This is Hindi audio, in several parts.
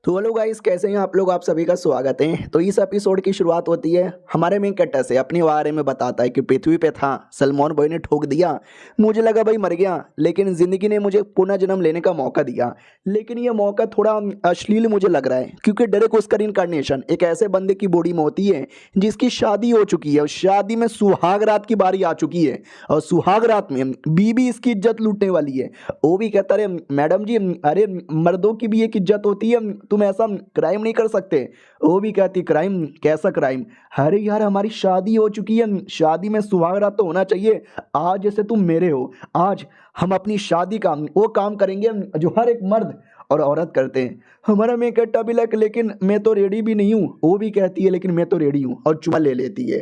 तो हेलो गाइस, कैसे हैं आप लोग। आप सभी का स्वागत है। तो इस एपिसोड की शुरुआत होती है हमारे मेन कैरेक्टर से अपने बारे में बताता है कि पृथ्वी पे था, सलमान बॉय ने ठोक दिया, मुझे लगा भाई मर गया, लेकिन ज़िंदगी ने मुझे पुनः जन्म लेने का मौका दिया। लेकिन ये मौका थोड़ा अश्लील मुझे लग रहा है, क्योंकि डायरेक्ट उसका इनकारनेशन एक ऐसे बंदे की बॉडी में होती है जिसकी शादी हो चुकी है और शादी में सुहाग रात की बारी आ चुकी है और सुहाग रात में बीबी इसकी इज्जत लूटने वाली है। वो भी कहता है मैडम जी, अरे मर्दों की भी एक इज्जत होती है, तुम ऐसा क्राइम नहीं कर सकते। वो भी कहती क्राइम, कैसा क्राइम। अरे यार, हमारी शादी हो चुकी है, शादी में सुहागरात तो होना चाहिए। आज जैसे तुम मेरे हो, आज हम अपनी शादी का वो काम करेंगे जो हर एक मर्द और औरत करते हैं। हमारा मैं कहता भी लेकिन मैं तो रेडी भी नहीं हूँ। वो भी कहती है लेकिन मैं तो रेडी हूँ, और चुम्मा ले लेती है।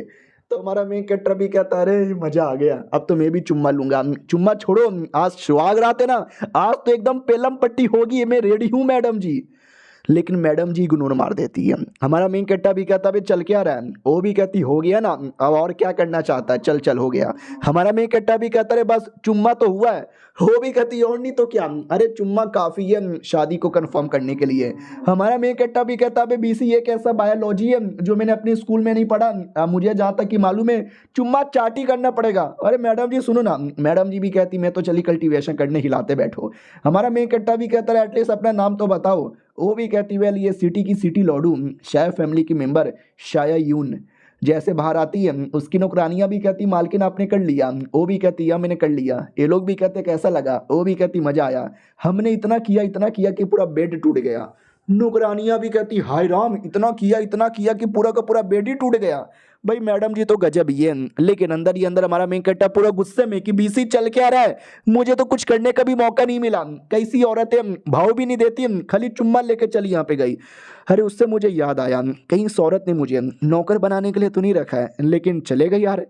तो हमारा मेन कैरेक्टर भी कहता है अरे मजा आ गया, अब तो मैं भी चुम्मा लूंगा। चुम्मा छोड़ो, आज सुहाग रात है ना, आज तो एकदम पेलम पट्टी होगी, मैं रेडी हूँ मैडम जी। लेकिन मैडम जी इग्नोर मार देती है। हमारा मेन कट्टा भी कहता है चल क्या रहा है। वो भी कहती हो गया ना, अब और क्या करना चाहता है, चल चल हो गया। हमारा मेन कट्टा भी कहता है बस चुम्मा तो हुआ है। वो भी कहती और नहीं तो क्या, अरे चुम्मा काफी है शादी को कंफर्म करने के लिए। हमारा मेन कट्टा भी कहता है बीसी एक ऐसा बायोलॉजी है जो मैंने अपने स्कूल में नहीं पढ़ा, मुझे जहाँ तक कि मालूम है चुम्मा चाटी करना पड़ेगा। अरे मैडम जी सुनो ना, मैडम जी भी कहती मैं तो चली कल्टीवेशन करने, हिलाते बैठो। हमारा मेन कट्टा भी कहता है एटलीस्ट अपना नाम तो बताओ। वो भी कहती वेल ये सिटी की सिटी लॉडू, शायद फैमिली की मेंबर, शायद यून। जैसे बाहर आती है उसकी नौकरानियां भी कहती मालकिन आपने कर लिया। वो भी कहती या मैंने कर लिया। ये लोग भी कहते कैसा लगा। वो भी कहती मजा आया, हमने इतना किया कि पूरा बेड टूट गया। नौकरानियां भी कहती हाय राम, इतना किया कि पूरा का पूरा बेड ही टूट गया। भाई मैडम जी तो गजब ही है, लेकिन अंदर ही अंदर हमारा मेन कट्टा पूरा गुस्से में कि बीसी चल क्या रहा है, मुझे तो कुछ करने का भी मौका नहीं मिला। कैसी औरतें भाव भी नहीं देती, खाली चुम्मा लेके चली यहाँ पे गई। अरे उससे मुझे याद आया, कहीं इस औरत ने मुझे नौकर बनाने के लिए तो नहीं रखा है, लेकिन चलेगा यार,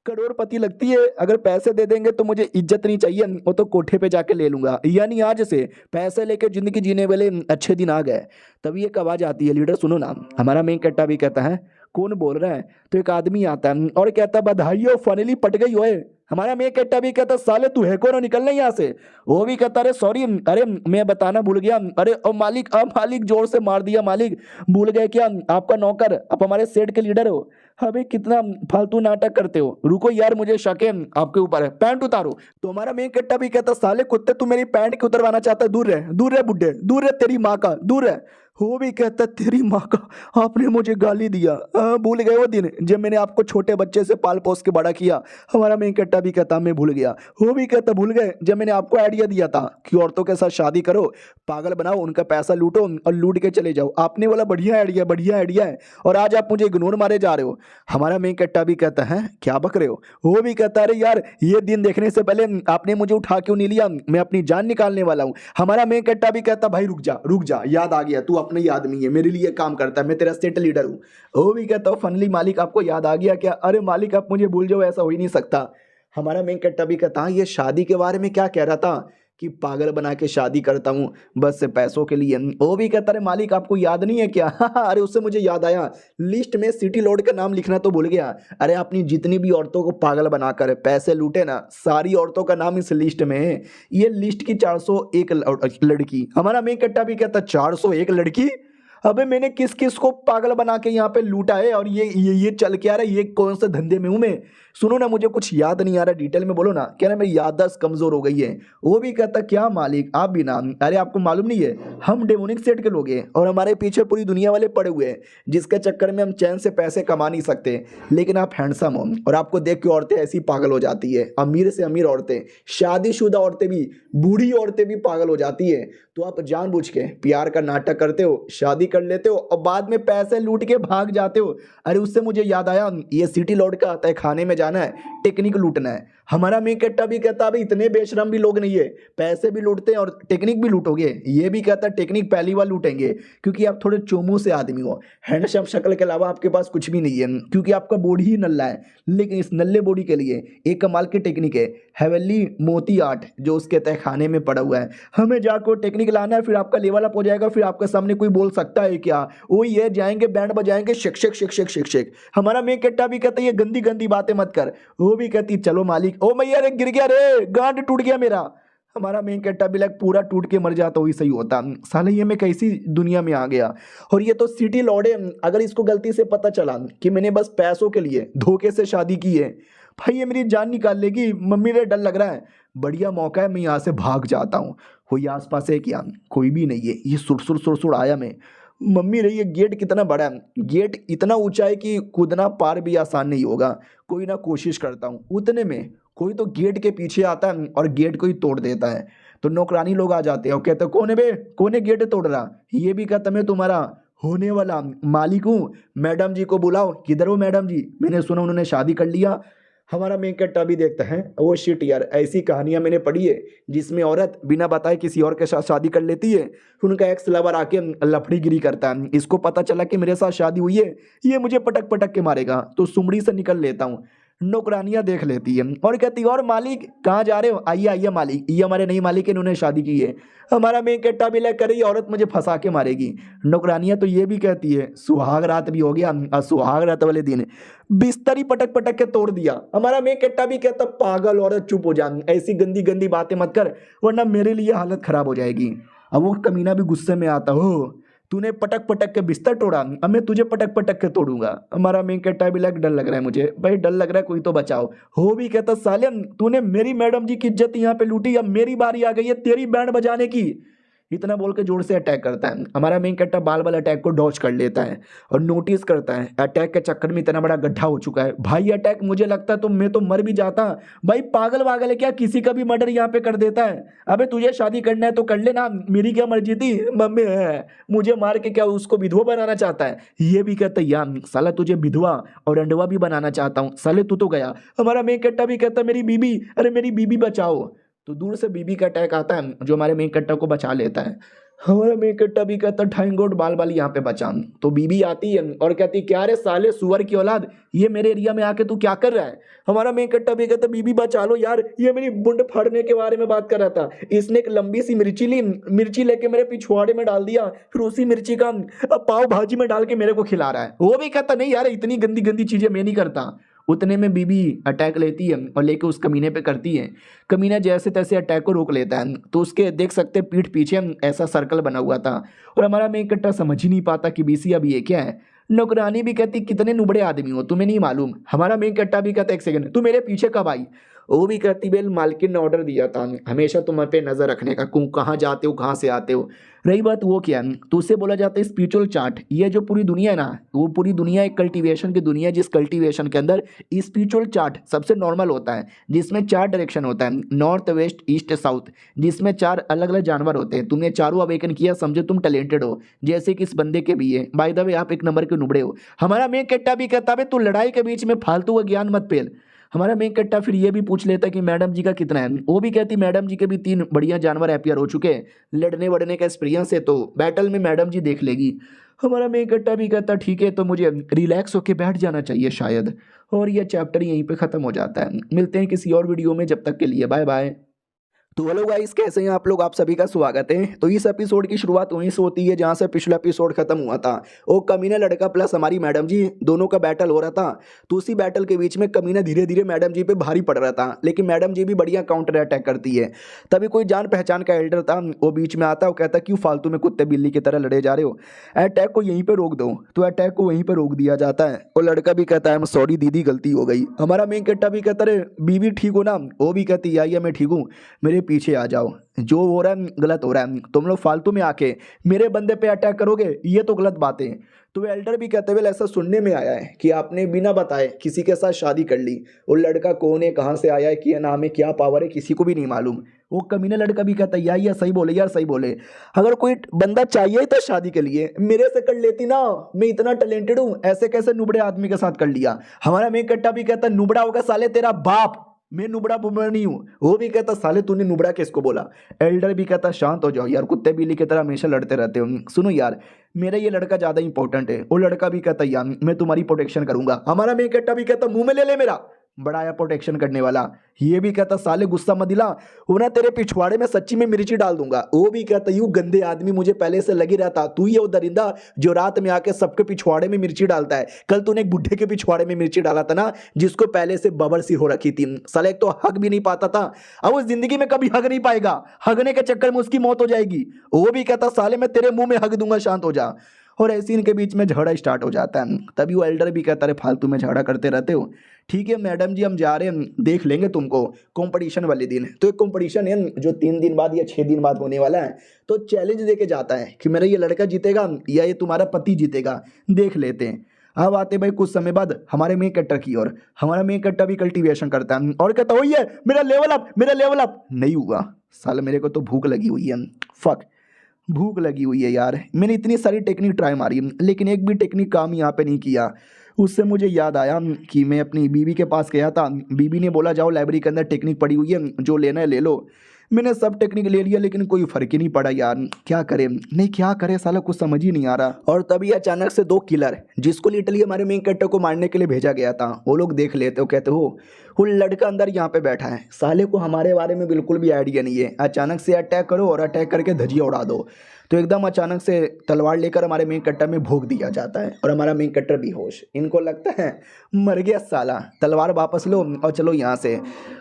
करोड़पति लगती है, अगर पैसे दे देंगे तो मुझे इज्जत नहीं चाहिए, वो तो कोठे पे जाके ले लूंगा। यानी आज से पैसे लेके जिंदगी जीने वाले अच्छे दिन आ गए। तभी एक आवाज आती है लीडर सुनो ना। हमारा मेन कट्टा भी कहता है कौन बोल रहा है। तो एक आदमी आता है और कहता बधाई हो फाइनली पट गई होए। हमारा मेन कट्टा भी कहता साले तू है कौन, निकलना यहाँ से। वो भी कहता अरे सॉरी, अरे मैं बताना भूल गया। अरे ओ मालिक, अब मालिक जोर से मार दिया, मालिक भूल गए क्या, आपका नौकर, आप हमारे सेठ के लीडर हो। अबे कितना फालतू नाटक करते हो, रुको यार मुझे शक है आपके ऊपर है, पैंट उतारो। तो हमारा मेन कट्टा भी कहता साले कुत्ते तू मेरी पैंट क्यों उतरवाना चाहता है, दूर रह बुड्ढे, दूर रह, तेरी माँ का दूर रह। वो भी कहता तेरी माँ का, आपने मुझे गाली दिया, भूल गए वो दिन जब मैंने आपको छोटे बच्चे से पाल पोस के बड़ा किया। हमारा मेन कट्टा भी कहता मैं भूल गया। वो भी कहता भूल गए जब मैंने आपको आइडिया दिया था कि औरतों के साथ शादी करो, पागल बनाओ, उनका पैसा लूटो और लूट के चले जाओ। आपने बोला बढ़िया आइडिया है, और आज आप मुझे इग्नोर मारे जा रहे हो। हमारा मेन कट्टा भी कहता है क्या बक रहे हो। वो भी कहता अरे यार ये दिन देखने से पहले आपने मुझे उठा क्यों नहीं लिया, मैं अपनी जान निकालने वाला हूँ। हमारा मेन कट्टा भी कहता भाई रुक जा, याद आ गया, तू अपना ही आदमी है, मेरे लिए काम करता है, मैं तेरा स्टेट लीडर हूँ। वो भी कहता हूँ फनली मालिक आपको याद आ गया क्या। अरे मालिक आप मुझे भूल जाओ, ऐसा हो ही नहीं सकता। हमारा मेन कट्टा भी कहता ये शादी के बारे में क्या कह रहा था कि पागल बना के शादी करता हूँ बस से पैसों के लिए। वो भी कहता है मालिक आपको याद नहीं है क्या। अरे उससे मुझे याद आया, लिस्ट में सिटी लॉर्ड का नाम लिखना तो भूल गया। अरे अपनी जितनी भी औरतों को पागल बनाकर पैसे लूटे ना, सारी औरतों का नाम इस लिस्ट में है। ये लिस्ट की 401 लड़की। हमारा मेन कट्टा भी कहता 401 लड़की, अबे मैंने किस किस को पागल बना के यहाँ पे लूटा है, और ये चल के आ रहा है, ये कौन से धंधे में हूँ मैं। सुनो ना मुझे कुछ याद नहीं आ रहा, डिटेल में बोलो ना। क्या ना मेरी याददाश्त कमजोर हो गई है। वो भी कहता क्या मालिक आप भी ना, अरे आपको मालूम नहीं है हम डेमोनिक सेट के लोग हैं और हमारे पीछे पूरी दुनिया वाले पड़े हुए हैं, जिसके चक्कर में हम चैन से पैसे कमा नहीं सकते। लेकिन आप हैंडसम हो और आपको देख के औरतें ऐसी पागल हो जाती है, अमीर से अमीर औरतें, शादीशुदा औरतें भी, बूढ़ी औरतें भी पागल हो जाती है। तो आप जानबूझ के प्यार का नाटक करते हो, शादी कर लेते हो और बाद में पैसे लूट के भाग जाते हो। अरे उससे मुझे याद आया, ये सिटी लॉर्ड का तय खाने में जाना है, टेक्निक लूटना है। हमारा मेन कट्टा भी कहता अभी इतने बेशरम भी लोग नहीं है, पैसे भी लूटते हैं और टेक्निक भी लूटोगे। ये भी कहता टेक्निक पहली बार लूटेंगे क्योंकि आप थोड़े चोमू से आदमी हो, हैंडसम शक्ल के अलावा आपके पास कुछ भी नहीं है, क्योंकि आपका बॉडी ही नल्ला है। लेकिन इस नल्ले बॉडी के लिए एक कमाल की टेक्निक है, हेवनली मोती आर्ट, जो उसके तय खाने में पड़ा हुआ है। हमें जाकर टेक्निक लाना है, फिर आपका लेवल अप हो जाएगा, फिर आपके सामने कोई बोल सकता है क्या, वही है जाएंगे बैंड बजाएंगे shake shake shake shake shake shake. हमारा मेन कट्टा भी कहता है ये गंदी गंदी बातें मत कर। वो भी कहती चलो मालिक, ओ मैया रे गिर गया रे, गांड टूट गया मेरा। हमारा मेन कैरेक्टर भी लाइक पूरा टूट के मर जाता वही सही होता। साले ये मैं कैसी दुनिया में आ गया। और ये तो सिटी लॉर्ड है, अगर इसको गलती से पता चला कि मैंने बस पैसों के लिए धोखे से शादी की है, भाई ये मेरी जान निकाल लेगी। मम्मी ने डर लग रहा है, बढ़िया मौका है, मैं यहाँ से भाग जाता हूँ। कोई आसपास है क्या? कोई भी नहीं है। ये सुरसुर सुरसुर आया मैं, मम्मी रही है। गेट कितना बड़ा है, गेट इतना ऊंचा है कि कूदना पार भी आसान नहीं होगा। कोई ना कोशिश करता हूँ। उतने में कोई तो गेट के पीछे आता है और गेट को ही तोड़ देता है। तो नौकरानी लोग आ जाते हैं और कहते हैं कौन है बे, कौन है गेट तोड़ रहा? ये भी कहता मैं तुम्हारा होने वाला मालिक हूँ, मैडम जी को बुलाओ। किधर हो मैडम जी? मैंने सुना उन्होंने शादी कर लिया। हमारा मेन कैरेक्टर भी देखता है, वो शिट यार, ऐसी कहानियां मैंने पढ़ी है जिसमें औरत बिना बताए किसी और के साथ शादी कर लेती है। उनका एक्स लवर आके लफड़ीगिरी करता है। इसको पता चला कि मेरे साथ शादी हुई है, ये मुझे पटक पटक के मारेगा, तो सुमड़ी से निकल लेता हूँ। नौकरानियां देख लेती है और कहती है और मालिक कहाँ जा रहे हो? आइए आइए मालिक, ये हमारे नई मालिक है, इन्होंने शादी की है। हमारा मेन कैरेक्टर भी लाइक कर रही है, औरत मुझे फंसा के मारेगी। नौकरानियां तो ये भी कहती है सुहाग रात भी हो गया, और सुहाग रात वाले दिन बिस्तर ही पटक पटक के तोड़ दिया। हमारा मेन कैरेक्टर भी कहता पागल औरत चुप हो जा, ऐसी गंदी गंदी बातें मत कर वरना मेरे लिए हालत खराब हो जाएगी। अब वो कमीना भी गुस्से में आता, हो तूने पटक पटक के बिस्तर तोड़ा, अब मैं तुझे पटक पटक के तोड़ूंगा। हमारा मेन कैरेक्टर भी लग डर लग रहा है मुझे, भाई डर लग रहा है, कोई तो बचाओ। हो भी कहता साले तूने मेरी मैडम जी की इज्जत यहाँ पे लूटी, अब मेरी बारी आ गई है तेरी बैंड बजाने की। इतना बोल के जोर से अटैक करता है। हमारा मेन कैरेक्टर बाल बाल अटैक को डॉज कर लेता है और नोटिस करता है अटैक के चक्कर में इतना बड़ा गड्ढा हो चुका है। भाई अटैक मुझे लगता तो मैं तो मर भी जाता। भाई पागल वागल है क्या, किसी का भी मर्डर यहाँ पे कर देता है? अबे तुझे शादी करना है तो कर लेना, मेरी क्या मर्जी थी? मम्मी है मुझे मार के क्या उसको विधवा बनाना चाहता है? ये भी कहता है यार साला तुझे विधवा और अंडवा भी बनाना चाहता हूँ, साले तू तो गया। हमारा मेन कैरेक्टर भी कहता मेरी बीबी, अरे मेरी बीबी बचाओ। तो दूर से बीबी का अटैक आता है जो हमारे मेन कैरेक्टर को बचा लेता है। हमारा मेन कैरेक्टर भी कहता थैंक गॉड बाल बाल यहाँ पे बचा। तो बीबी आती है और कहती क्या रे साले सुअर की औलाद, ये मेरे एरिया में आके तू क्या कर रहा है? हमारा मेन कैरेक्टर भी कहता बीबी बचा लो यार, ये मेरी बुंड फाड़ने के बारे में बात कर रहा था। इसने एक लंबी सी मिर्ची ली, मिर्ची लेके मेरे पिछवाड़े में डाल दिया, फिर उसी मिर्ची का पाव भाजी में डाल के मेरे को खिला रहा है। वो भी कहता नहीं यार इतनी गंदी गंदी चीजें मैं नहीं करता। उतने में बीबी अटैक लेती है और लेके उस कमीने पे करती है। कमीना जैसे तैसे अटैक को रोक लेता है, तो उसके देख सकते हैं पीठ पीछे ऐसा सर्कल बना हुआ था। और हमारा मेन कैरेक्टर समझ ही नहीं पाता कि बीसी अब ये क्या है। नौकरानी भी कहती कितने नुबड़े आदमी हो, तुम्हें नहीं मालूम? हमारा मेन कैरेक्टर भी कहता एक सेकंड तू मेरे पीछे कब आई? वो भी कहती बेल मालकिन ने ऑर्डर दिया था हमेशा तुम पे नजर रखने का, कहाँ जाते हो कहाँ से आते हो। रही बात वो क्या है, तो उससे बोला जाता है स्पिरिचुअल चार्ट। ये जो पूरी दुनिया है ना, वो पूरी दुनिया एक कल्टीवेशन की दुनिया है, जिस कल्टीवेशन के अंदर स्पिरिचुअल चार्ट सबसे नॉर्मल होता है, जिसमें 4 डायरेक्शन होता है, नॉर्थ वेस्ट ईस्ट साउथ, जिसमें 4 अलग अलग जानवर होते हैं। तुमने चारों अवेकन किया, समझो तुम टैलेंटेड हो, जैसे कि इस बंदे के भी है। बाय द वे आप एक नंबर के नुबड़े हो। हमारा मेन कैरेक्टर भी कहता है तू लड़ाई के बीच में फालतू का ज्ञान मत पेल। हमारा मेन कैरेक्टर फिर ये भी पूछ लेता है कि मैडम जी का कितना है। वो भी कहती मैडम जी के भी 3 बढ़िया जानवर अपीयर हो चुके हैं, लड़ने वड़ने का एक्सपीरियंस है, तो बैटल में मैडम जी देख लेगी। हमारा मेन कैरेक्टर भी कहता ठीक है, तो मुझे रिलैक्स होके बैठ जाना चाहिए शायद। और ये चैप्टर यहीं पे ख़त्म हो जाता है। मिलते हैं किसी और वीडियो में, जब तक के लिए बाय बाय। तो हेलो गाइस, कैसे हैं आप लोग? आप सभी का स्वागत है। तो इस एपिसोड की शुरुआत वहीं से होती है जहां से पिछला एपिसोड खत्म हुआ था। वो कमीना लड़का प्लस हमारी मैडम जी दोनों का बैटल हो रहा था। तो उसी बैटल के बीच में कमीना धीरे धीरे मैडम जी पे भारी पड़ रहा था, लेकिन मैडम जी भी बढ़िया काउंटर अटैक करती है। तभी कोई जान पहचान का एल्डर था, वो बीच में आता है, वो कहता क्यों फालतू में कुत्ते बिल्ली की तरह लड़े जा रहे हो, अटैक को यहीं पर रोक दो। तो अटैक को वहीं पर रोक दिया जाता है। वो लड़का भी कहता है सॉरी दीदी गलती हो गई। हमारा मेन कैरेक्टर भी कहता है बीवी ठीक हो ना? वो भी कहती है मैं ठीक हूँ, मेरे पीछे आ जाओ, जो हो रहा है गलत हो रहा है, तुम लोग फालतू में आके मेरे बंदे पे अटैक करोगे, ये तो गलत बात है। तो एल्डर भी कहते हुए ऐसा सुनने में आया है कि आपने बिना बताए किसी के साथ शादी कर ली। वो लड़का कौन है, कहाँ से आया है, क्या नाम है, क्या पावर है, किसी को भी नहीं मालूम। वो कमीना लड़का भी कहता है यार सही बोले, यार सही बोले, अगर कोई बंदा चाहिए था शादी के लिए मेरे से कर लेती ना, मैं इतना टैलेंटेड हूँ, ऐसे कैसे नुबड़े आदमी के साथ कर लिया। हमारा मेन कट्टा भी कहता है नुबड़ा होगा साले तेरा बाप, मैं नुबड़ा बुबड़ा नहीं हूँ। वो भी कहता साले तूने नुबड़ा किसको बोला। एल्डर भी कहता शांत हो जाओ यार, कुत्ते बिल्ली की तरह हमेशा लड़ते रहते हो। सुनो यार, मेरा ये लड़का ज्यादा इंपॉर्टेंट है। वो लड़का भी कहता यार मैं तुम्हारी प्रोटेक्शन करूंगा। हमारा मेन कट्टा भी कहता मुंह में ले ले मेरा, बड़ा आया प्रोटेक्शन करने वाला। ये भी कहता साले गुस्सा मत दिला, वो ना तेरे पिछवाड़े में सच्ची में मिर्ची डाल दूंगा। वो भी कहता यूं गंदे आदमी, मुझे पहले से लगी रहता, तू ही वो दरिंदा जो रात में आके सबके पिछवाड़े में मिर्ची डालता है। कल तूने एक बुढ़े के पिछवाड़े में मिर्ची डाला था ना, जिसको पहले से बबर सी हो रखी थी। साले एक तो हक भी नहीं पाता था, अब वो जिंदगी में कभी हक नहीं पाएगा, हगने के चक्कर में उसकी मौत हो जाएगी। वो भी कहता साले मैं तेरे मुंह में हक दूंगा, शांत हो जा। और ऐसे इनके बीच में झगड़ा स्टार्ट हो जाता है। तभी वो एल्डर भी कहता है फालतू में झगड़ा करते रहते हो। ठीक है मैडम जी हम जा रहे हैं, देख लेंगे तुमको कंपटीशन वाले दिन। तो एक कंपटीशन है जो 3 दिन बाद या 6 दिन बाद होने वाला है। तो चैलेंज देके जाता है कि मेरा ये लड़का जीतेगा या ये तुम्हारा पति जीतेगा, देख लेते हैं। अब आते भाई कुछ समय बाद हमारे मेन कैरेक्टर की ओर। हमारा मेन कैरेक्टर भी कल्टीवेशन करता है और कहता वही है मेरा लेवल अप, मेरा लेवल अप। नहीं हुआ साला, मेरे को तो भूख लगी हुई है, फक भूख लगी हुई है यार। मैंने इतनी सारी टेक्निक ट्राई मारी लेकिन एक भी टेक्निक काम यहाँ पे नहीं किया। उससे मुझे याद आया कि मैं अपनी बीवी के पास गया था, बीवी ने बोला जाओ लाइब्रेरी के अंदर टेक्निक पड़ी हुई है, जो लेना है ले लो। मैंने सब टेक्निक ले लिया लेकिन कोई फर्क ही नहीं पड़ा यार, क्या करे नहीं क्या करे साला, कुछ समझ ही नहीं आ रहा। और तभी अचानक से 2 किलर जिसको लिटरली हमारे मेन कैरेक्टर को मारने के लिए भेजा गया था, वो लोग देख लेते हो, कहते हो वो लड़का अंदर यहाँ पे बैठा है, साले को हमारे बारे में बिल्कुल भी आइडिया नहीं है, अचानक से अटैक करो और अटैक करके धजिया उड़ा दो। तो एकदम अचानक से तलवार लेकर हमारे मेन कैरेक्टर में भोंक दिया जाता है और हमारा मेन कैरेक्टर बेहोश। इनको लगता है मर गया साला, तलवार वापस लो और चलो यहाँ से।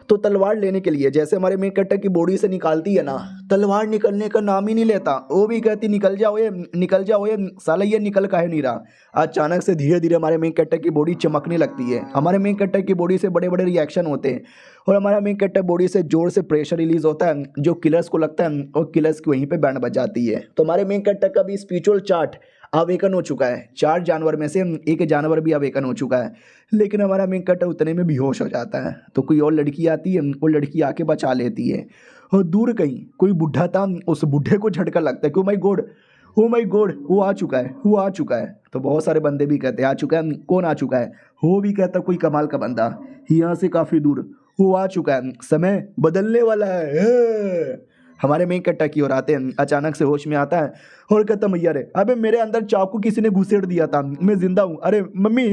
तो तलवार लेने के लिए जैसे हमारे मेन कैरेक्टर की बॉडी से निकालती है ना, तलवार निकलने का नाम ही नहीं लेता। वो भी कहती निकल जाओ ये, निकल जाओ ये, साला ये निकल काहे नहीं रहा। अचानक से धीरे धीरे हमारे मेन कैरेक्टर की बॉडी चमकने लगती है, हमारे मेन कैरेक्टर की बॉडी से बड़े बड़े रिएक्शन होते हैं और हमारा मेन कैरेक्टर बॉडी से जोर से प्रेशर रिलीज होता है, जो किलर्स को लगता है और किलर्स की वहीं पे बैंड बज जाती है। तो हमारे मेन कैरेक्टर का भी स्पिरिचुअल चार्ट अवेकन हो चुका है, 4 जानवर में से एक जानवर भी अवेकन हो चुका है, लेकिन हमारा मेन कैरेक्टर उतने में बेहोश हो जाता है। तो कोई और लड़की आती है, वो लड़की आके बचा लेती है और दूर कहीं कोई बुढ़ा था, उस बुढ़े को झटका लगता है कि ओ माय गॉड वो आ चुका है, वो आ चुका है। तो बहुत सारे बंदे भी कहते हैं आ चुका है, कौन आ चुका है, वो भी कहता कोई कमाल का बंदा यहाँ से काफ़ी दूर, वो आ चुका है, समय बदलने वाला है। हमारे मेन कैरेक्टर की ओर आते हैं, अचानक से होश में आता है और कहता मैया रे अबे मेरे अंदर चाकू किसी ने घुसेड़ दिया था, मैं जिंदा हूँ, अरे मम्मी।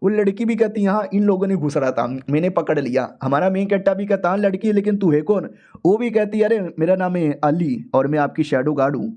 वो लड़की भी कहती यहाँ इन लोगों ने घुसड़ा था, मैंने पकड़ लिया। हमारा मेन कैरेक्टर भी कहता लड़की लेकिन तू है कौन। वो भी कहती अरे मेरा नाम है अली और मैं आपकी शैडो गार्ड हूँ।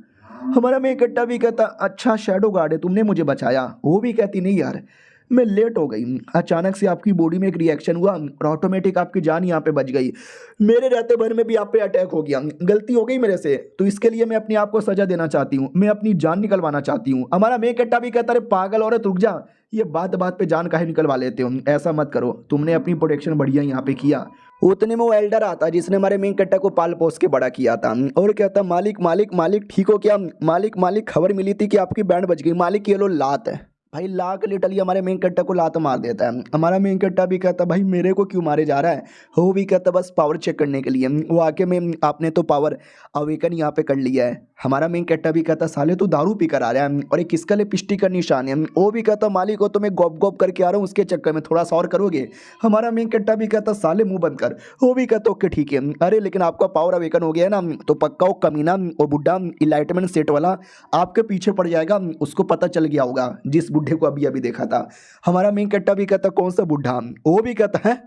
हमारा मेन कैरेक्टर भी कहता अच्छा शैडो गार्ड है, तुमने मुझे बचाया। वो भी कहती नहीं यार मैं लेट हो गई, अचानक से आपकी बॉडी में एक रिएक्शन हुआ और ऑटोमेटिक आपकी जान यहाँ पे बच गई, मेरे रहते भर में भी आप पे अटैक हो गया, गलती हो गई मेरे से, तो इसके लिए मैं अपने आप को सजा देना चाहती हूँ, मैं अपनी जान निकलवाना चाहती हूँ। हमारा मेन कैरेक्टर भी कहता है पागल औरत रुक जा, ये बात बात पे जान काहे निकलवा लेते हो, ऐसा मत करो, तुमने अपनी प्रोटेक्शन बढ़िया यहाँ पे किया। उतने में वो एल्डर आता जिसने हमारे मेन कैरेक्टर को पाल पोस के बड़ा किया था और कहता मालिक मालिक मालिक ठीक हो क्या, मालिक मालिक खबर मिली थी कि आपकी बैंड बच गई, मालिक ये लो लात है। भाई लाक लिटरली हमारे मेन कैरेक्टर को लात मार देता है। हमारा मेन कैरेक्टर भी कहता भाई मेरे को क्यों मारे जा रहा है, वो भी कहता बस पावर चेक करने के लिए। वो आके में आपने तो पावर अवेकन यहाँ पे कर लिया है। हमारा मेन कैरेक्टर भी कहता साले तो दारू पी कर आ रहा है और एक किसका लिपस्टिक का निशान है। वो भी कहता मालिक हो तो मैं गॉप गॉप करके आ रहा हूँ, उसके चक्कर में थोड़ा सा और करोगे। हमारा मेन कैरेक्टर भी कहता साले मुंह बंद कर। वो भी कहता ओके ठीक है, अरे लेकिन आपका पावर अवेकन हो गया है ना, तो पक्का वो कमीना और बुढ़ा इलाइटमेंट सेट वाला आपके पीछे पड़ जाएगा, उसको पता चल गया होगा जिस बुढ़े को अभी अभी देखा था। हमारा मेन कैरेक्टर भी कहता कौन सा बुढ़ा। वो भी कहता है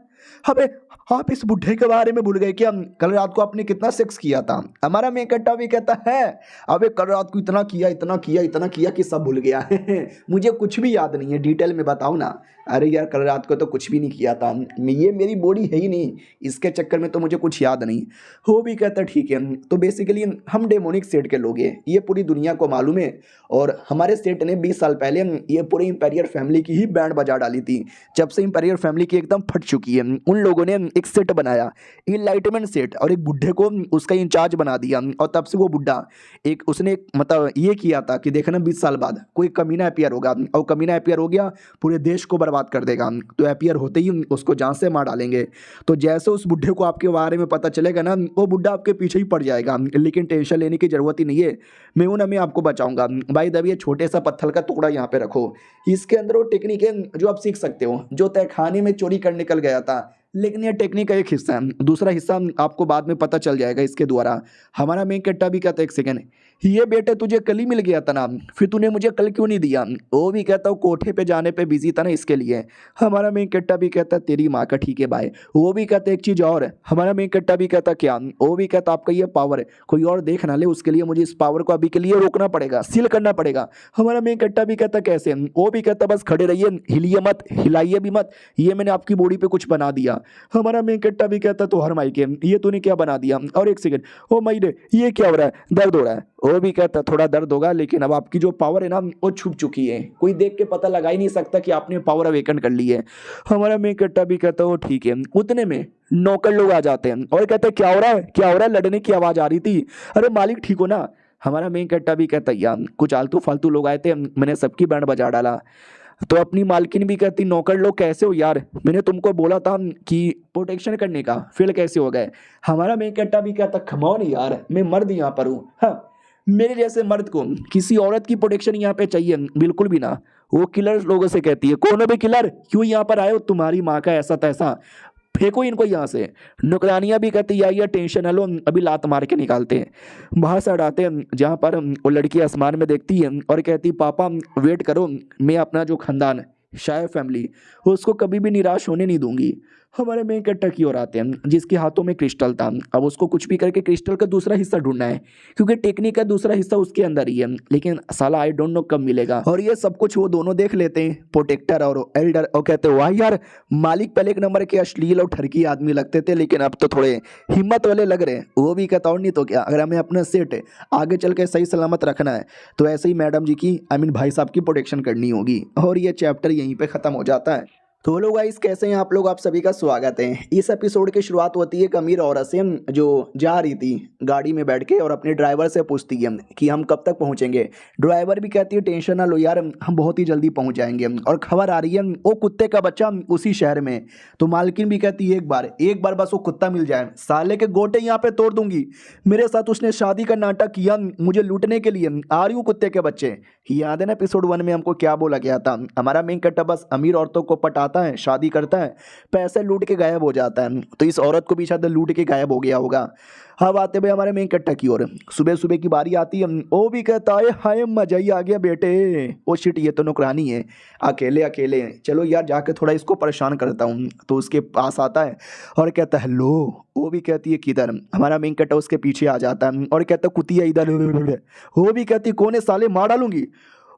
अबे आप इस बुढ़े के बारे में भूल गए क्या, कल रात को आपने कितना सेक्स किया था। हमारा मेन कैरेक्टर भी कहता है अबे कल रात को इतना किया इतना किया इतना किया कि सब भूल गया मुझे कुछ भी याद नहीं है, डिटेल में बताओ ना। अरे यार कल रात को तो कुछ भी नहीं किया था, ये मेरी बॉडी है ही नहीं, इसके चक्कर में तो मुझे कुछ याद नहीं। वो भी कहता ठीक है, तो बेसिकली हम डेमोनिक सेट के लोग हैं, ये पूरी दुनिया को मालूम है और हमारे सेट ने 20 साल पहले ये पूरी इंपीरियर फैमिली की ही बैंड बजा डाली थी। जब से इंपीरियर फैमिली की एकदम फट चुकी है, उन लोगों ने एक सेट बनाया इनलाइटमेंट सेट और एक बुढ़े को उसका इंचार्ज बना दिया और तब से वो बुढ़ा एक उसने मतलब ये किया था कि देखना 20 साल बाद कोई कमीना अपियर होगा और कमीना अपियर हो गया पूरे देश को बर्बाद कर देगा, तो अपियर होते ही उसको जान से मार डालेंगे। तो जैसे उस बुढ़े को आपके बारे में पता चलेगा ना, वो बुढ़ा आपके पीछे ही पड़ जाएगा, लेकिन टेंशन लेने की जरूरत ही नहीं है, मैं आपको बचाऊंगा। भाई दबी ये छोटे सा पत्थर का टुकड़ा यहाँ पे रखो, इसके अंदर वो टेक्निक है जो आप सीख सकते हो, जो तहखाने में चोरी कर निकल गया था लेकिन ये टेक्निक का एक हिस्सा है, दूसरा हिस्सा आपको बाद में पता चल जाएगा इसके द्वारा। हमारा मेन कट्टा भी कहता है, एक सेकेंड, ये बेटे तुझे कल ही मिल गया था ना, फिर तूने मुझे कल क्यों नहीं दिया? वो भी कहता हूँ कोठे पे जाने पे बिजी था ना इसके लिए। हमारा मेन कट्टा भी कहता है तेरी माँ का ठीक है भाई। वो भी कहता है एक चीज़ और है। हमारा मेन कट्टा भी कहता क्या? वो भी कहता आपका ये पावर है कोई और देख ना ले, उसके लिए मुझे इस पावर को अभी के लिए रोकना पड़ेगा, सील करना पड़ेगा। हमारा मेन कट्टा भी कहता कैसे? वो भी कहता बस खड़े रहिए, हिलिए मत, हिलाइए भी मत, ये मैंने आपकी बॉडी पे कुछ बना दिया। हमारा मेन कट्टा भी कहता तो हर माई के ये तूने क्या बना दिया? और एक सेकंड, ओ माई रे ये क्या हो रहा है? दर्द हो रहा है। वो भी कहता थोड़ा दर्द होगा, लेकिन अब आपकी जो पावर है ना वो छुप चुकी है, कोई देख के पता लगा ही नहीं सकता कि आपने पावर अवेकन कर ली है। हमारा मेन कट्टा भी कहता वो ठीक है। उतने में नौकर लोग आ जाते हैं और कहते हैं क्या हो रहा है, क्या हो रहा है? लड़ने की आवाज आ रही थी। अरे मालिक ठीक हो ना? हमारा मेन कट्टा भी कहता यार कुछ आलतू फालतू लोग आए थे, मैंने सबकी बैंड बजा डाला। तो अपनी मालकिन भी कहती नौकर लोग कैसे हो यार, मैंने तुमको बोला था कि प्रोटेक्शन करने का, फिर कैसे हो गए? हमारा मेन कट्टा भी कहता खमौन यार, मैं मर्द यहाँ पर हूँ। हाँ, मेरे जैसे मर्द को किसी औरत की प्रोटेक्शन यहाँ पे चाहिए? बिल्कुल भी ना। वो किलर लोगों से कहती है कौन हो बे किलर, क्यों यहाँ पर आए हो? तुम्हारी माँ का ऐसा तैसा, फेंको इनको यहाँ से। नौकरानियां भी कहती या टेंशन न लो, अभी लात मार के निकालते हैं। बाहर से हटाते हैं जहाँ पर वो लड़की आसमान में देखती है और कहती पापा वेट करो, मैं अपना जो खानदान शायद फैमिली उसको कभी भी निराश होने नहीं दूंगी। हमारे मेन कट्टा की ओर आते हैं जिसके हाथों में क्रिस्टल था। अब उसको कुछ भी करके क्रिस्टल का दूसरा हिस्सा ढूंढना है, क्योंकि टेक्निक का दूसरा हिस्सा उसके अंदर ही है, लेकिन साला आई डोंट नो कब मिलेगा। और ये सब कुछ वो दोनों देख लेते हैं, प्रोटेक्टर और एल्डर, और कहते हैं वाह यार मालिक पहले एक नंबर के अश्लील और ठरकी आदमी लगते थे, लेकिन अब तो थोड़े हिम्मत वाले लग रहे हैं। वो भी कहता और नहीं तो क्या, अगर हमें अपना सेट आगे चल के सही सलामत रखना है तो ऐसे ही मैडम जी की भाई साहब की प्रोटेक्शन करनी होगी। और ये चैप्टर यहीं पे ख़त्म हो जाता है। तो लोग गाइस कैसे हैं आप लोग, आप सभी का स्वागत है। इस एपिसोड की शुरुआत होती है एक अमीर औरत से जो जा रही थी गाड़ी में बैठ के और अपने ड्राइवर से पूछती है कि हम कब तक पहुंचेंगे। ड्राइवर भी कहती है टेंशन ना लो यार, हम बहुत ही जल्दी पहुंच जाएंगे। और खबर आ रही है वो कुत्ते का बच्चा उसी शहर में। तो मालकिन भी कहती है एक बार बस वो कुत्ता मिल जाए, साले के गोटे यहाँ पे तोड़ दूंगी। मेरे साथ उसने शादी का नाटक किया मुझे लूटने के लिए, आ रही हूँ कुत्ते के बच्चे। याद है ना एपिसोड 1 में हमको क्या बोला गया था? हमारा मेन कट्टा बस अमीर औरतों को पटाता है, शादी करता है, पैसे लूट के गायब हो जाता है। तो इस औरत को भी शायद लूट के गायब हो गया होगा। अब आते भाई हमारे मेन कट्टा की ओर। सुबह सुबह की बारी आती है, वो भी कहता है हाय मजा ही आ गया बेटे। ओ शिट, ये तो नौकरानी है, अकेले अकेले चलो यार जाके थोड़ा इसको परेशान करता हूँ। तो उसके पास आता है और कहता है हेलो। वो भी कहती है किधर? हमारा मेन कट्टा उसके पीछे आ जाता है और कहता है कुतिया इधर। वो भी कहती कौन है साले, मार डालूंगी।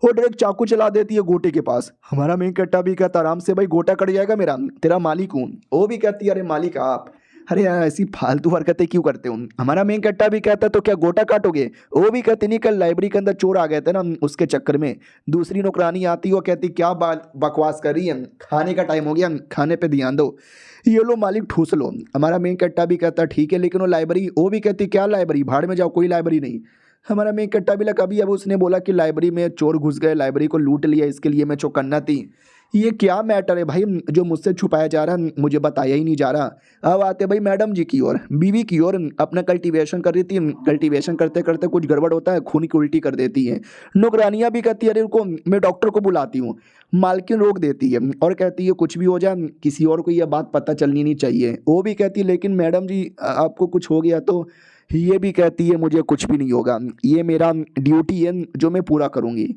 वो डायरेक्ट चाकू चला देती है गोटे के पास। हमारा मेन कट्टा भी कहता आराम से भाई, गोटा कट जाएगा मेरा, तेरा मालिक हूँ। वो भी कहती है अरे मालिक आप, अरे यार ऐसी फालतू हरकतें क्यों करते हो? हमारा मेन कट्टा भी कहता तो क्या गोटा काटोगे? वो भी कहती नहीं, कल लाइब्रेरी के अंदर चोर आ गए थे ना, उसके चक्कर में। दूसरी नौकरानी आती वो कहती क्या बात बकवास कर रही है, खाने का टाइम हो गया, खाने पे ध्यान दो, ये लो मालिक ठूस लो। हमारा मेन कट्टा भी कहता ठीक है, लेकिन वो लाइब्रेरी, वो भी कहती क्या लाइब्रेरी, भाड़ में जाओ, कोई लाइब्रेरी नहीं। हमारा मेन कट्टा भी लगा, अभी अब उसने बोला कि लाइब्रेरी में चोर घुस गए, लाइब्रेरी को लूट लिया, इसके लिए मैं चौकन्ना थी। ये क्या मैटर है भाई जो मुझसे छुपाया जा रहा है, मुझे बताया ही नहीं जा रहा। अब आते भाई मैडम जी की ओर, बीवी की ओर। अपना कल्टीवेशन कर रही थी, कल्टीवेशन करते करते कुछ गड़बड़ होता है, खून की उल्टी कर देती है। नौकरानियां भी कहती है अरे उनको मैं डॉक्टर को बुलाती हूँ। मालकिन रोक देती है और कहती है कुछ भी हो जाए किसी और को यह बात पता चलनी नहीं चाहिए। वो भी कहती है लेकिन मैडम जी आपको कुछ हो गया तो? ये भी कहती है मुझे कुछ भी नहीं होगा, ये मेरा ड्यूटी है जो मैं पूरा करूंगी।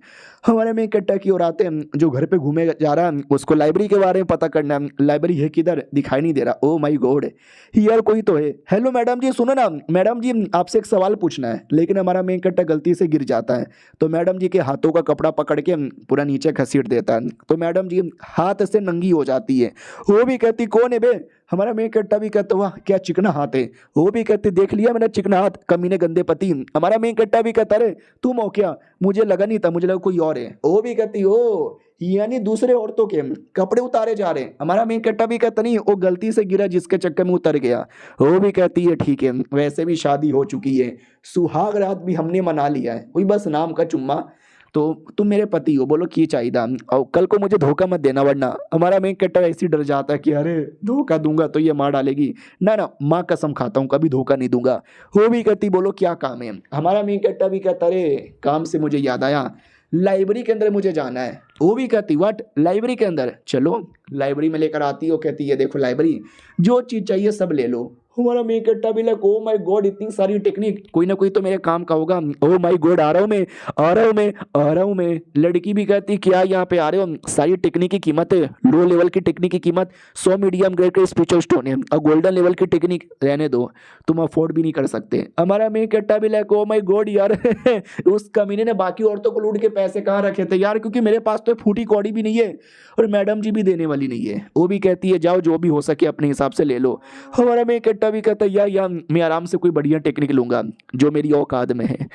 हमारे में कट्टा की ओर आते हैं जो घर पे घूमे जा रहा है, उसको लाइब्रेरी के बारे में पता करना है। लाइब्रेरी है किधर, दिखाई नहीं दे रहा। ओ माय गॉड, यार कोई तो है। हेलो मैडम जी सुनो ना, मैडम जी आपसे एक सवाल पूछना है। लेकिन हमारा मेन कट्टा गलती से गिर जाता है तो मैडम जी के हाथों का कपड़ा पकड़ के पूरा नीचे घसीट देता है। तो मैडम जी हाथ से नंगी हो जाती है। वो भी कहती कौन है बे? हमारा मेन कट्टा भी कहता वाह क्या चिकना हाथ है। वो भी कहते देख लिया मैंने चिकना हाथ, कमीने गंदे पति। हमारा मेन कट्टा भी कहता अरे तुम हो क्या, मुझे लगा नहीं था, मुझे लगा कोई और है। वो भी कहती ओ यानी दूसरे औरतों के कपड़े उतारे जा रहे हैं। हमारा मेन कट्टा भी कहता नहीं, वो गलती से गिरा जिसके चक्कर में उतर गया। वो भी कहती है ठीक है, वैसे भी शादी हो चुकी है, सुहाग रात भी हमने मना लिया है, वही बस नाम का चुम्मा। तो तुम मेरे पति हो, बोलो की चाहिए था, और कल को मुझे धोखा मत देना वरना। हमारा मेन कट्टा ऐसी डर जाता है कि अरे धोखा दूंगा तो ये मार डालेगी। ना ना माँ कसम खाता हूँ कभी धोखा नहीं दूंगा। वो भी कहती बोलो क्या काम है। हमारा मेन कट्टा भी कहता अरे काम से मुझे याद आया, लाइब्रेरी के अंदर मुझे जाना है। वो भी कहती व्हाट, लाइब्रेरी के अंदर? चलो लाइब्रेरी में लेकर आती हो, कहती है देखो लाइब्रेरी, जो चीज़ चाहिए सब ले लो। हमारा मेन कट्टा भी लाइक ओ माय गॉड, इतनी सारी टेक्निक, कोई ना कोई तो मेरे काम का होगा। ओ माय गॉड, आ रहा हूँ मैं, आ रहा हूँ मैं, आ रहा हूँ मैं। लड़की भी कहती क्या यहाँ पे आ रहे हो, सारी टेक्निक की कीमत है, लो लेवल की टेक्निक की कीमत 100 मीडियम ग्रेड के स्पिरिचुअल स्टोन है, और गोल्डन लेवल की टेक्निक रहने दो, तुम अफोर्ड भी नहीं कर सकते। हमारा मेन कट्टा भी लाइक ओ माय गॉड यार उस कमीने ने बाकी औरतों को लूट के पैसे कहाँ रखे थे यार, क्योंकि मेरे पास तो फूटी कौड़ी भी नहीं है और मैडम जी भी देने वाली नहीं है। वो भी कहती है जाओ जो भी हो सके अपने हिसाब से ले लो। हमारा मेन कट्टा भी कहता है यार मैं आराम से कोई बढ़िया टेक्निक लूंगा जो मेरी औकात में है।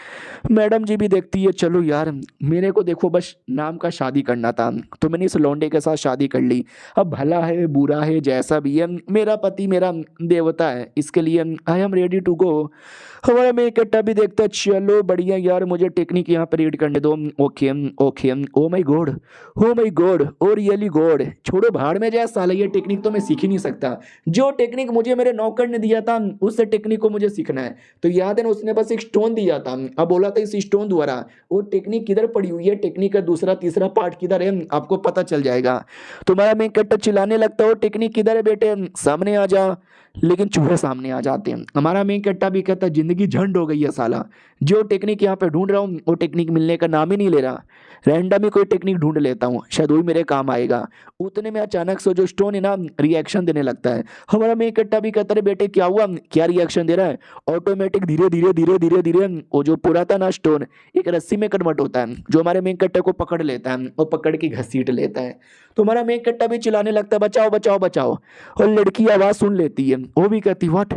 मैडम जी भी देखती है चलो यार, मेरे को देखो बस नाम का शादी करना था, तो मैंने इस लौंडे के साथ शादी कर ली। अब भला है बुरा है जैसा भी है, मेरा पति मेरा देवता है, इसके लिए I am ready to go. हमारा मेन कट्टा भी देखता है चलो बढ़िया यार, मुझे टेक्निक यहाँ पे रीड करने दो। Okay okay, oh my God, oh my God, oh really God, छोड़ो भाड़ में जाए साला, ये टेक्निक तो मैं सीख ही नहीं सकता। जो टेक्निक मुझे मेरे नौकर ने दिया था उस टेक्निक को मुझे सीखना है। तो याद है ना, उसने बस एक स्टोन दिया था, अब बोला था इस स्टोन द्वारा वो टेक्निक किधर पड़ी हुई है, टेक्निक का दूसरा तीसरा पार्ट किधर है आपको पता चल जाएगा। तुम्हारा मेन कट्टा चिल्लाने लगता है टेक्निक किधर है बेटे, सामने आ जा। लेकिन चूहे सामने आ जाते हैं। हमारा मेन कट्टा भी कहता है जिंदगी झंड हो गई है साला, जो टेक्निक यहाँ पे ढूंढ रहा हूँ वो टेक्निक मिलने का नाम ही नहीं ले रहा। रैंडम ही कोई टेक्निक ढूंढ लेता हूँ, शायद वही मेरे काम आएगा। उतने में अचानक से जो स्टोन है ना रिएक्शन देने लगता है। हमारा मेन कट्टा भी कहता है बेटे क्या हुआ, क्या रिएक्शन दे रहा है? ऑटोमेटिक धीरे धीरे धीरे धीरे धीरे वो जो पूरा था ना स्टोन एक रस्सी में कन्वर्ट होता है, जो हमारे मेन कट्टे को पकड़ लेता है और पकड़ के घसीट लेता है। तो हमारा मेन कट्टा भी चिल्लाने लगता है बचाओ बचाओ बचाओ, और लड़की आवाज सुन लेती है। वो भी कहती व्हाट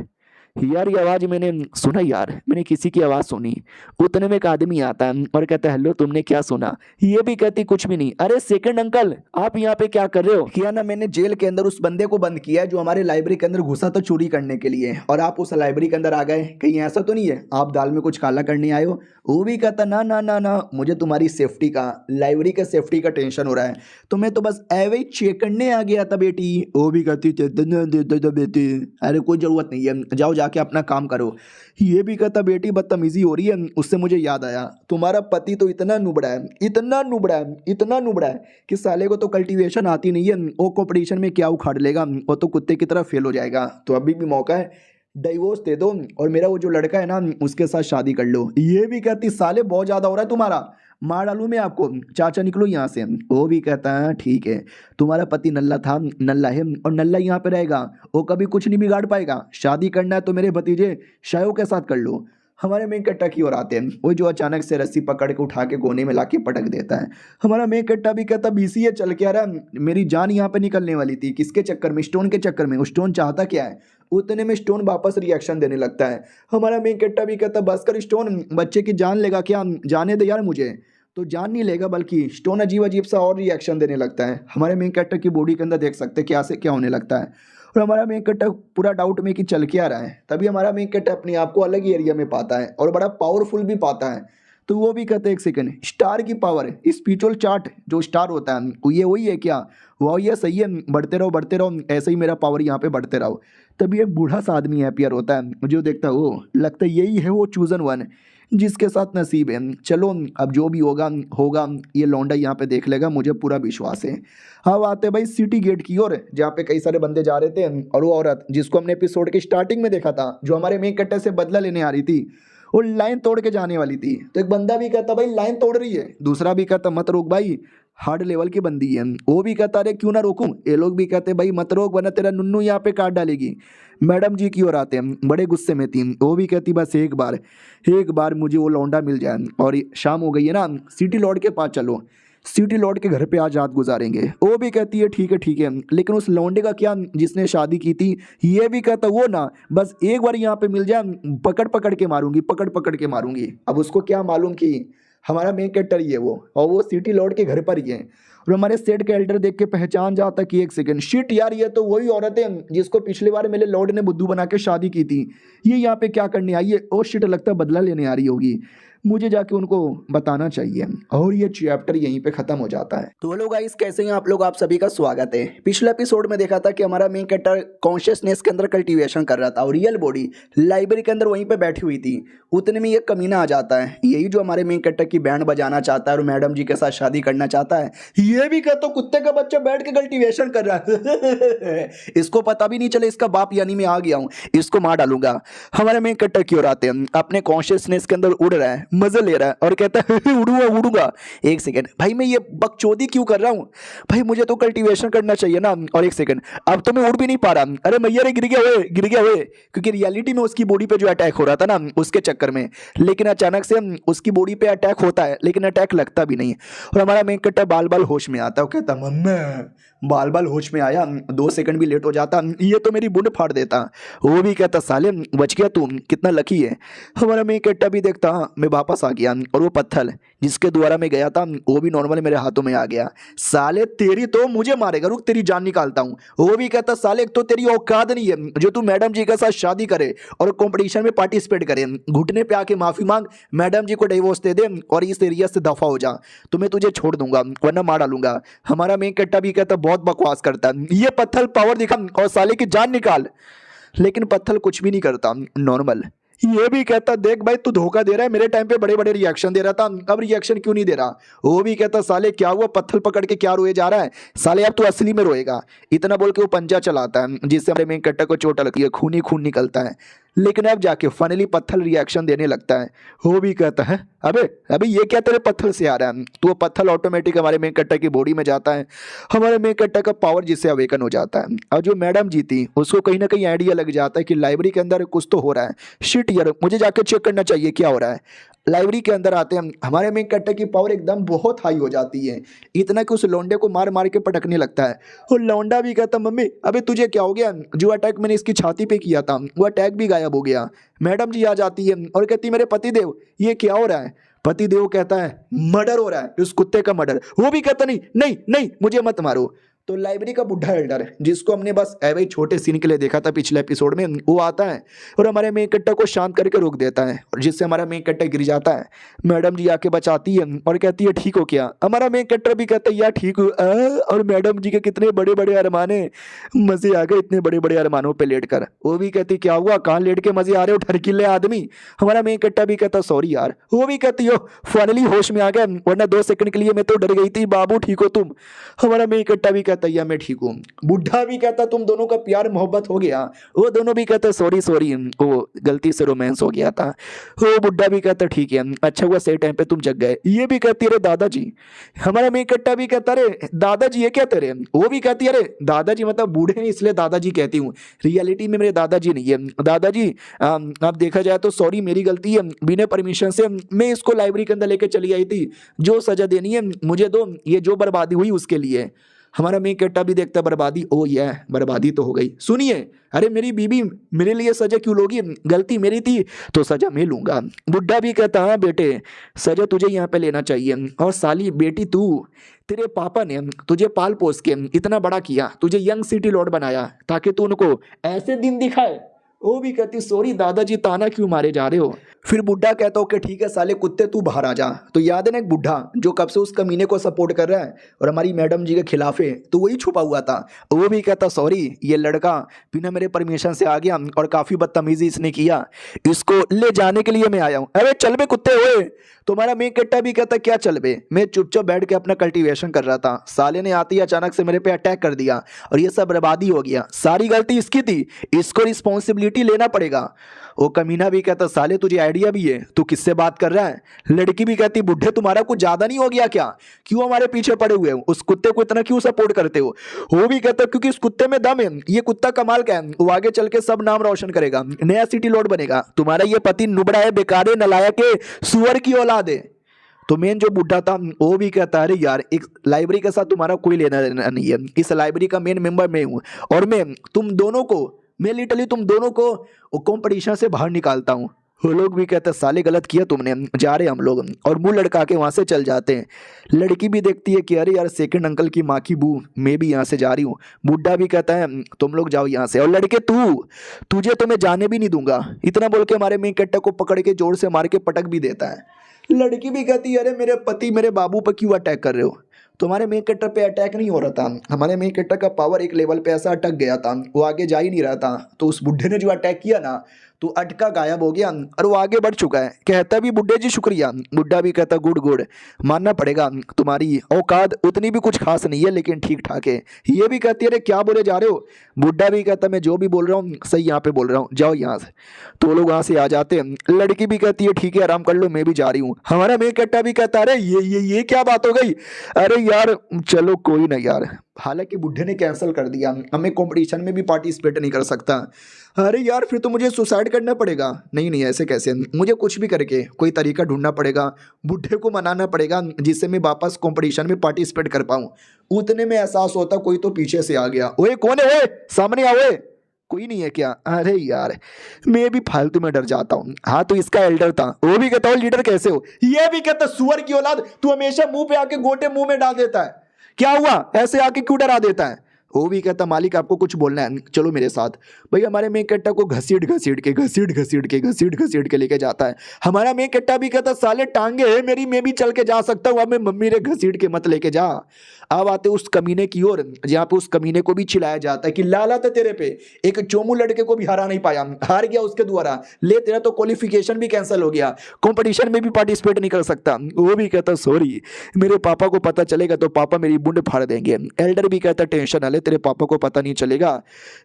यार, ये आवाज मैंने सुना यार, मैंने किसी की आवाज सुनी। उतने में एक आदमी आता है और कहता है हेलो तुमने क्या सुना? ये भी कहती कुछ भी नहीं। अरे सेकंड अंकल, आप यहाँ पे क्या कर रहे हो? किया ना, मैंने जेल के अंदर उस बंदे को बंद किया जो हमारे लाइब्रेरी के अंदर घुसा था चोरी करने के लिए, और आप उस लाइब्रेरी के अंदर आ गए, कहीं ऐसा तो नहीं है आप दाल में कुछ काला करने आए हो? वो भी कहता ना ना ना ना, मुझे तुम्हारी सेफ्टी का, लाइब्रेरी का सेफ्टी का टेंशन हो रहा है, तो मैं तो बस एवे ही चेक करने आ गया था बेटी। वो भी कहती बेटी अरे कोई जरूरत नहीं है, जाओ जाके अपना काम करो। ये भी कहता बेटी बदतमीजी हो रही है, उससे मुझे याद आया तुम्हारा पति तो इतना नुबड़ा है, इतना नुबड़ा है, इतना नुबड़ा है कि साले को तो कल्टीवेशन आती नहीं है, वो कंपटीशन में क्या उखाड़ लेगा, वो तो कुत्ते की तरह फेल हो जाएगा। तो अभी भी मौका है, डिवोर्स दे दो और मेरा वो जो लड़का है ना उसके साथ शादी कर लो। ये भी कहती साले बहुत ज़्यादा हो रहा है तुम्हारा, मार डालूं मैं आपको, चाचा निकलो यहाँ से। वो भी कहता है ठीक है, तुम्हारा पति नल्ला था, नल्ला है और नल्ला यहाँ पे रहेगा, वो कभी कुछ नहीं बिगाड़ पाएगा। शादी करना है तो मेरे भतीजे शायों के साथ कर लो। हमारे मेन कट्टा की ओर आते हैं, वो जो अचानक से रस्सी पकड़ के उठा के कोने में लाके पटक देता है। हमारा मेन कट्टा भी कहता बीसीए चल के आ रहा, मेरी जान यहाँ पे निकलने वाली थी, किसके चक्कर में? स्टोन के चक्कर में। स्टोन चाहता क्या है? उतने में स्टोन वापस रिएक्शन देने लगता है। हमारा मेन कट्टा भी कहता बस कर स्टोन, बच्चे की जान लेगा क्या? जाने दे यार मुझे। तो जान नहीं लेगा बल्कि स्टोन अजीब अजीब सा और रिएक्शन देने लगता है। हमारे मेन कैरेक्टर की बॉडी के अंदर देख सकते हैं क्या से क्या होने लगता है, और हमारा मेन कैरेक्टर पूरा डाउट में कि चल क्या रहा है। तभी हमारा मेन कैरेक्टर अपने आप को अलग ही एरिया में पाता है और बड़ा पावरफुल भी पाता है। तो वो भी कहते हैं एक सेकंड, स्टार की पावर है, स्पिरिचुअल चार्ट जो स्टार होता है वो ये वही है क्या? वो ये सही है, बढ़ते रहो ऐसे ही मेरा पावर यहाँ पे बढ़ते रहो। तभी एक बूढ़ा सा आदमी अपीयर होता है, जो देखता है वो लगता है यही है वो चूजन वन जिसके साथ नसीब है। चलो अब जो भी होगा होगा, ये लौंडा यहाँ पे देख लेगा, मुझे पूरा विश्वास है। अब आते भाई सिटी गेट की ओर, जहाँ पे कई सारे बंदे जा रहे थे, और वो औरत जिसको हमने एपिसोड के स्टार्टिंग में देखा था, जो हमारे मेन कट्टे से बदला लेने आ रही थी, वो लाइन तोड़ के जाने वाली थी। तो एक बंदा भी कहता भाई लाइन तोड़ रही है, दूसरा भी कहता मत रोक भाई, हार्ड लेवल की बंदी है। वो भी कहता अरे क्यों ना रोकूं, ये लोग भी कहते भाई मत रोक वरना तेरा नुन्नू यहाँ पे काट डालेगी। मैडम जी की ओर आते हैं, बड़े गुस्से में थी। वो भी कहती बस एक बार मुझे वो लौंडा मिल जाए, और शाम हो गई है ना, सिटी लॉर्ड के पास चलो, सिटी लॉर्ड के घर पे आज रात गुजारेंगे। वो भी कहती है ठीक है, लेकिन उस लौंडे का क्या जिसने शादी की थी? ये भी कहता वो ना बस एक बार यहाँ पे मिल जाए, पकड़ पकड़ के मारूंगी। अब उसको क्या मालूम कि हमारा मेन कैरेक्टर ही है वो, और वो सिटी लॉर्ड के घर पर ही है। और हमारे सेट का एल्डर देख के पहचान जाता कि एक सेकंड, शिट यार ये तो वही औरत है जिसको पिछली बार मेरे लॉर्ड ने बुद्धू बना के शादी की थी, ये यहाँ पे क्या करने आई है? ओ शिट, लगता है बदला लेने आ रही होगी। मुझे जाके उनको बताना चाहिए। और ये चैप्टर यहीं पे खत्म हो जाता है। तो हेलो गाइस, कैसे हैं आप लोग? आप सभी का स्वागत है। पिछले एपिसोड में देखा था कि हमारा मेन कैरेक्टर कॉन्शियसनेस के अंदर कल्टीवेशन कर रहा था और रियल बॉडी लाइब्रेरी के अंदर वहीं पे बैठी हुई थी। उतने में ये कमीना आ जाता है, यही जो हमारे मेन कैरेक्टर की बैंड बजाना चाहता है और मैडम जी के साथ शादी करना चाहता है। ये भी कहता कुत्ते का बच्चा बैठ के कल्टीवेशन कर रहा है। इसको पता भी नहीं चले इसका बाप यानी मैं आ गया हूँ, इसको मार डालूंगा। हमारे मेन कैरेक्टर की ओर आते हैं, अपने कॉन्शियसनेस के अंदर उड़ रहा है, मजे ले रहा है और कहता है उड़ूंगा उड़ूंगा। एक सेकंड भाई, मैं ये बकचोदी क्यों कर रहा हूँ भाई? मुझे तो कल्टीवेशन करना चाहिए ना। और एक सेकंड, अब तो मैं उड़ भी नहीं पा रहा। अरे मैया रे, गिर गया हुए। क्योंकि रियलिटी में उसकी बॉडी पे जो अटैक हो रहा था ना, उसके चक्कर में। लेकिन अचानक से उसकी बॉडी पे अटैक होता है, लेकिन अटैक लगता भी नहीं। और हमारा मेन कैरेक्टर बाल बाल होश में आता है। वो कहता मम्मा, बाल बाल होश में आया, 2 सेकंड भी लेट हो जाता ये तो मेरी बुंड फाड़ देता। वो भी कहता साले बच गया तू, कितना लकी है। हमारा मेन कैरेक्टर भी देखता मैं वापस आ गया और वो पत्थर जिसके द्वारा मैं गया था वो भी नॉर्मल मेरे हाथों में आ गया। साले तेरी तो मुझे मारेगा, रुक तेरी जान निकालता हूँ। वो भी कहता साले एक तो तेरी औकात नहीं है जो तू मैडम जी के साथ शादी करे और कंपटीशन में पार्टिसिपेट करे। घुटने पे आके माफी मांग, मैडम जी को डिवोर्स दे दे और इस एरिया से दफा हो जा, तो मैं तुझे छोड़ दूंगा वरना मार डालूंगा। हमारा मेन कैरेक्टर भी कहता बहुत बकवास करता है, ये पत्थर पावर दिखा और साले की जान निकाल। लेकिन पत्थर कुछ भी नहीं करता, नॉर्मल। ये भी कहता देख भाई, तू धोखा दे रहा है, मेरे टाइम पे बड़े बड़े रिएक्शन दे रहा था, अब रिएक्शन क्यों नहीं दे रहा? वो भी कहता साले क्या हुआ, पत्थर पकड़ के क्या रोए जा रहा है? साले अब तू असली में रोएगा। इतना बोल के वो पंजा चलाता है जिससे हमारे मेन कैरेक्टर को चोट लगती है, खून ही खून निकलता है। लेकिन अब जाके फाइनली पत्थर रिएक्शन देने लगता है। वो भी कहता है अबे अबे ये क्या तेरे पत्थर से आ रहा है? तो वो पत्थर ऑटोमेटिक हमारे मेन कैरेक्टर की बॉडी में जाता है। हमारे मेन कैरेक्टर का पावर जिससे अवेकन हो जाता है। और जो मैडम जी थी उसको कहीं ना कहीं आइडिया लग जाता है कि लाइब्रेरी के अंदर कुछ तो हो रहा है। शिट यार, मुझे जाकर चेक करना चाहिए क्या हो रहा है। लाइब्रेरी के अंदर आते हैं, हमारे मेन कैरेक्टर की पावर एकदम बहुत हाई हो जाती है, इतना कि उस लौंडे को मार मार के पटकने लगता है। और लौंडा भी कहता मम्मी अबे तुझे क्या हो गया? जो अटैक मैंने इसकी छाती पे किया था वो अटैक भी गायब हो गया। मैडम जी आ जाती है और कहती मेरे पतिदेव ये क्या हो रहा है? पतिदेव कहता है मर्डर हो रहा है, उस कुत्ते का मर्डर। वो भी कहता नहीं नहीं नहीं मुझे मत मारो। तो लाइब्रेरी का बुढ़ा एल्डर जिसको हमने बस भाई छोटे सीन के लिए देखा था पिछले एपिसोड में, वो आता है और हमारे मेन कैरेक्टर को शांत करके रोक देता है और जिससे हमारा मेन कैरेक्टर गिर जाता है। मैडम जी आके बचाती है और कहती है ठीक हो क्या? हमारा मेन कैरेक्टर भी कहता है यार ठीक हो। और मैडम जी के कितने बड़े बड़े अरमाने, मजे आ गए इतने बड़े बड़े अरमानों पर लेट कर। वो भी कहती क्या हुआ, कहाँ लेट के मजे आ रहे हो ठरकिले आदमी? हमारा मेन कैरेक्टर भी कहता सॉरी यार। वो भी कहती हो फाइनली होश में आ गया, वरना 2 सेकंड के लिए मैं तो डर गई थी। बाबू ठीक हो तुम? हमारा मेन कैरेक्टर भी कहता है मैं ठीक हूँ। बुढ़ा भी कहता तुम दोनों का प्यार मोहब्बत हो गया। वो दोनों भी कहते सॉरी सॉरी, वो गलती से रोमांस हो गया था। वो बुढ़ा भी कहता ठीक है, अच्छा हुआ सही टाइम पे तुम जग गए। ये भी कहती अरे दादाजी। हमारा मेन कैरेक्टर भी कहता अरे दादाजी ये क्या तेरे? वो भी कहती अरे दादाजी मतलब बूढ़े हैं इसलिए दादाजी कहती हूँ, रियलिटी में मेरे दादाजी नहीं है। दादाजी अब देखा जाए तो सॉरी मेरी गलती है, बिना परमिशन से मैं इसको लाइब्रेरी के अंदर लेके चली आई थी, जो सजा देनी है मुझे दो, ये जो बर्बादी हुई उसके लिए। हमारा मेन कैरेक्टर भी देखता बर्बादी, ओ ये बर्बादी तो हो गई। सुनिए अरे मेरी बीबी मेरे लिए सजा क्यों लोगी? गलती मेरी थी तो सजा मैं लूंगा। बुढ़ा भी कहता हाँ बेटे सजा तुझे यहाँ पे लेना चाहिए। और साली बेटी तू, तेरे पापा ने तुझे पाल पोस के इतना बड़ा किया, तुझे यंग सिटी लॉर्ड बनाया ताकि तू उनको ऐसे दिन दिखाए। वो भी कहती सॉरी दादाजी ताना क्यों मारे जा रहे हो? फिर बुढ़ा कहता हो कि ठीक है साले कुत्ते तू बाहर आ जा। तो याद है ना एक बुढ़ा जो कब से उस कमीने को सपोर्ट कर रहा है और हमारी मैडम जी के खिलाफ है, तो वही छुपा हुआ था। वो भी कहता सॉरी ये लड़का बिना मेरे परमिशन से आ गया और काफी बदतमीजी इसने किया, इसको ले जाने के लिए मैं आया हूँ। अरे चल बे कुत्ते हुए। तुम्हारा मेन कैरेक्टर भी कहता क्या चल बे, मैं चुपचाप बैठ के अपना कल्टीवेशन कर रहा था, साले ने आते ही अचानक से मेरे पे अटैक कर दिया और ये सब बर्बादी हो गया। सारी गलती इसकी थी, इसको रिस्पॉन्सिबिलिटी लेना पड़ेगा। वो कमीना भी कहता साले तुझे आइडिया भी है, तू किससे बात कर रहा है? लड़की भी कहती बुढ़े तुम्हारा कुछ ज्यादा नहीं हो गया क्या? क्यों हमारे पीछे पड़े हुए हो? उस कुत्ते को इतना क्यों सपोर्ट करते हो? वो भी कहता क्योंकि इस कुत्ते में दम है, ये कुत्ता कमाल का है, वो आगे चल के सब नाम रोशन करेगा, नया सिटी लॉर्ड बनेगा। तुम्हारा ये पति नुबड़ा है, बेकार है, नलायक है, सुअर की औलाद है। तो मेन जो बुढ़ा था वो भी कहता अरे यार एक लाइब्रेरी के साथ तुम्हारा कोई लेना देना नहीं है, इस लाइब्रेरी का मेन मेंबर मैं हूँ और मैं लिटरली तुम दोनों को कंपटीशन से बाहर निकालता हूँ। वो लोग भी कहते साले गलत किया तुमने, जा रहे हम लोग, और मुंह लड़का के वहां से चल जाते हैं। लड़की भी देखती है कि अरे यार सेकंड अंकल की माँ की बू, मैं भी यहाँ से जा रही हूँ। बुढ़ा भी कहता है तुम लोग जाओ यहाँ से, और लड़के तुझे तो मैं जाने भी नहीं दूंगा। इतना बोल के हमारे मेन कैरेक्टर को पकड़ के जोर से मार के पटक भी देता है। लड़की भी कहती है अरे मेरे पति मेरे बाबू पर क्यों अटैक कर रहे हो। तुम्हारे मेन कैरेक्टर पे अटैक नहीं हो रहा था, हमारे मेन कैरेक्टर का पावर एक लेवल पे ऐसा अटक गया था, वो आगे जा ही नहीं रहा था। तो उस बुढ़े ने जो अटैक किया ना, तो अटका गायब हो गया और वो आगे बढ़ चुका है। कहता भी बुढ़े जी शुक्रिया, बुढ़ा भी कहता गुड गुड, मानना पड़ेगा तुम्हारी औकात उतनी भी कुछ खास नहीं है लेकिन ठीक ठाक है। ये भी कहती है अरे क्या बोले जा रहे हो। बुढ़ा भी कहता मैं जो भी बोल रहा हूँ सही यहाँ पे बोल रहा हूँ, जाओ यहाँ से। तो वो लोग वहाँ से आ जाते हैं। लड़की भी कहती है ठीक है आराम कर लो मैं भी जा रही हूँ। हमारा मेन कट्टा भी कहता अरे ये क्या बात हो गई। अरे यार चलो कोई ना यार, हालांकि बुढ़े ने कैंसिल कर दिया, हमें कंपटीशन में भी पार्टिसिपेट नहीं कर सकता। अरे यार फिर तो मुझे सुसाइड करना पड़ेगा। नहीं नहीं ऐसे कैसे, मुझे कुछ भी करके कोई तरीका ढूंढना पड़ेगा, बुढ़े को मनाना पड़ेगा जिससे मैं वापस कंपटीशन में पार्टिसिपेट कर पाऊँ। उतने में एहसास होता कोई तो पीछे से आ गया। ओए कौन है, ओए सामने आओ, ओए कोई नहीं है क्या। अरे यार मैं भी फालतू में डर जाता हूँ। हाँ तो इसका एल्डर था। वो भी कहता हूँ लीडर कैसे हो। ये भी कहता सुअर की औलाद, तू हमेशा मुंह पे आके गोटे मुंह में डाल देता है, क्या हुआ ऐसे आके क्यों डरा देता है। वो भी कहता मालिक आपको कुछ बोलना है चलो मेरे साथ। भाई हमारे मेन कट्टा को घसीट के लेके जाता है। हमारा मेन कट्टा भी कहता साले टांगे है मेरी, मैं भी चल के जा सकता हूँ, अब मैं मम्मी ने घसीट के मत लेके जा। अब आते उस कमीने की ओर जहाँ पे उस कमीने को भी चिल्लाया जाता है कि लाला था तेरे पे, एक चोमू लड़के को भी हरा नहीं पाया, हार गया उसके द्वारा, ले तेरा तो क्वालिफिकेशन भी कैंसिल हो गया, कंपटीशन में भी पार्टिसिपेट नहीं कर सकता। वो भी कहता सॉरी मेरे पापा को पता चलेगा तो पापा मेरी बुंड फाड़ देंगे। एल्डर भी कहता टेंशन ले तेरे पापा को पता नहीं चलेगा।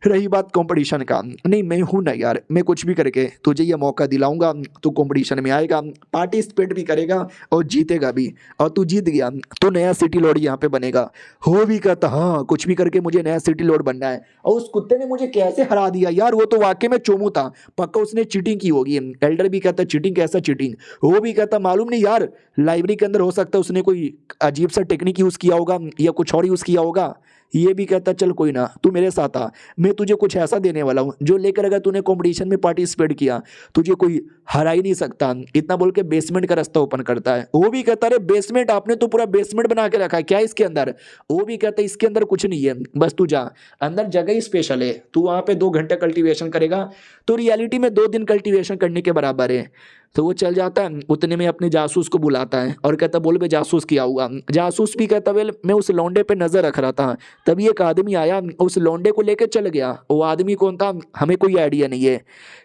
रही बात कंपटीशन का, नहीं मैं हूं ना यार, मैं कुछ भी करके तुझे ये मौका दिलाऊंगा, तू कंपटीशन में आएगा, पार्टिसिपेट भी करेगा और जीतेगा भी, और तू जीत गया तो नया सिटी लॉर्ड यहाँ पे बनेगा। हो भी कहता हाँ कुछ भी करके मुझे नया सिटी लॉर्ड बनना है। और उस कुत्ते ने मुझे कैसे हरा दिया यार, वो तो वाकई में चोमू था, पक्का उसने चीटिंग की होगी। एल्डर भी कहता चीटिंग कैसा चीटिंग। वो भी कहता मालूम नहीं यार, लाइब्रेरी के अंदर हो सकता है उसने कोई अजीब सा टेक्निक यूज किया होगा या कुछ और यूज किया होगा। ये भी कहता चल कोई ना तू मेरे साथ आ, मैं तुझे कुछ ऐसा देने वाला हूँ जो लेकर अगर तूने कंपटीशन में पार्टिसिपेट किया तुझे कोई हरा ही नहीं सकता। इतना बोल के बेसमेंट का रास्ता ओपन करता है। वो भी कहता अरे बेसमेंट, आपने तो पूरा बेसमेंट बना के रखा है क्या इसके अंदर। वो भी कहता इसके अंदर कुछ नहीं है, बस तू जा, अंदर जगह ही स्पेशल है, तू वहां पे 2 घंटे कल्टीवेशन करेगा तो रियलिटी में 2 दिन कल्टीवेशन करने के बराबर है। तो वो चल जाता है, उतने में अपने जासूस को बुलाता है और कहता बोल बे जासूस किया हुआ। जासूस भी कहता वेल मैं उस लौंडे पे नजर रख रहा था, तभी एक आदमी आया उस लौंडे को लेकर चल गया। वो आदमी कौन था हमें कोई आइडिया नहीं है।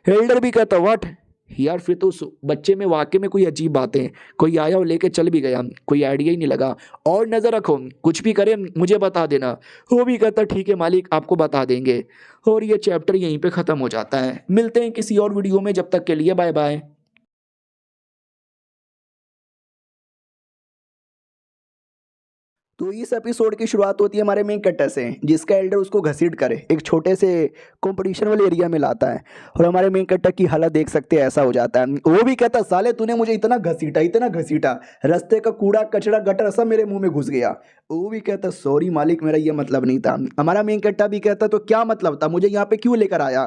हेल्डर भी कहता व्हाट यार, फिर तो उस बच्चे में वाकई में कोई अजीब बातें, कोई आया और लेके चल भी गया, कोई आइडिया ही नहीं लगा, और नजर रखो कुछ भी करे मुझे बता देना। वो भी कहता ठीक है मालिक आपको बता देंगे। और ये चैप्टर यहीं पे खत्म हो जाता है। मिलते हैं किसी और वीडियो में, जब तक के लिए बाय बाय। तो इस एपिसोड की शुरुआत होती है हमारे मेन कैरेक्टर से, जिसका एल्डर उसको घसीट कर एक छोटे से कंपटीशन वाले एरिया में लाता है। और हमारे मेन कैरेक्टर की हालत देख सकते हैं, ऐसा हो जाता है। वो भी कहता साले तूने मुझे इतना घसीटा, रास्ते का कूड़ा कचरा गटर सब मेरे मुंह में घुस गया। वो भी कहता सॉरी मालिक मेरा ये मतलब नहीं था। हमारा मेन कैरेक्टर भी कहता तो क्या मतलब था, मुझे यहाँ पे क्यों लेकर आया।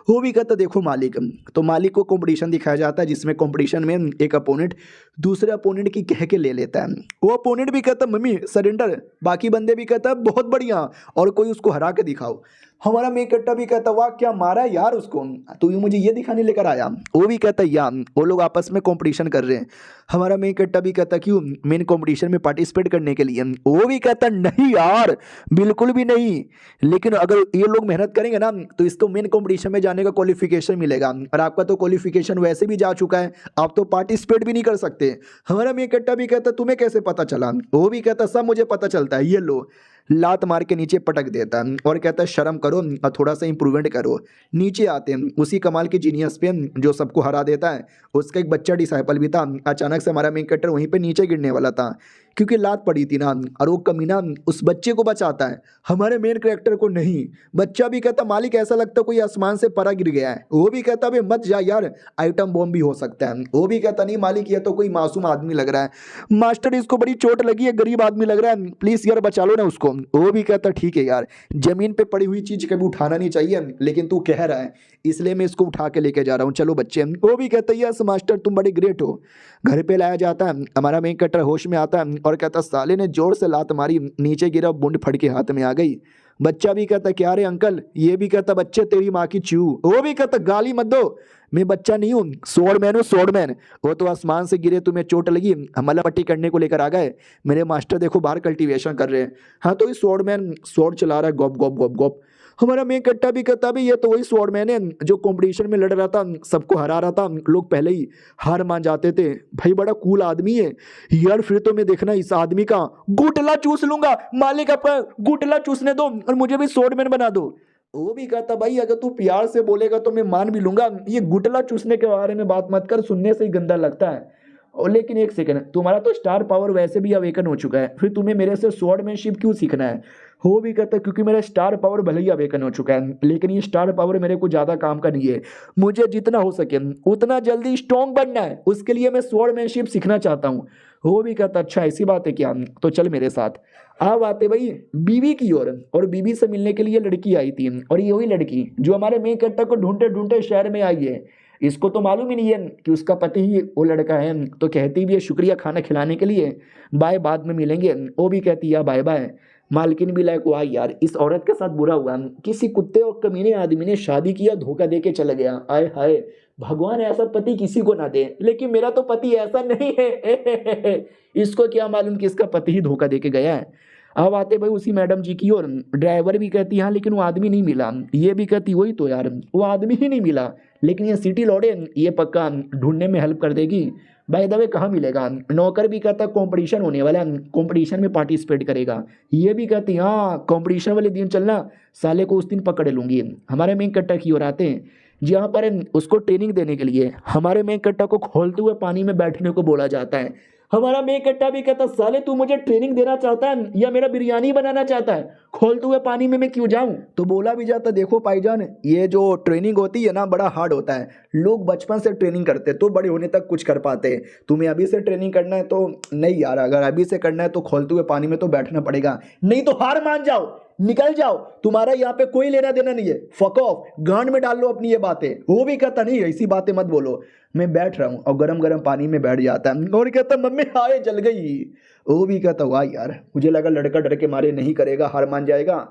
वो भी कहता देखो मालिक, तो मालिक को कंपटीशन दिखाया जाता है जिसमें कंपटीशन में एक अपोनेंट दूसरे अपोनेंट की कह के ले लेता है। वो अपोनेंट भी कहता मम्मी सरेंडर, बाकी बंदे भी कहता बहुत बढ़िया और कोई उसको हरा के दिखाओ। हमारा मेन कट्टा भी कहता वाह क्या मारा यार उसको, तो ये मुझे ये दिखाने लेकर आया। वो भी कहता यार वो लोग आपस में कंपटीशन कर रहे हैं। हमारा मेन कट्टा भी कहता क्यों, मेन कंपटीशन में पार्टिसिपेट करने के लिए। वो भी कहता नहीं यार बिल्कुल भी नहीं, लेकिन अगर ये लोग मेहनत करेंगे ना तो इसको मेन कंपटीशन में जाने का क्वालिफिकेशन मिलेगा, और आपका तो क्वालिफिकेशन वैसे भी जा चुका है, आप तो पार्टिसिपेट भी नहीं कर सकते। हमारा मेन कट्टा भी कहता तुम्हें कैसे पता चला। वो भी कहता सब मुझे पता चलता है, ये लो, लात मार के नीचे पटक देता और कहता शर्म करो और थोड़ा सा इंप्रूवमेंट करो। नीचे आते हैं उसी कमाल के जीनियस पे जो सबको हरा देता है, उसका एक बच्चा डिसाइपल भी था। अचानक से हमारा मेन कैरेक्टर वहीं पे नीचे गिरने वाला था क्योंकि लात पड़ी थी ना, और वो कमीना उस बच्चे को बचाता है, हमारे मेन कैरेक्टर को नहीं। बच्चा भी कहता मालिक ऐसा लगता कोई आसमान से परा गिर गया है। वो भी कहता भाई मत जा यार, आइटम बॉम्ब भी हो सकता है। वो भी कहता नहीं मालिक ये तो कोई मासूम आदमी लग रहा है, मास्टर इसको बड़ी चोट लगी है, गरीब आदमी लग रहा है, प्लीज यार बचा लो ना उसको। वो भी कहता ठीक है यार, जमीन पे पड़ी हुई चीज कभी उठाना नहीं चाहिए, लेकिन तू कह रहा है इसलिए मैं इसको उठा के लेके जा रहा हूँ, चलो बच्चे। वो भी कहता है यस मास्टर तुम बड़े ग्रेट हो। घर पे लाया जाता है, हमारा मेन कैरेक्टर होश में आता है और कहता साले ने जोर से लात मारी, नीचे गिरा, बूंद फट के हाथ में आ गई। बच्चा भी कहता क्या रे अंकल, ये भी कहता बच्चे तेरी माँ की चू, वो भी कहता गाली मत दो, मैं बच्चा नहीं हूँ, स्वॉर्डमैन हूँ स्वॉर्डमैन। वो तो आसमान से गिरे, तुम्हें चोट लगी, हमला पट्टी करने को लेकर आ गए, मेरे मास्टर देखो बाहर कल्टीवेशन कर रहे हैं। हाँ तो ये स्वॉर्डमैन स्वॉर्ड चला रहा है, गॉप गॉप गॉप गॉप। हमारा मेन कट्टा भी कहता भी ये तो वही स्वॉर्डमैन है जो कंपटीशन में लड़ रहा था, सबको हरा रहा था, लोग पहले ही हार मान जाते थे, भाई बड़ा कूल आदमी है यार, फिर तो मैं देखना इस आदमी का गुटला चूस लूंगा, मालिक आपका गुटला चूसने दो और मुझे भी स्वॉर्डमैन बना दो। वो भी कहता भाई अगर तू प्यार से बोलेगा तो मैं मान भी लूंगा, ये गुटला चूसने के बारे में बात मत कर, सुनने से ही गंदा लगता है। और लेकिन एक सेकंड, तुम्हारा तो स्टार पावर वैसे भी अवेकन हो चुका है, फिर तुम्हें मेरे से स्वॉर्डमैनशिप क्यों सीखना है। वो भी कहता क्योंकि मेरा स्टार पावर भले ही अवेकन हो चुका है, लेकिन ये स्टार पावर मेरे को ज़्यादा काम का नहीं है, मुझे जितना हो सके उतना जल्दी स्ट्रॉन्ग बनना है, उसके लिए मैं स्वॉर्डमैनशिप सीखना चाहता हूँ। वो भी कहता अच्छा ऐसी बात है क्या, तो चल मेरे साथ। अब आते भाई बीवी की ओर, और बीवी से मिलने के लिए लड़की आई थी, और ये वही लड़की जो हमारे मेन कट्टा को ढूंढते ढूंढते शहर में आई है। इसको तो मालूम ही नहीं है कि उसका पति ही वो लड़का है, तो कहती भी है शुक्रिया खाना खिलाने के लिए, बाय बाद में मिलेंगे। वो भी कहती है बाय बाय। मालकिन भी लायक वाह यार इस औरत के साथ बुरा हुआ, किसी कुत्ते और कमीने आदमी ने शादी किया, धोखा दे के चला गया, आय हाय भगवान ऐसा पति किसी को ना दे, लेकिन मेरा तो पति ऐसा नहीं है। इसको क्या मालूम कि इसका पति ही धोखा दे के गया है। अब आते भाई उसी मैडम जी की, और ड्राइवर भी कहती हाँ लेकिन वो आदमी नहीं मिला, ये भी कहती वही तो यार वो आदमी ही नहीं मिला, लेकिन ये सिटी लौड़े ये पक्का ढूंढने में हेल्प कर देगी। बाय द वे कहाँ मिलेगा। नौकर भी कहता कंपटीशन होने वाला है, कंपटीशन में पार्टिसिपेट करेगा। ये भी कहती हाँ कंपटीशन वाले दिन चलना, साले को उस दिन पकड़ लूंगी। हमारे मेन कट्टा की ओर आते हैं, जहाँ पर उसको ट्रेनिंग देने के लिए हमारे मेन कट्टा को खोलते हुए पानी में बैठने को बोला जाता है। हमारा मेन कट्टा भी कहता साले तू मुझे ट्रेनिंग देना चाहता है या मेरा बिरयानी बनाना चाहता है, खोलते हुए पानी में मैं क्यों जाऊं। तो बोला भी जाता देखो भाईजान ये जो ट्रेनिंग होती है ना बड़ा हार्ड होता है, लोग बचपन से ट्रेनिंग करते तो बड़े होने तक कुछ कर पाते, तुम्हें अभी से ट्रेनिंग करना है तो नहीं यार, अगर अभी से करना है तो खोलते हुए पानी में तो बैठना पड़ेगा, नहीं तो हार मान जाओ निकल जाओ, तुम्हारा यहाँ पे कोई लेना देना नहीं है, फक ऑफ, गांड में डाल लो अपनी ये बातें। वो भी कहता नहीं ऐसी बातें मत बोलो, मैं बैठ रहा हूँ, और गरम गरम पानी में बैठ जाता है और कहता मम्मी हाय जल गई। वो भी कहता वाह यार मुझे लगा लड़का डर के मारे नहीं करेगा, हार मान जाएगा,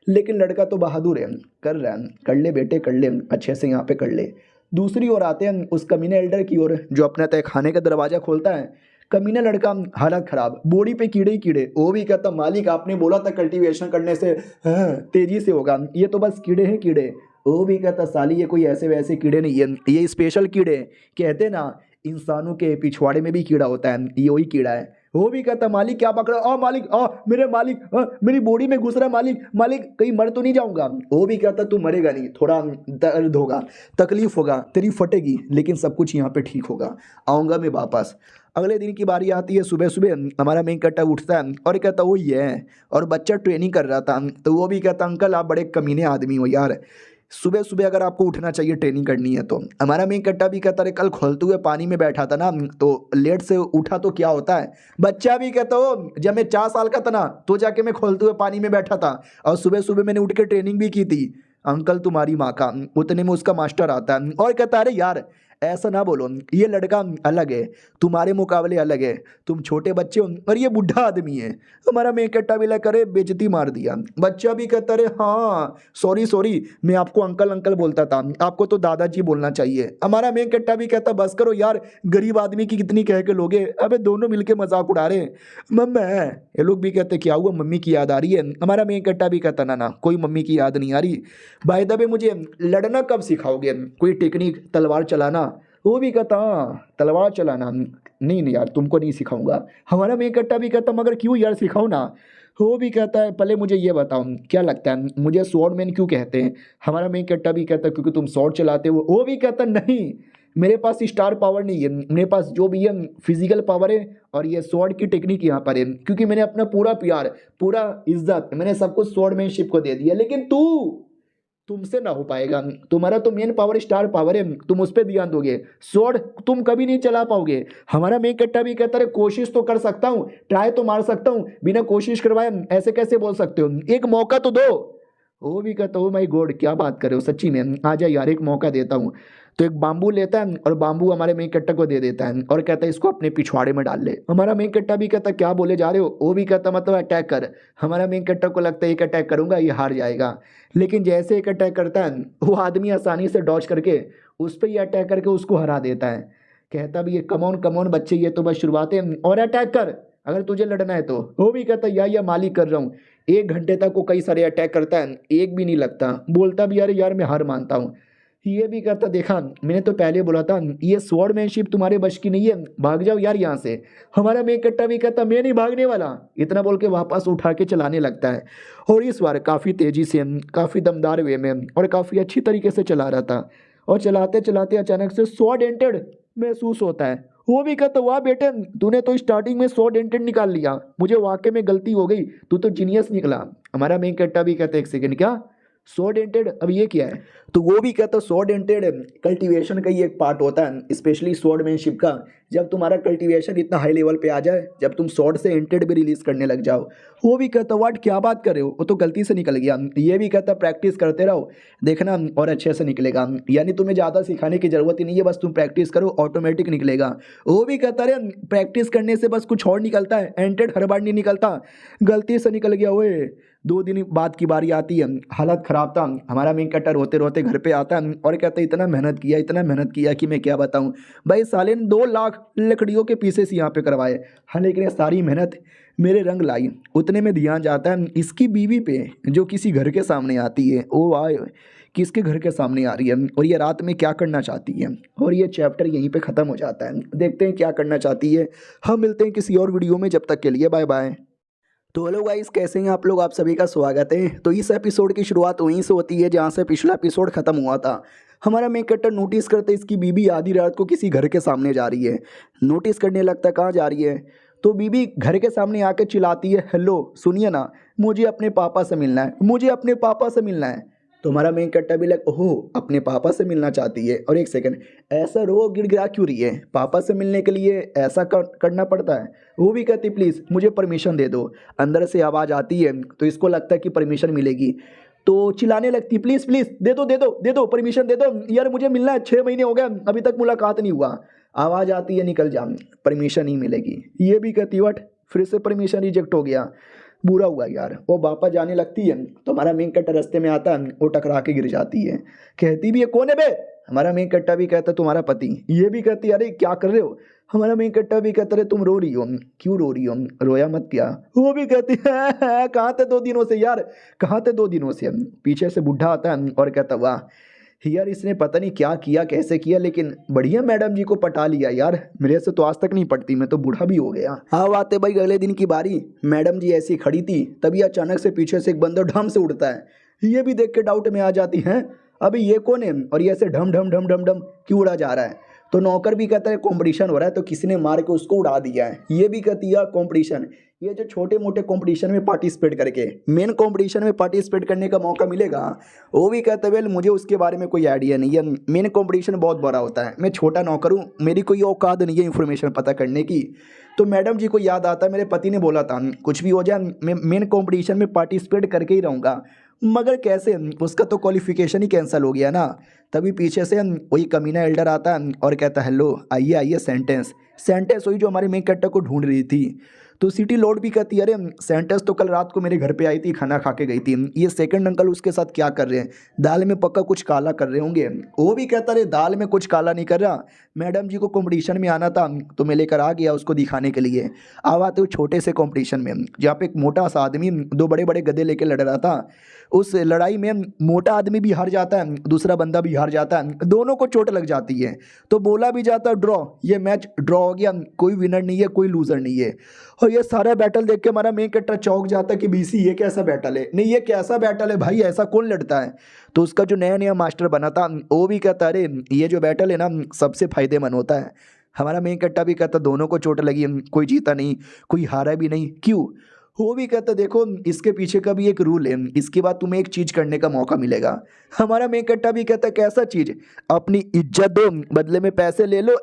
लेकिन लड़का तो बहादुर है, कर रहा है, कर ले बेटे कर ले, अच्छे से यहाँ पे कर ले। दूसरी ओर आते हैं उस कमीने एल्डर की ओर जो अपना तय खाने का दरवाजा खोलता है। कमीना लड़का हालत खराब, बॉडी पे कीड़े ही कीड़े। वो भी कहता मालिक आपने बोला था कल्टीवेशन करने से तेजी से होगा, ये तो बस कीड़े हैं कीड़े। वो भी कहता साली ये कोई ऐसे वैसे कीड़े नहीं है, ये स्पेशल कीड़े कहते ना इंसानों के पिछवाड़े में भी कीड़ा होता है, ये वही कीड़ा है। वो भी कहता मालिक क्या पकड़ा, आ मालिक आ मेरे मालिक मेरी बॉडी में घुस रहा मालिक, मालिक कहीं मर तो नहीं जाऊंगा। वो भी कहता तू मरेगा नहीं, थोड़ा दर्द होगा, तकलीफ होगा, तेरी फटेगी, लेकिन सब कुछ यहाँ पे ठीक होगा, आऊँगा मैं वापस। अगले दिन की बारी आती है, सुबह सुबह हमारा मेन कट्टा उठता है और कहता वो ये है, और बच्चा ट्रेनिंग कर रहा था तो वो भी कहता अंकल आप बड़े कमीने आदमी हो यार, सुबह सुबह अगर आपको उठना चाहिए ट्रेनिंग करनी है तो। हमारा मेन कट्टा भी कहता अरे कल खोलते हुए पानी में बैठा था ना तो लेट से उठा तो क्या होता है। बच्चा भी कहता हो जब मैं 4 साल का था ना तो जाके मैं खोलते हुए पानी में बैठा था और सुबह सुबह मैंने उठ के ट्रेनिंग भी की थी। अंकल तुम्हारी माँ का, उतने में उसका मास्टर आता है और कहता अरे यार ऐसा ना बोलो, ये लड़का अलग है, तुम्हारे मुकाबले अलग है, तुम छोटे बच्चे हो और ये बुढ़ा आदमी है। हमारा मेन कट्टा भी करे बेइज्जती मार दिया। बच्चा भी कहता अरे हाँ सॉरी सॉरी, मैं आपको अंकल अंकल बोलता था, आपको तो दादाजी बोलना चाहिए। हमारा मेन कट्टा भी कहता बस करो यार, गरीब आदमी की कितनी कह के लोगे, अबे दोनों मिलके मजाक उड़ा रहे हैं। मम्मा ये लोग भी कहते क्या हुआ, मम्मी की याद आ रही है। हमारा मेन कट्टा भी कहता ना ना कोई मम्मी की याद नहीं आ रही। बाय द वे मुझे लड़ना कब सिखाओगे, कोई टेक्निक तलवार चलाना। वो भी कहता तलवार चलाना नहीं यार तुमको नहीं सिखाऊंगा। हमारा मेन कट्टा भी कहता मगर क्यों यार सिखाओ ना। वो भी कहता है पहले मुझे ये बताओ क्या लगता है मुझे स्वॉर्डमैन क्यों कहते हैं। हमारा मेन कट्टा भी कहता क्योंकि तुम स्वॉर्ड चलाते हो। वो भी कहता नहीं मेरे पास स्टार पावर नहीं है, मेरे पास जो भी है फिजिकल पावर है और ये स्वॉर्ड की टेक्निक यहाँ पर है, क्योंकि मैंने अपना पूरा प्यार पूरा इज्जत मैंने सब कुछ स्वॉर्डमैनशिप को दे दिया। लेकिन तुमसे ना हो पाएगा, तुम्हारा तो मेन पावर स्टार पावर है, तुम उस पर ध्यान दोगे, स्वॉर्ड तुम कभी नहीं चला पाओगे। हमारा मेन कट्टा भी कहता है कोशिश तो कर सकता हूँ, ट्राई तो मार सकता हूँ, बिना कोशिश करवाए ऐसे कैसे बोल सकते हो, एक मौका तो दो। वो भी कहता ओ माई गॉड क्या बात कर रहे हो सच्ची में, आ जा यार एक मौका देता हूँ। तो एक बाम्बू लेता है और बाम्बू हमारे मेन कट्टा को दे देता है और कहता है इसको अपने पिछवाड़े में डाल ले। हमारा मेन कट्टा भी कहता क्या बोले जा रहे हो, वो भी कहता मतलब अटैक कर। हमारा मेन कट्टा को लगता है एक अटैक करूंगा ये हार जाएगा, लेकिन जैसे एक अटैक करता है वो आदमी आसानी से डॉज करके उस पर ही अटैक करके उसको हरा देता है। कहता भी ये कमॉन कमॉन बच्चे ये तो बस शुरुआत है और अटैक कर अगर तुझे लड़ना है तो। वो भी कहता या मालिक कर रहा हूँ। 1 घंटे तक वो कई सारे अटैक करता है, एक भी नहीं लगता। बोलता भी अरे यार मैं हार मानता हूँ। ये भी कहता देखा मैंने तो पहले बोला था ये स्वॉर्डमैनशिप तुम्हारे बश की नहीं है, भाग जाओ यार यहाँ से। हमारा मेन कट्टा भी कहता मैं नहीं भागने वाला, इतना बोल के वापस उठा के चलाने लगता है। और इस बार काफ़ी तेज़ी से काफ़ी दमदार वे में और काफ़ी अच्छी तरीके से चला रहा था। और चलाते चलाते अचानक से स्वॉर्ड एंटेड महसूस होता है। वो भी कहता वाह बेटे तूने तो स्टार्टिंग में 100 डेंटेड निकाल लिया, मुझे वाकई में गलती हो गई, तू तो जीनियस निकला। हमारा मेन कट्टा भी कहता है एक सेकंड क्या 100 डेंटेड, अब ये क्या है। तो वो भी कहता 100 डेंटेड कल्टीवेशन का ही एक पार्ट होता है, स्पेशली स्वॉर्डमैनशिप का। जब तुम्हारा कल्टीवेशन इतना हाई लेवल पे आ जाए, जब तुम स्वॉर्ड से एंटेड भी रिलीज करने लग जाओ। वो भी कहता वाट क्या बात कर रहे हो, वो तो गलती से निकल गया। ये भी कहता प्रैक्टिस करते रहो देखना और अच्छे से निकलेगा, यानी तुम्हें ज़्यादा सिखाने की ज़रूरत ही नहीं है, बस तुम प्रैक्टिस करो ऑटोमेटिक निकलेगा। वो भी कहता अरे प्रैक्टिस करने से बस कुछ और निकलता है, एंटेड हर बार नहीं निकलता, गलती से निकल गया। ओए 2 दिन बाद की बारी आती है, हालत ख़राब था। हमारा मेन कट्टा रोते रोते घर पे आता है और कहता है इतना मेहनत किया कि मैं क्या बताऊं भाई, साले ने 2 लाख लकड़ियों के पीसेस यहाँ पे करवाए। हाँ लेकिन ये सारी मेहनत मेरे रंग लाई। उतने में ध्यान जाता है इसकी बीवी पे जो किसी घर के सामने आती है। ओ वाह किसके घर के सामने आ रही है और ये रात में क्या करना चाहती है। और ये चैप्टर यहीं पे ख़त्म हो जाता है। देखते हैं क्या करना चाहती है। हम मिलते हैं किसी और वीडियो में, जब तक के लिए बाय बाय। तो हेलो गाइस कैसे हैं आप लोग, आप सभी का स्वागत है। तो इस एपिसोड की शुरुआत वहीं से होती है जहां से पिछला एपिसोड खत्म हुआ था। हमारा मेन कट्टर नोटिस करते इसकी बीबी आधी रात को किसी घर के सामने जा रही है। नोटिस करने लगता कहाँ जा रही है, तो बीबी घर के सामने आकर चिल्लाती है हेलो सुनिए ना, मुझे अपने पापा से मिलना है, मुझे अपने पापा से मिलना है। तो हमारा मेन कट्टा भी लग ओहो अपने पापा से मिलना चाहती है। और एक सेकंड ऐसा रो गिड़गिड़ा क्यों रही है, पापा से मिलने के लिए ऐसा करना पड़ता है। वो भी कहती प्लीज़ मुझे परमिशन दे दो। अंदर से आवाज़ आती है तो इसको लगता है कि परमिशन मिलेगी, तो चिल्लाने लगती प्लीज़ प्लीज़ दे दो दे दो दे दो परमिशन दे दो यार, मुझे मिलना है, 6 महीने हो गए अभी तक मुलाकात नहीं हुआ। आवाज़ आती है निकल जा, परमिशन नहीं मिलेगी। ये भी कहती वट फिर से परमिशन रिजेक्ट हो गया, बुरा हुआ यार। वो वापस जाने लगती है तो हमारा मेन कट्टा रास्ते में आता है, वो टकरा के गिर जाती है। कहती भी है कौन है बे, हमारा मेन कट्टा भी कहता तुम्हारा पति। ये भी कहती अरे क्या कर रहे हो। हमारा मेन कट्टा भी कहता रहे तुम रो रही हो, क्यों रो रही हो, रोया मत क्या। वो भी कहती है कहाँ थे 2 दिनों से यार, कहाँ थे 2 दिनों से। पीछे से बुढ़ा आता है और कहता वाह यार इसने पता नहीं क्या किया कैसे किया, लेकिन बढ़िया मैडम जी को पटा लिया यार, मेरे से तो आज तक नहीं पटती, मैं तो बूढ़ा भी हो गया। हाँ आते भाई अगले दिन की बारी, मैडम जी ऐसी खड़ी थी तभी अचानक से पीछे से एक बंदर ढम से उड़ता है। ये भी देख के डाउट में आ जाती है अभी ये कौन है और ये ऐसे ढम ढम ढम ढम ढम क्यों उड़ा जा रहा है। तो नौकर भी कहता है कंपटीशन हो रहा है तो किसी ने मार के उसको उड़ा दिया है। ये भी कहती है कंपटीशन, ये जो छोटे मोटे कंपटीशन में पार्टिसिपेट करके मेन कंपटीशन में पार्टिसिपेट करने का मौका मिलेगा। वो भी कहते वेल मुझे उसके बारे में कोई आइडिया नहीं है, मेन कंपटीशन बहुत बड़ा होता है, मैं छोटा नौकर हूँ, मेरी कोई औकात नहीं है इन्फॉर्मेशन पता करने की। तो मैडम जी को याद आता है मेरे पति ने बोला था कुछ भी हो जाए मैं मेन कंपटीशन में पार्टिसिपेट करके ही रहूँगा, मगर कैसे, उसका तो क्वालिफिकेशन ही कैंसिल हो गया ना। तभी पीछे से वही कमीना एल्डर आता है और कहता हेलो आइए आइए सेंटेंस वही जो हमारे मेन कट्टा को ढूंढ रही थी। तो सिटी लॉर्ड भी कहती है अरे सेंटेंस तो कल रात को मेरे घर पे आई थी, खाना खा के गई थी, ये सेकंड अंकल उसके साथ क्या कर रहे हैं, दाल में पक्का कुछ काला कर रहे होंगे। वो भी कहता रहे दाल में कुछ काला नहीं कर रहा, मैडम जी को कंपटीशन में आना था तो मैं लेकर आ गया उसको दिखाने के लिए। अब आते हुए छोटे से कंपटीशन में जहाँ पे एक मोटा सा आदमी 2 बड़े बड़े गधे लेके लड़ रहा था। उस लड़ाई में मोटा आदमी भी हार जाता है, दूसरा बंदा भी हार जाता है, दोनों को चोट लग जाती है। तो बोला भी जाता है ड्रॉ, ये मैच ड्रॉ हो गया, कोई विनर नहीं है कोई लूजर नहीं है। और ये सारा बैटल देख के हमारा मेन कट्टा चौंक जाता है कि बीसी ये कैसा बैटल है, नहीं ये कैसा बैटल है भाई, ऐसा कौन लड़ता है। तो उसका जो नया नया मास्टर बना था वो भी कहता अरे ये जो बैटल है ना सबसे फायदेमंद होता है। हमारा मेन कट्टा भी कहता दोनों को चोट लगी, कोई जीता नहीं कोई हारा भी नहीं, क्यों। वो भी कहता देखो इसके पीछे का भी एक रूल है, इसके बाद तुम्हें एक चीज करने का मौका मिलेगा। हमारा मेन कट्टा भी कहता कैसा चीज? अपनी इज्जत दो, बदले में पैसे ले लो।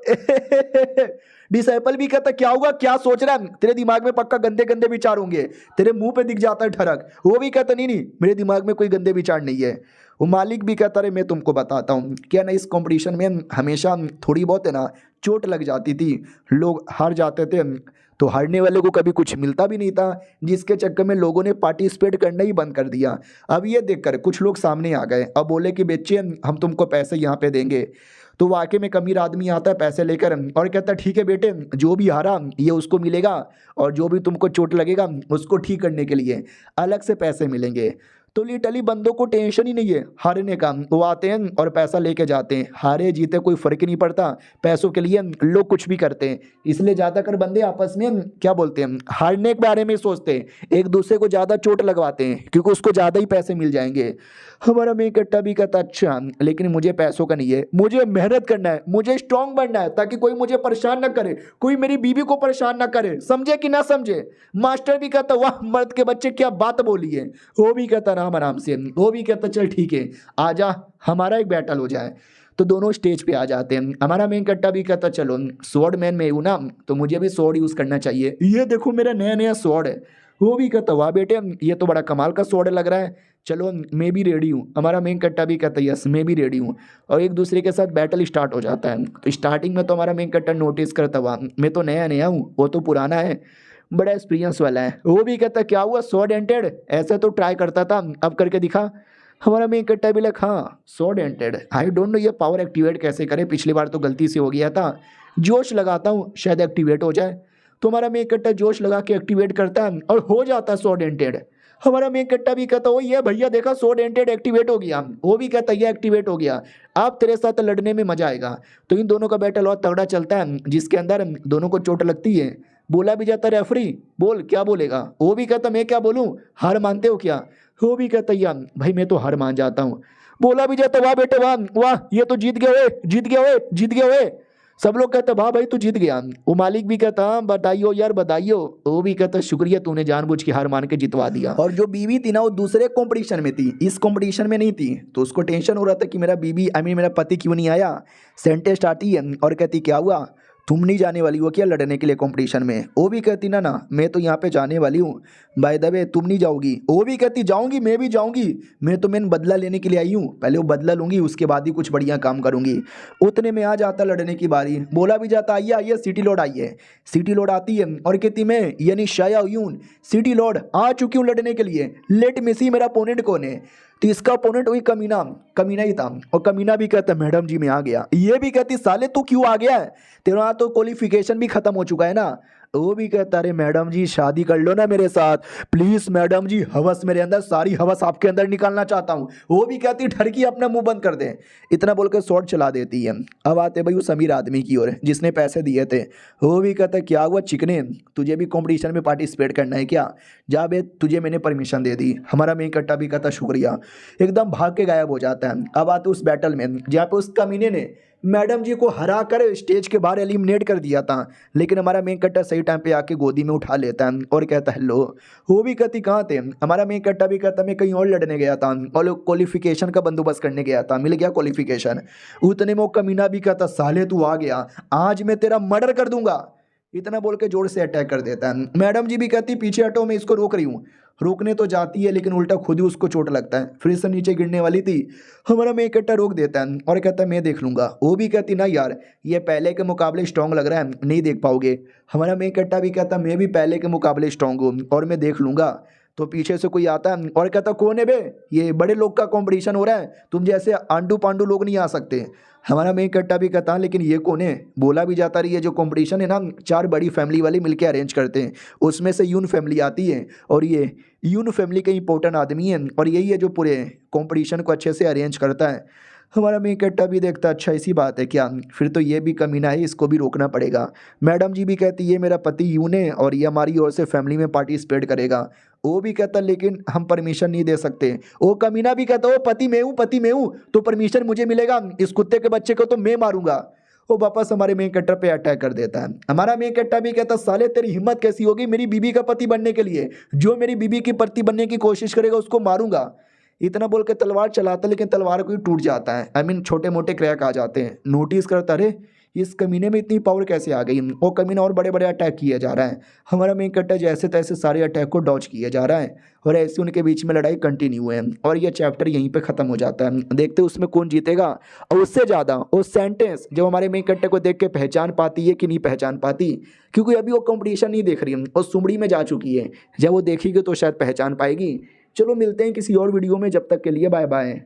डिसाइपल भी कहता क्या हुआ, क्या सोच रहा है? तेरे दिमाग में पक्का गंदे गंदे विचार होंगे, तेरे मुंह पे दिख जाता है ठरक। वो भी कहता नहीं नहीं, मेरे दिमाग में कोई गंदे विचार नहीं है। वो मालिक भी कहता रहे मैं तुमको बताता हूँ क्या ना, इस कंपटीशन में हमेशा थोड़ी बहुत है ना चोट लग जाती थी, लोग हार जाते थे, तो हारने वाले को कभी कुछ मिलता भी नहीं था, जिसके चक्कर में लोगों ने पार्टिसिपेट करना ही बंद कर दिया। अब ये देखकर कुछ लोग सामने आ गए, अब बोले कि बच्चे हम तुमको पैसे यहाँ पे देंगे। तो वाकई में कमीर आदमी आता है पैसे लेकर और कहता है ठीक है बेटे, जो भी हारा ये उसको मिलेगा, और जो भी तुमको चोट लगेगा उसको ठीक करने के लिए अलग से पैसे मिलेंगे। तो लिटरली बंदों को टेंशन ही नहीं है हारने का, वो आते हैं और पैसा लेके जाते हैं, हारे जीते कोई फर्क नहीं पड़ता, पैसों के लिए लोग कुछ भी करते हैं। इसलिए ज़्यादातर बंदे आपस में क्या बोलते हैं, हारने के बारे में सोचते हैं, एक दूसरे को ज़्यादा चोट लगवाते हैं क्योंकि उसको ज़्यादा ही पैसे मिल जाएंगे। हमारा मेन कट्टा भी कहता अच्छा लेकिन मुझे पैसों का नहीं है, मुझे मेहनत करना है, मुझे स्ट्रांग बनना है ताकि कोई मुझे परेशान ना करे, कोई मेरी बीवी को परेशान ना करे, समझे कि ना समझे। मास्टर भी कहता वाह मर्द के बच्चे क्या बात बोली है। वो भी कहता राम आराम से, वो भी कहता चल ठीक है आजा हमारा एक बैटल हो जाए। तो दोनों स्टेज पे आ जाते हैं। हमारा मेन कट्टा भी कहता चलो स्वॉर्ड मैन में हूँ ना, तो मुझे भी स्वॉर्ड यूज़ करना चाहिए, ये देखो मेरा नया नया स्वॉर्ड है। वो भी कहता वाह बेटे ये तो बड़ा कमाल का स्वॉर्ड लग रहा है, चलो मैं भी रेडी हूँ। हमारा मेन कट्टा भी कहता यस मैं भी रेडी हूँ, और एक दूसरे के साथ बैटल स्टार्ट हो जाता है। तो स्टार्टिंग में तो हमारा मेन कट्टा नोटिस करता हुआ मैं तो नया नया हूँ, वो तो पुराना है, बड़ा एक्सपीरियंस वाला है। वो भी कहता क्या हुआ स्वॉर्ड एंटेड, ऐसे तो ट्राई करता था अब करके दिखा। हमारा मेन कट्टा भी लगा हाँ स्वॉर्ड एंटेड, आई डोंट नो ये पावर एक्टिवेट कैसे करे, पिछली बार तो गलती से हो गया था, जोश लगाता हूँ शायद एक्टिवेट हो जाए। तो हमारा मेन कट्टा जोश लगा के एक्टिवेट करता है और हो जाता है स्वॉर्ड एंटेड। हमारा मेन कट्टा भी कहता ओ ये भैया देखा स्वॉर्ड एंटेड एक्टिवेट हो गया। वो भी कहता ये एक्टिवेट हो गया, अब तेरे साथ लड़ने में मजा आएगा। तो इन दोनों का बैटल और तगड़ा चलता है, जिसके अंदर दोनों को चोट लगती है। बोला भी जाता रेफरी बोल क्या बोलेगा, वो भी कहता मैं क्या बोलूँ, हार मानते हो क्या? वो भी कहता या भाई मैं तो हार मान जाता हूँ। बोला भी जाता वाह बेटे वाह वाह ये तो जीत गए जीत गए जीत गए। सब लोग कहते वाह भाई तू जीत गया। वो मालिक भी कहता बधाइयो यार बधाइयो। वो भी कहता शुक्रिया तूने जानबूझ के हार मान के जितवा दिया। और जो बीवी थी ना वो दूसरे कंपटीशन में थी, इस कंपटीशन में नहीं थी, तो उसको टेंशन हो रहा था कि मेरा बीवी मेरा पति क्यों नहीं आया। सेंटेस्ट आती है और कहती क्या हुआ तुम नहीं जाने वाली हो क्या लड़ने के लिए कंपटीशन में? वो भी कहती ना ना मैं तो यहाँ पे जाने वाली हूँ, बाय द वे तुम नहीं जाओगी। वो भी कहती जाऊँगी मैं भी जाऊँगी, मैं तो मैंने बदला लेने के लिए आई हूँ, पहले वो बदला लूँगी उसके बाद ही कुछ बढ़िया काम करूँगी। उतने में आ जाता लड़ने की बारी। बोला भी जाता आइए आइए सिटी लॉर्ड आइए। सिटी लॉर्ड आती है और कहती मैं यानी शाया यून सिटी लॉर्ड आ चुकी हूँ लड़ने के लिए, लेट मी सी मेरा अपोनेंट कौन है। तो इसका अपोनेंट वही कमीना कमीना ही था। और कमीना भी कहता मैडम जी मैं आ गया। ये भी कहती साले तू क्यों आ गया है, तेरा तो क्वालिफिकेशन भी खत्म हो चुका है ना। वो भी कहता अरे मैडम जी शादी कर लो ना मेरे साथ प्लीज मैडम जी, हवस मेरे अंदर सारी हवस आपके अंदर निकालना चाहता हूँ। वो भी कहती ठरकी अपना मुंह बंद कर दे। इतना बोलकर शॉट चला देती है। अब आते भाई उस अमीर आदमी की ओर जिसने पैसे दिए थे। वो भी कहता क्या हुआ चिकने, तुझे भी कॉम्पिटिशन में पार्टिसिपेट करना है क्या? जा बे तुझे मैंने परमिशन दे दी। हमारा मेन कट्टा भी कहता शुक्रिया, एकदम भाग के गायब हो जाता है। अब आते उस बैटल में जहाँ पे उस कमीने ने मैडम जी को हरा कर स्टेज के बाहर एलिमिनेट कर दिया था, लेकिन हमारा मेन कट्टा सही टाइम पे आके गोदी में उठा लेता है और कहता हेलो। वो भी कहती कहाँ थे? हमारा मेन कट्टा भी कहता मैं कहीं और लड़ने गया था और क्वालिफिकेशन का बंदोबस्त करने गया था, मिल गया क्वालिफिकेशन। उतने में वो कमीना भी कहता साले तू आ गया, आज मैं तेरा मर्डर कर दूंगा। इतना बोल के जोर से अटैक कर देता है। मैडम जी भी कहती पीछे हटो मैं इसको रोक रही हूँ। रोकने तो जाती है लेकिन उल्टा खुद ही उसको चोट लगता है, फिर से नीचे गिरने वाली थी। हमारा मैं इकट्ठा रोक देता है और कहता है मैं देख लूंगा। वो भी कहती ना यार ये पहले के मुकाबले स्ट्रांग लग रहा है, नहीं देख पाओगे। हमारा मैं इकट्ठा भी कहता मैं भी पहले के मुकाबले स्ट्रांग हूँ और मैं देख लूंगा। तो पीछे से कोई आता है और कहता कौन है बे, ये बड़े लोग का कंपटीशन हो रहा है, तुम जैसे आंडू पांडू लोग नहीं आ सकते। हमारा मेन कट्टा भी कहता लेकिन ये कौन है? बोला भी जाता रही है जो कंपटीशन है ना 4 बड़ी फैमिली वाले मिलके अरेंज करते हैं, उसमें से यून फैमिली आती है और ये यून फैमिली का इंपॉर्टेंट आदमी है और यही है जो पूरे कंपटीशन को अच्छे से अरेंज करता है। हमारा मेन कट्टा भी देखता अच्छा ऐसी बात है क्या, फिर तो ये भी कमीना है, इसको भी रोकना पड़ेगा। मैडम जी भी कहती ये मेरा पति यून है और ये हमारी ओर से फैमिली में पार्टिसिपेट करेगा। वो भी कहता लेकिन हम परमिशन नहीं दे सकते। वो कमीना भी कहता वो पति मैं हूँ तो परमिशन मुझे मिलेगा, इस कुत्ते के बच्चे को तो मैं मारूंगा। वो वापस हमारे मेन कैरेक्टर पे अटैक कर देता है। हमारा मेन कैरेक्टर भी कहता है साले तेरी हिम्मत कैसी होगी मेरी बीबी का पति बनने के लिए, जो मेरी बीबी की पति बनने की कोशिश करेगा उसको मारूंगा। इतना बोल के तलवार चलाता है, लेकिन तलवार को ही टूट जाता है। आई मीन छोटे मोटे क्रैक आ जाते हैं। नोटिस करता अरे इस कमीने में इतनी पावर कैसे आ गई। वो कमीना और बड़े बड़े अटैक किए जा रहा है। हमारा मेन कैरेक्टर जैसे तैसे सारे अटैक को डॉज किए जा रहा है और ऐसे उनके बीच में लड़ाई कंटिन्यू है और ये चैप्टर यहीं पे ख़त्म हो जाता है। देखते हैं उसमें कौन जीतेगा। और उससे ज़्यादा वो सेंटेंस जब हमारे मेन कैरेक्टर को देख के पहचान पाती है कि नहीं पहचान पाती, क्योंकि अभी वो कंपटीशन नहीं देख रही है और सुमड़ी में जा चुकी है। जब वो देखेगी तो शायद पहचान पाएगी। चलो मिलते हैं किसी और वीडियो में, जब तक के लिए बाय बाय।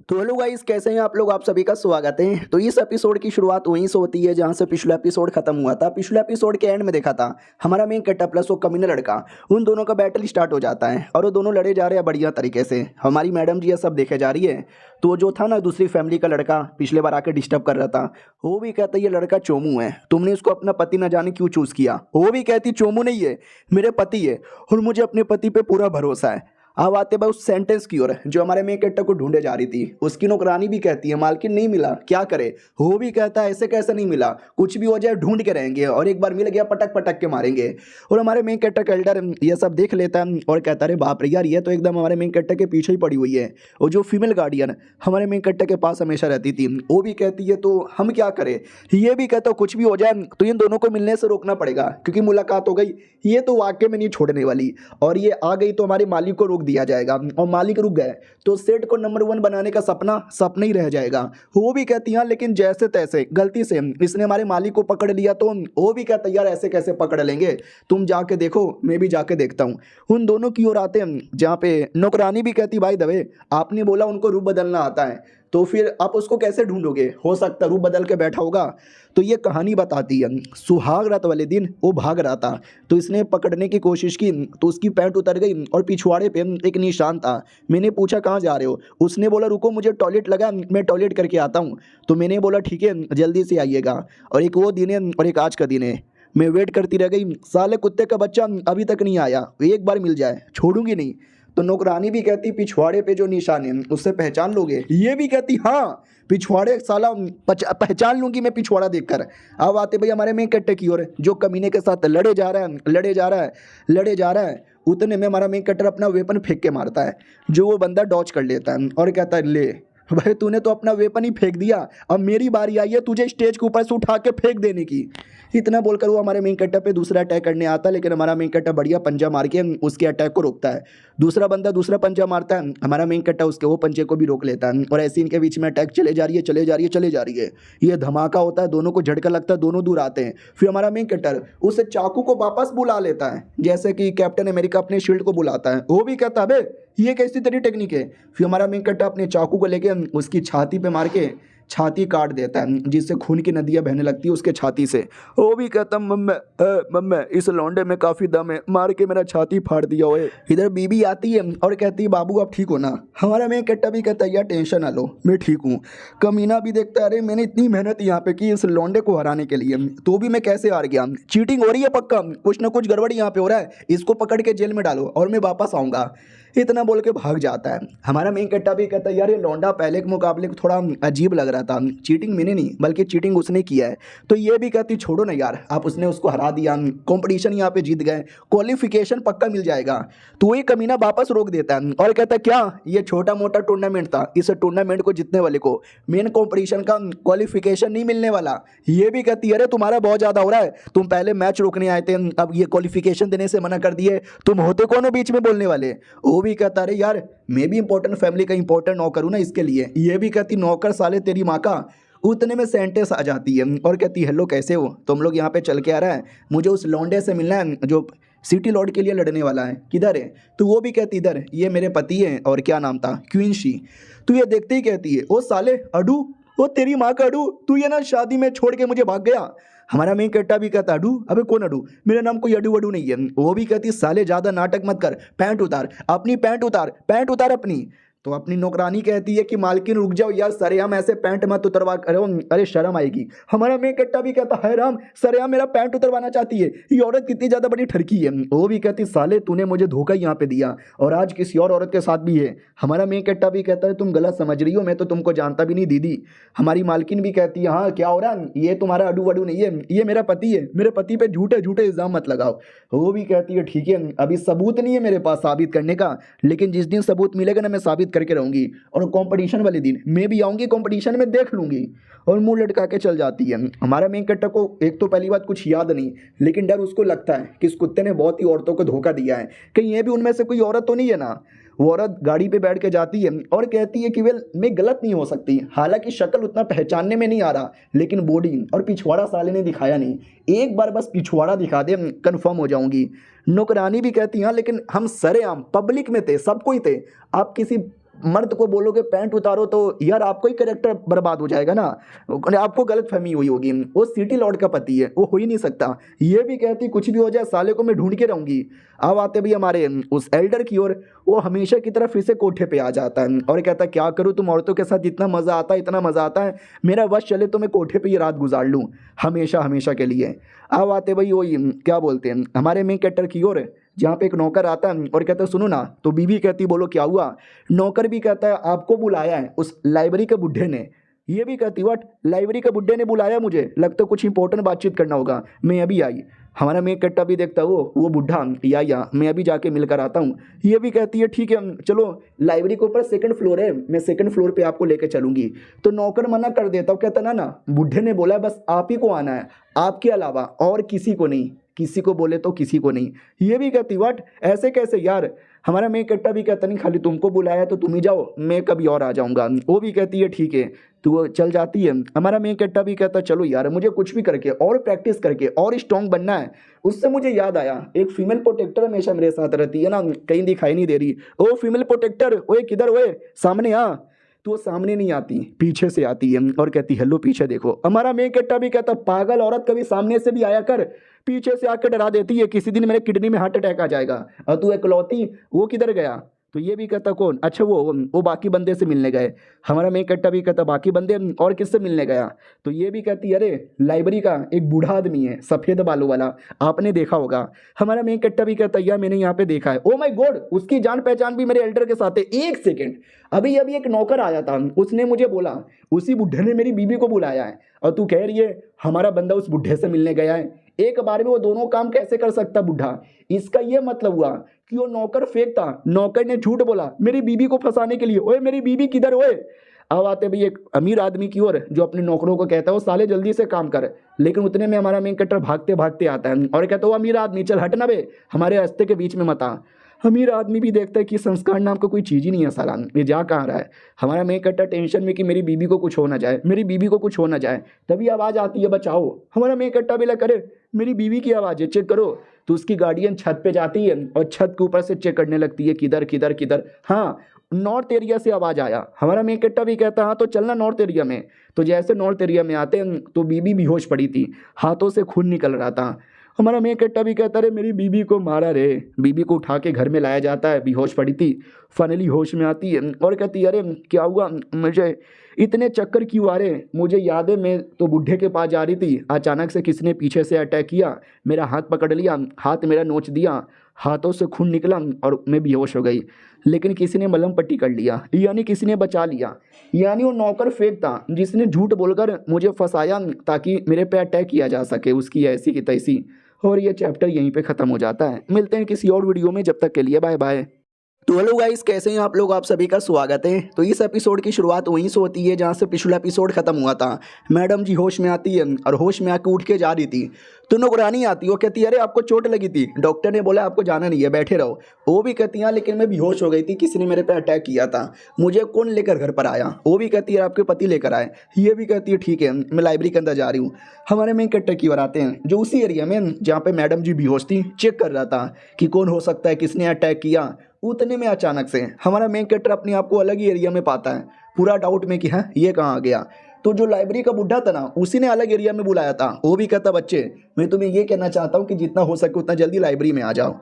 तो हेलो गाइस, कैसे हैं आप लोग। आप सभी का स्वागत है। तो इस एपिसोड की शुरुआत वहीं से होती है जहां से पिछला एपिसोड खत्म हुआ था। पिछले एपिसोड के एंड में देखा था हमारा मेन कैरेक्टर प्लस वो कमीना लड़का, उन दोनों का बैटल स्टार्ट हो जाता है और वो दोनों लड़े जा रहे हैं बढ़िया तरीके से। हमारी मैडम जी ये सब देखे जा रही है। तो जो था ना दूसरी फैमिली का लड़का पिछले बार आके डिस्टर्ब कर रहा था, वो भी कहता है ये लड़का चोमू है, तुमने इसको अपना पति न जाने क्यों चूज किया। वो भी कहती चोमू नहीं है, मेरे पति है और मुझे अपने पति पे पूरा भरोसा है। अब आते भाई उस सेंटेंस की ओर जो हमारे मेन कैरेक्टर को ढूंढे जा रही थी। उसकी नौकरानी भी कहती है मालकिन नहीं मिला, क्या करे। वो भी कहता है ऐसे कैसे नहीं मिला, कुछ भी हो जाए ढूंढ के रहेंगे और एक बार मिल गया पटक पटक के मारेंगे। और हमारे मेन कैरेक्टर का एल्डर ये सब देख लेता है और कहता है बाप रे यार ये तो एकदम हमारे मेन कैरेक्टर के पीछे ही पड़ी हुई है। और जो फीमेल गार्डियन हमारे मेन कैरेक्टर के पास हमेशा रहती थी वो भी कहती है तो हम क्या करें। ये भी कहता कुछ भी हो जाए तो इन दोनों को मिलने से रोकना पड़ेगा, क्योंकि मुलाकात हो गई ये तो वाकई में नहीं छोड़ने वाली, और ये आ गई तो हमारे मालिक को रोक दिया जाएगा और मालिक रुक गए तो सेट को नंबर 1 बनाने का सपना ही रह जाएगा। वो भी कहती है लेकिन जैसे तैसे गलती से इसने हमारे मालिक को पकड़ लिया तो वो भी कहता है यार ऐसे कैसे पकड़ लेंगे, तुम जाके देखो मैं भी जाके देखता हूँ। उन दोनों की ओर आते हैं जहाँ पे नौकरानी भी कहती भाई दवे आपने बोला उनको रूप बदलना आता है तो फिर आप उसको कैसे ढूंढोगे, हो सकता रूप बदल के बैठा होगा। तो ये कहानी बताती है सुहाग रात वाले दिन वो भाग रहा था तो इसने पकड़ने की कोशिश की तो उसकी पैंट उतर गई और पिछवाड़े पे एक निशान था। मैंने पूछा कहाँ जा रहे हो, उसने बोला रुको मुझे टॉयलेट लगा मैं टॉयलेट करके आता हूँ। तो मैंने बोला ठीक है जल्दी से आइएगा। और एक वो दिन है और एक आज का दिन है। मैं वेट करती रह गई, साले कुत्ते का बच्चा अभी तक नहीं आया, एक बार मिल जाए छोड़ूंगी नहीं। तो नौकरानी भी कहती पिछवाड़े पे जो निशान है उससे पहचान लोगे। ये भी कहती हाँ पिछवाड़े साला पहचान लूंगी मैं पिछवाड़ा देखकर। अब आते भाई हमारे मेन कैरेक्टर की ओर जो कमीने के साथ लड़े जा रहा है। उतने में हमारा मेन कैरेक्टर अपना वेपन फेंक के मारता है, जो वो बंदा डॉच कर लेता है और कहता है ले भाई तूने तो अपना वेपन ही फेंक दिया, अब मेरी बारी आई है तुझे स्टेज के ऊपर से उठा के फेंक देने की। इतना बोलकर वो हमारे मेन कैरेक्टर पे दूसरा अटैक करने आता है, लेकिन हमारा मेन कैरेक्टर बढ़िया पंजा मार के उसके अटैक को रोकता है। दूसरा बंदा दूसरा पंजा मारता है, हमारा मेन कैरेक्टर उसके वो पंजे को भी रोक लेता है और ऐसे इनके बीच में अटैक चले जा रही है। ये धमाका होता है, दोनों को झटका लगता है, दोनों दूर आते हैं। फिर हमारा मेन कैरेक्टर उस चाकू को वापस बुला लेता है, जैसे कि कैप्टन अमेरिका अपने शील्ड को बुलाता है। वो भी कहता है बे ये कैसी तेरी टेक्निक है। फिर हमारा मेन कैरेक्टर अपने चाकू को लेके उसकी छाती पे मार के छाती काट देता है, जिससे खून की नदियाँ बहने लगती है उसके छाती से। वो भी कहता मम्मे इस लौंडे में काफ़ी दम है, मार के मेरा छाती फाड़ दिया हुए। इधर बीबी आती है और कहती है बाबू आप ठीक हो ना। हमारा मेन कैरेक्टर भी कहता है यार टेंशन ना लो मैं ठीक हूँ। कमीना भी देखता है अरे मैंने इतनी मेहनत यहाँ पे की इस लौंडे को हराने के लिए, तो भी मैं कैसे हार गया। चीटिंग हो रही है पक्का, कुछ ना कुछ गड़बड़ी यहाँ पे हो रहा है, इसको पकड़ के जेल में डालो और मैं वापस आऊँगा। इतना बोल के भाग जाता है। हमारा मेन कैरेक्टर भी कहता है यार ये लौंडा पहले के मुकाबले थोड़ा अजीब लग रहा था, चीटिंग मैंने नहीं बल्कि चीटिंग उसने किया है। तो ये भी कहती छोड़ो ना यार, आप उसने उसको हरा दिया, कंपटीशन यहाँ पे जीत गए, क्वालिफिकेशन पक्का मिल जाएगा। तो वही कमीना वापस रोक देता है और कहता है क्या ये छोटा मोटा टूर्नामेंट था, इस टूर्नामेंट को जीतने वाले को मेन कॉम्पिटिशन का क्वालिफिकेशन नहीं मिलने वाला। ये भी कहती है अरे तुम्हारा बहुत ज़्यादा हो रहा है, तुम पहले मैच रोकने आए थे अब ये क्वालिफिकेशन देने से मना कर दिए, तुम होते कौन हो बीच में बोलने वाले। वो भी कहता अरे यार मैं भी इंपॉर्टेंट फैमिली का इंपॉर्टेंट नौकर हूं ना इसके लिए। ये भी कहती नौकर साले तेरी माँ का। उतने में सेंटेंस आ जाती है और कहती हेलो कैसे हो, तुम लोग यहाँ पे चल के आ रहा है, मुझे उस लौंडे से मिलना है जो सिटी लॉर्ड के लिए लड़ने वाला है, किधर है। तो वो भी कहती इधर, ये मेरे पति हैं और क्या नाम था क्वींशी। तो ये देखते ही कहती है ओ साले अडू, ओ तेरी माँ का अडू, तू ये ना शादी में छोड़ के मुझे भाग गया। हमारा मेन कैरेक्टर भी कहता अडू, अबे कौन अडू, मेरा नाम कोई अडू वडू नहीं है। वो भी कहती साले ज़्यादा नाटक मत कर, पैंट उतार अपनी, पैंट उतार अपनी। तो अपनी नौकरानी कहती है कि मालकिन रुक जाओ यार, सरेआम ऐसे पैंट मत उतरवा करो, अरे शर्म आएगी। हमारा मेन कट्टा भी कहता है राम सरेआम मेरा पैंट उतरवाना चाहती है, ये औरत कितनी ज्यादा बड़ी ठरकी है। वो भी कहती साले तूने मुझे धोखा यहाँ पे दिया और आज किसी और औरत के साथ भी है। हमारा मेन कट्टा भी कहता है तुम गलत समझ रही हो, मैं तो तुमको जानता भी नहीं दीदी। हमारी मालकिन भी कहती है हाँ क्या हो रहा है, ये तुम्हारा अडू वडू नहीं है, ये मेरा पति है, मेरे पति पे झूठे झूठे इल्जाम मत लगाओ। वो भी कहती है ठीक है अभी सबूत नहीं है मेरे पास साबित करने का, लेकिन जिस दिन सबूत मिलेगा ना मैं साबित करके रहूंगी, और कंपटीशन वाले दिन मैं भी आऊंगी, कंपटीशन में देख लूंगी। और मुंह लटका के चल जाती है। हमारा मेन कट्टा को एक तो पहली बात कुछ याद नहीं, लेकिन डर उसको लगता है कि इस कुत्ते ने बहुत ही औरतों को धोखा दिया है, कहीं ये भी उनमें से कोई औरत तो नहीं है ना। वो औरत गाड़ी पे बैठ के जाती है और कहती है कि वेल मैं गलत नहीं हो सकती, हालांकि शक्ल उतना पहचानने में नहीं आ रहा, लेकिन बॉडी और पिछवाड़ा साले ने दिखाया नहीं, एक बार बस पिछवाड़ा दिखा दे कंफर्म हो जाऊंगी। नौकरानी भी कहती हाँ लेकिन हम सरेआम पब्लिक में थे, सब कोई थे, आप किसी मर्द को बोलोगे पैंट उतारो तो यार आपको ही कैरेक्टर बर्बाद हो जाएगा ना, आपको गलत फहमी हुई होगी। वो सिटी लॉर्ड का पति है, वो हो ही नहीं सकता। ये भी कहती कुछ भी हो जाए साले को मैं ढूंढ के रहूंगी। अब आते भी हमारे उस एल्डर की ओर, वो हमेशा की तरफ फिर से कोठे पे आ जाता है और कहता है क्या करूँ, तुम औरतों के साथ इतना मज़ा आता है, इतना मज़ा आता है, मेरा वश चले तो मैं कोठे पे ये रात गुजार लूँ हमेशा हमेशा के लिए। अब आते भाई वो क्या बोलते हैं हमारे मेन कैरेक्टर की ओर, जहाँ पे एक नौकर आता है और कहता है सुनो ना, तो बीवी कहती बोलो क्या हुआ। नौकर भी कहता है आपको बुलाया है उस लाइब्रेरी के बुढ़े ने। ये भी कहती व्हाट, लाइब्रेरी के बुढ़े ने बुलाया मुझे, लगता कुछ इंपॉर्टेंट बातचीत करना होगा, मैं अभी आई। हमारा मेन कट्टा भी देखता है वो बुढ़ा या मैं अभी जाके मिलकर आता हूँ। ये भी कहती है ठीक है चलो, लाइब्रेरी के ऊपर सेकंड फ्लोर है, मैं सेकंड फ्लोर पे आपको लेकर चलूंगी। तो नौकर मना कर देता हूँ, कहता ना बुढ़े ने बोला बस आप ही को आना है, आपके अलावा और किसी को नहीं, किसी को बोले तो किसी को नहीं। ये भी कहती व्हाट, ऐसे कैसे यार। हमारा मेन कट्टा भी कहता नहीं खाली तुमको बुलाया तो तुम ही जाओ, मैं कभी और आ जाऊंगा। वो भी कहती है ठीक है, तो वो चल जाती है। हमारा मेन कट्टा भी कहता चलो यार मुझे कुछ भी करके और प्रैक्टिस करके और स्ट्रॉन्ग बनना है। उससे मुझे याद आया एक फीमेल प्रोटेक्टर हमेशा मेरे साथ रहती है ना, कहीं दिखाई नहीं दे रही। ओ फीमेल प्रोटेक्टर, ओए किधर, ओए सामने आ। तो वो सामने नहीं आती, पीछे से आती है और कहती हेलो पीछे देखो। हमारा मेन कट्टा भी कहता पागल औरत, कभी सामने से भी आया कर, पीछे से आकर डरा देती है, किसी दिन मेरे किडनी में हार्ट अटैक आ जाएगा। और तू इकलौती, वो किधर गया। तो ये भी कहता कौन, अच्छा वो बाकी बंदे से मिलने गए। हमारा मेन कट्टा भी कहता बाकी बंदे और किससे मिलने गया। तो ये भी कहती अरे लाइब्रेरी का एक बूढ़ा आदमी है सफ़ेद बालों वाला, आपने देखा होगा। हमारा मेन कट्टा भी कहता यार मैंने यहाँ पे देखा है। ओ माय गॉड, उसकी जान पहचान भी मेरे एल्डर के साथ है। एक सेकेंड, अभी अभी एक नौकर आया था, उसने मुझे बोला उसी बुढ़े ने मेरी बीबी को बुलाया है, और तू कह रही है हमारा बंदा उस बुढ़े से मिलने गया है। एक बार में वो दोनों काम कैसे कर सकता बुढ़ा। इसका ये मतलब हुआ कि वो नौकर फेक था, नौकर ने झूठ बोला मेरी बीबी को फंसाने के लिए। ओए मेरी बीबी किधर, ओए। अब आते भाई एक अमीर आदमी की ओर, जो अपने नौकरों को कहता है वो साले जल्दी से काम कर, लेकिन उतने में हमारा मेन कट्टर भागते भागते आता है और कहता है वो अमीर आदमी चल हटना बे, हमारे रास्ते के बीच में मत आ। अमीर आदमी भी देखता है कि संस्कार नाम का कोई चीज़ ही नहीं है साला, ये जा कहाँ रहा है। हमारा मेन कट्टर टेंशन में कि मेरी बीबी को कुछ हो ना जाए, मेरी बीबी को कुछ हो ना जाए। तभी आवाज़ आती है बचाओ। हमारा मेन कट्टा भी लग करे मेरी बीवी की आवाज़ है, चेक करो। तो उसकी गार्डियन छत पे जाती है और छत के ऊपर से चेक करने लगती है किधर किधर किधर। हाँ नॉर्थ एरिया से आवाज़ आया। हमारा मेन कट्टा भी कहता हाँ तो चलना नॉर्थ एरिया में। तो जैसे नॉर्थ एरिया में आते हैं तो बीबी बेहोश पड़ी थी, हाथों से खून निकल रहा था। हमारा मेन कट्टा भी कहता रे मेरी बीबी को मारा रे। बीबी को उठा के घर में लाया जाता है, बेहोश पड़ी थी, फाइनली होश में आती है और कहती है अरे क्या हुआ, मुझे इतने चक्कर क्यों आ रहे। मुझे याद है मैं तो बुढ़े के पास जा रही थी, अचानक से किसी ने पीछे से अटैक किया, मेरा हाथ पकड़ लिया, हाथ मेरा नोच दिया, हाथों से खून निकला और मैं बेहोश हो गई। लेकिन किसी ने मलहम पट्टी कर लिया, यानी किसी ने बचा लिया। यानी वो नौकर फेक था जिसने झूठ बोलकर मुझे फंसाया ताकि मेरे पे अटैक किया जा सके, उसकी ऐसी की तैसी। और ये चैप्टर यहीं पे ख़त्म हो जाता है। मिलते हैं किसी और वीडियो में, जब तक के लिए बाय बाय। तो हेलो गाइस, कैसे हैं आप लोग, आप सभी का स्वागत है। तो इस एपिसोड की शुरुआत वहीं से होती है जहां से पिछला एपिसोड खत्म हुआ था। मैडम जी होश में आती है और होश में आके उठ के जा रही थी तो नौकरानी आती, वो कहती है अरे आपको चोट लगी थी, डॉक्टर ने बोला आपको जाना नहीं है, बैठे रहो। वो भी कहती है लेकिन मैं बेहोश हो गई थी, किसी ने मेरे पे अटैक किया था, मुझे कौन लेकर घर पर आया। वो भी कहती है आपके पति लेकर आए। ये भी कहती है ठीक है मैं लाइब्रेरी के अंदर जा रही हूँ। हमारे मेन कट्टर की ओर आते हैं जो उसी एरिया में जहाँ पे मैडम जी बेहोश थी चेक कर रहा था कि कौन हो सकता है, किसने अटैक किया। उतने में अचानक से हमारा मेन कैरेक्टर अपने आप को अलग ही एरिया में पाता है, पूरा डाउट में कि हाँ ये कहाँ आ गया। तो जो लाइब्रेरी का बुढ़ा था ना उसी ने अलग एरिया में बुलाया था। वो भी कहता बच्चे मैं तुम्हें ये कहना चाहता हूँ कि जितना हो सके उतना जल्दी लाइब्रेरी में आ जाओ।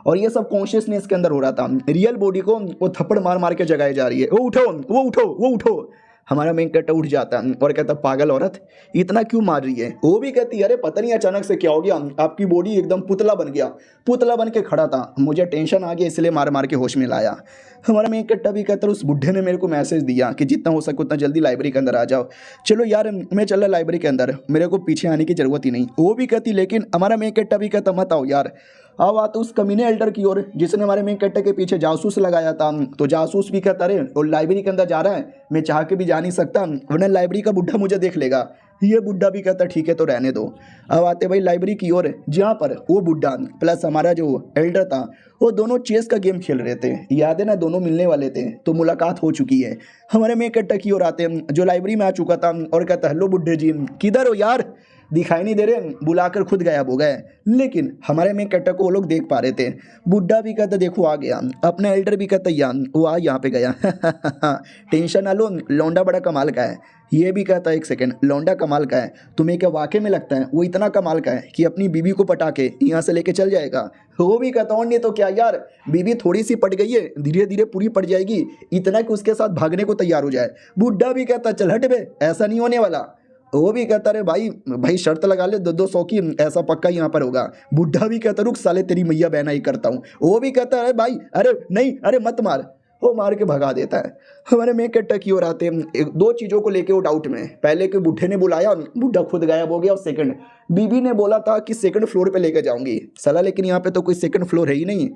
और ये सब कॉन्शियसनेस के अंदर हो रहा था। रियल बॉडी को वो थप्पड़ मार मार के जगाई जा रही है, वो उठो वो उठो वो उठो। हमारा मेन कैरेक्टर उठ जाता है और कहता पागल औरत इतना क्यों मार रही है। वो भी कहती है अरे पता नहीं अचानक से क्या हो गया, आपकी बॉडी एकदम पुतला बन गया, पुतला बन के खड़ा था, मुझे टेंशन आ गया इसलिए मार मार के होश में लाया। हमारा मेन कैरेक्टर भी कहता है उस बुढ़े ने मेरे को मैसेज दिया कि जितना हो सके उतना जल्दी लाइब्रेरी के अंदर आ जाओ। चलो यार मैं चल रहा लाइब्रेरी के अंदर, मेरे को पीछे आने की जरूरत ही नहीं। वो भी कहती लेकिन हमारा मेन कैरेक्टर भी कहता मत आओ यार। अब आते उस कमीने एल्डर की ओर जिसने हमारे मेन कैरेक्टर के पीछे जासूस लगाया था। तो जासूस भी कहता अरे वो लाइब्रेरी के अंदर जा रहा है, मैं चाह के भी जा नहीं सकता वरना लाइब्रेरी का बुढ़ा मुझे देख लेगा। ये बुढ़ा भी कहता ठीक है तो रहने दो। अब आते भाई लाइब्रेरी की ओर जहाँ पर वो बुढ़ा प्लस हमारा जो एल्डर था वो दोनों चेस का गेम खेल रहे थे। याद है ना, दोनों मिलने वाले थे तो मुलाकात हो चुकी है। हमारे मेन कैरेक्टर की ओर आते हैं जो लाइब्रेरी में आ चुका था और कहता हेलो बुढ़े जी किधर हो यार, दिखाई नहीं दे रहे, बुलाकर खुद गायब हो गए। लेकिन हमारे मेन कैरेक्टर को वो लोग देख पा रहे थे। बुढ़ा भी कहता देखो आ गया, अपना एल्डर भी कहता यार वो आ यहाँ पे गया टेंशन ना लो, लौंडा बड़ा कमाल का है। ये भी कहता एक सेकंड लौंडा कमाल का है, तुम्हें क्या वाकई में लगता है वो इतना कमाल का है कि अपनी बीवी को पटा के यहाँ से लेके चल जाएगा। वो भी कहता और नहीं तो क्या यार, बीवी थोड़ी सी पट गई है, धीरे धीरे पूरी पट जाएगी, इतना कि उसके साथ भागने को तैयार हो जाए। बुढ़ा भी कहता चल हट बे, ऐसा नहीं होने वाला। वो भी कहता अरे भाई भाई शर्त लगा ले 200 की, ऐसा पक्का यहाँ पर होगा। बुढ़ा भी कहता रुक साले तेरी मैया बहना ही करता हूँ। वो भी कहता अरे भाई अरे नहीं अरे मत मार, वो मार के भगा देता है। हमारे मेन कैरेक्टर की ओर आते हैं दो चीज़ों को लेके वो डाउट में। पहले कि बुढ़े ने बुलाया, बुढ़ा खुद गायब हो गया, और सेकंड बीबी ने बोला था कि सेकंड फ्लोर पे लेके जाऊंगी सला, लेकिन यहाँ पे तो कोई सेकंड फ्लोर है ही नहीं।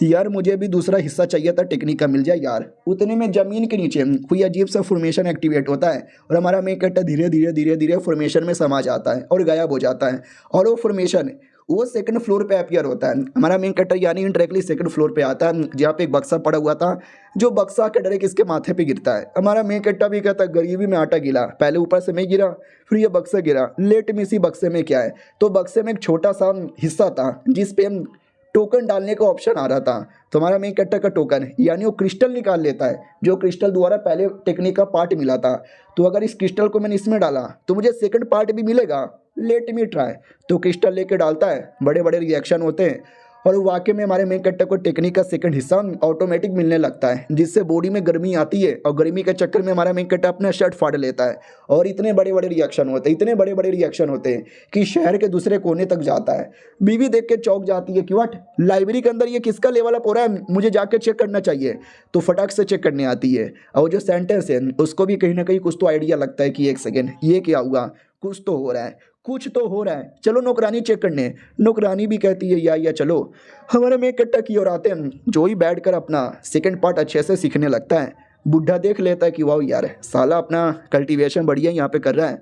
यार मुझे भी दूसरा हिस्सा चाहिए था, टेक्निक का मिल जाए यार। उतने में जमीन के नीचे कोई अजीब सा फॉर्मेशन एक्टिवेट होता है और हमारा मेन कैरेक्टर धीरे धीरे धीरे धीरे फॉर्मेशन में समा जाता है और गायब हो जाता है। और वो फॉर्मेशन वो सेकंड फ्लोर पे अपीयर होता है। हमारा मेन कैरेक्टर यानी इनडायरेक्टली सेकंड फ्लोर पे आता है जहाँ पे एक बक्सा पड़ा हुआ था, जो बक्सा के डायरेक्ट इसके माथे पे गिरता है। हमारा मेन कैरेक्टर भी कहता है गरीबी में आटा गिला, पहले ऊपर से मैं गिरा फिर ये बक्सा गिरा, लेट में इसी बक्से में क्या है। तो बक्से में एक छोटा सा हिस्सा था जिस पे हम टोकन डालने का ऑप्शन आ रहा था। तो हमारा मेन कैरेक्टर का टोकन यानी वो क्रिस्टल निकाल लेता है, जो क्रिस्टल द्वारा पहले टेक्निक का पार्ट मिला था। तो अगर इस क्रिस्टल को मैंने इसमें डाला तो मुझे सेकंड पार्ट भी मिलेगा, लेट मी ट्राई। तो क्रिस्टल लेके डालता है, बड़े बड़े रिएक्शन होते हैं और वाकई में हमारे मेन कैरेक्टर को टेक्निक का सेकंड हिस्सा ऑटोमेटिक मिलने लगता है, जिससे बॉडी में गर्मी आती है और गर्मी के चक्कर में हमारा मेन कैरेक्टर अपना शर्ट फाड़ लेता है। और इतने बड़े बड़े रिएक्शन होते हैं, इतने बड़े बड़े रिएक्शन होते हैं कि शहर के दूसरे कोने तक जाता है। बीवी देख के चौंक जाती है कि व्हाट, लाइब्रेरी के अंदर ये किसका लेवल अप हो रहा है, मुझे जाकर चेक करना चाहिए। तो फटाक से चेक करने आती है और जो सेंटेंस है उसको भी कहीं ना कहीं कुछ तो आइडिया लगता है कि एक सेकेंड ये क्या हुआ, कुछ तो हो रहा है, कुछ तो हो रहा है, चलो नौकरानी चेक करने। नौकरानी भी कहती है या चलो। हमारे में इकट्ठा की ओर आते हैं, जो ही बैठकर अपना सेकंड पार्ट अच्छे से सीखने लगता है। बुढ़ा देख लेता है कि वाह यार साला अपना कल्टीवेशन बढ़िया यहाँ पे कर रहा है,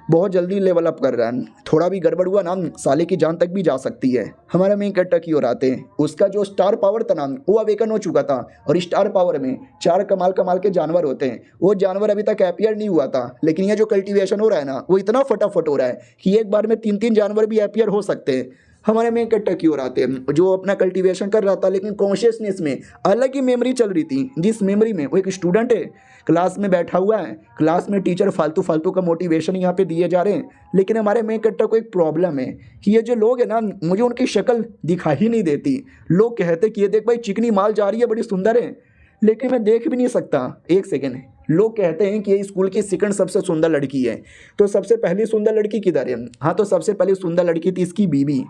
बहुत जल्दी लेवल अप कर रहा है, थोड़ा भी गड़बड़ हुआ ना साले की जान तक भी जा सकती है। हमारे मेन कैरेक्टर की ओर आते हैं, उसका जो स्टार पावर था ना वो अवेकन हो चुका था। और स्टार पावर में 4 कमाल कमाल के जानवर होते हैं, वो जानवर अभी तक अपीयर नहीं हुआ था, लेकिन ये जो कल्टीवेशन हो रहा है ना वो इतना फटाफट हो रहा है कि एक बार में 3-3 जानवर भी अपीयर हो सकते हैं। हमारे मेन कैरेक्टर की ओर आते हैं, जो अपना कल्टीवेशन कर रहा था लेकिन कॉन्शियसनेस में अलग ही मेमोरी चल रही थी, जिस मेमोरी में वो एक स्टूडेंट है, क्लास में बैठा हुआ है, क्लास में टीचर फालतू फालतू का मोटिवेशन यहाँ पे दिए जा रहे हैं। लेकिन हमारे मेन कैरेक्टर को एक प्रॉब्लम है कि ये जो लोग हैं ना मुझे उनकी शक्ल दिखाई ही नहीं देती। लोग कहते कि ये देख भाई चिकनी माल जा रही है, बड़ी सुंदर है, लेकिन मैं देख भी नहीं सकता। एक सेकेंड, लोग कहते हैं कि ये स्कूल की सेकंड सबसे सुंदर लड़की है, तो सबसे पहली सुंदर लड़की किधर है? हाँ, तो सबसे पहली सुंदर लड़की थी इसकी बीवी।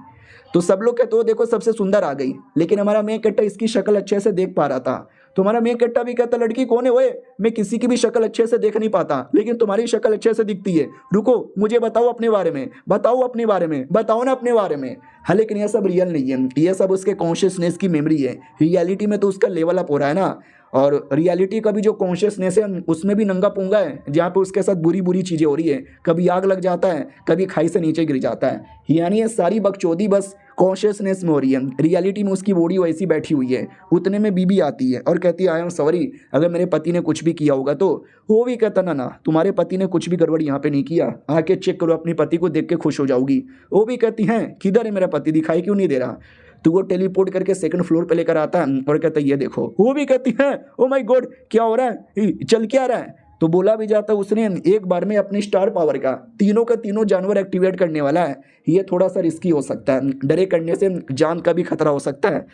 तो सब लोग कहते हो देखो सबसे सुंदर आ गई, लेकिन हमारा मेन कैरेक्टर इसकी शक्ल अच्छे से देख पा रहा था। तो हमारा मेन कैरेक्टर भी कहता लड़की कौन है ओए, मैं किसी की भी शक्ल अच्छे से देख नहीं पाता, लेकिन तुम्हारी शक्ल अच्छे से दिखती है, रुको मुझे बताओ अपने बारे में, बताओ अपने बारे में, बताओ ना अपने बारे में। हाँ, लेकिन ये सब रियल नहीं है, ये सब उसके कॉन्शियसनेस की मेमोरी है। रियलिटी में तो उसका लेवल अप हो रहा है ना, और रियलिटी का भी जो कॉन्शियसनेस है उसमें भी नंगा पुंगा है, जहाँ पे उसके साथ बुरी बुरी चीज़ें हो रही है, कभी आग लग जाता है, कभी खाई से नीचे गिर जाता है। यानी ये सारी बकचोदी बस कॉन्शियसनेस में हो रही है, रियलिटी में उसकी बॉडी वैसी बैठी हुई है। उतने में बीबी आती है और कहती है आई एम सॉरी अगर मेरे पति ने कुछ भी किया होगा तो। वो भी कहता ना तुम्हारे पति ने कुछ भी गड़बड़ यहाँ पे नहीं किया, आके चेक करो, अपने पति को देख के खुश हो जाओगी। वो भी कहती हैं किधर है मेरा पति, दिखाई क्यों नहीं दे रहा? तो वो टेलीपोर्ट करके सेकंड फ्लोर पे लेकर आता है और कहता है ये देखो। वो भी कहती है ओ माय गॉड क्या हो रहा है, चल क्या रहा है? तो बोला भी जाता है उसने एक बार में अपनी स्टार पावर का तीनों जानवर एक्टिवेट करने वाला है। ये थोड़ा सा रिस्की हो सकता है, डरे करने से जान का भी खतरा हो सकता है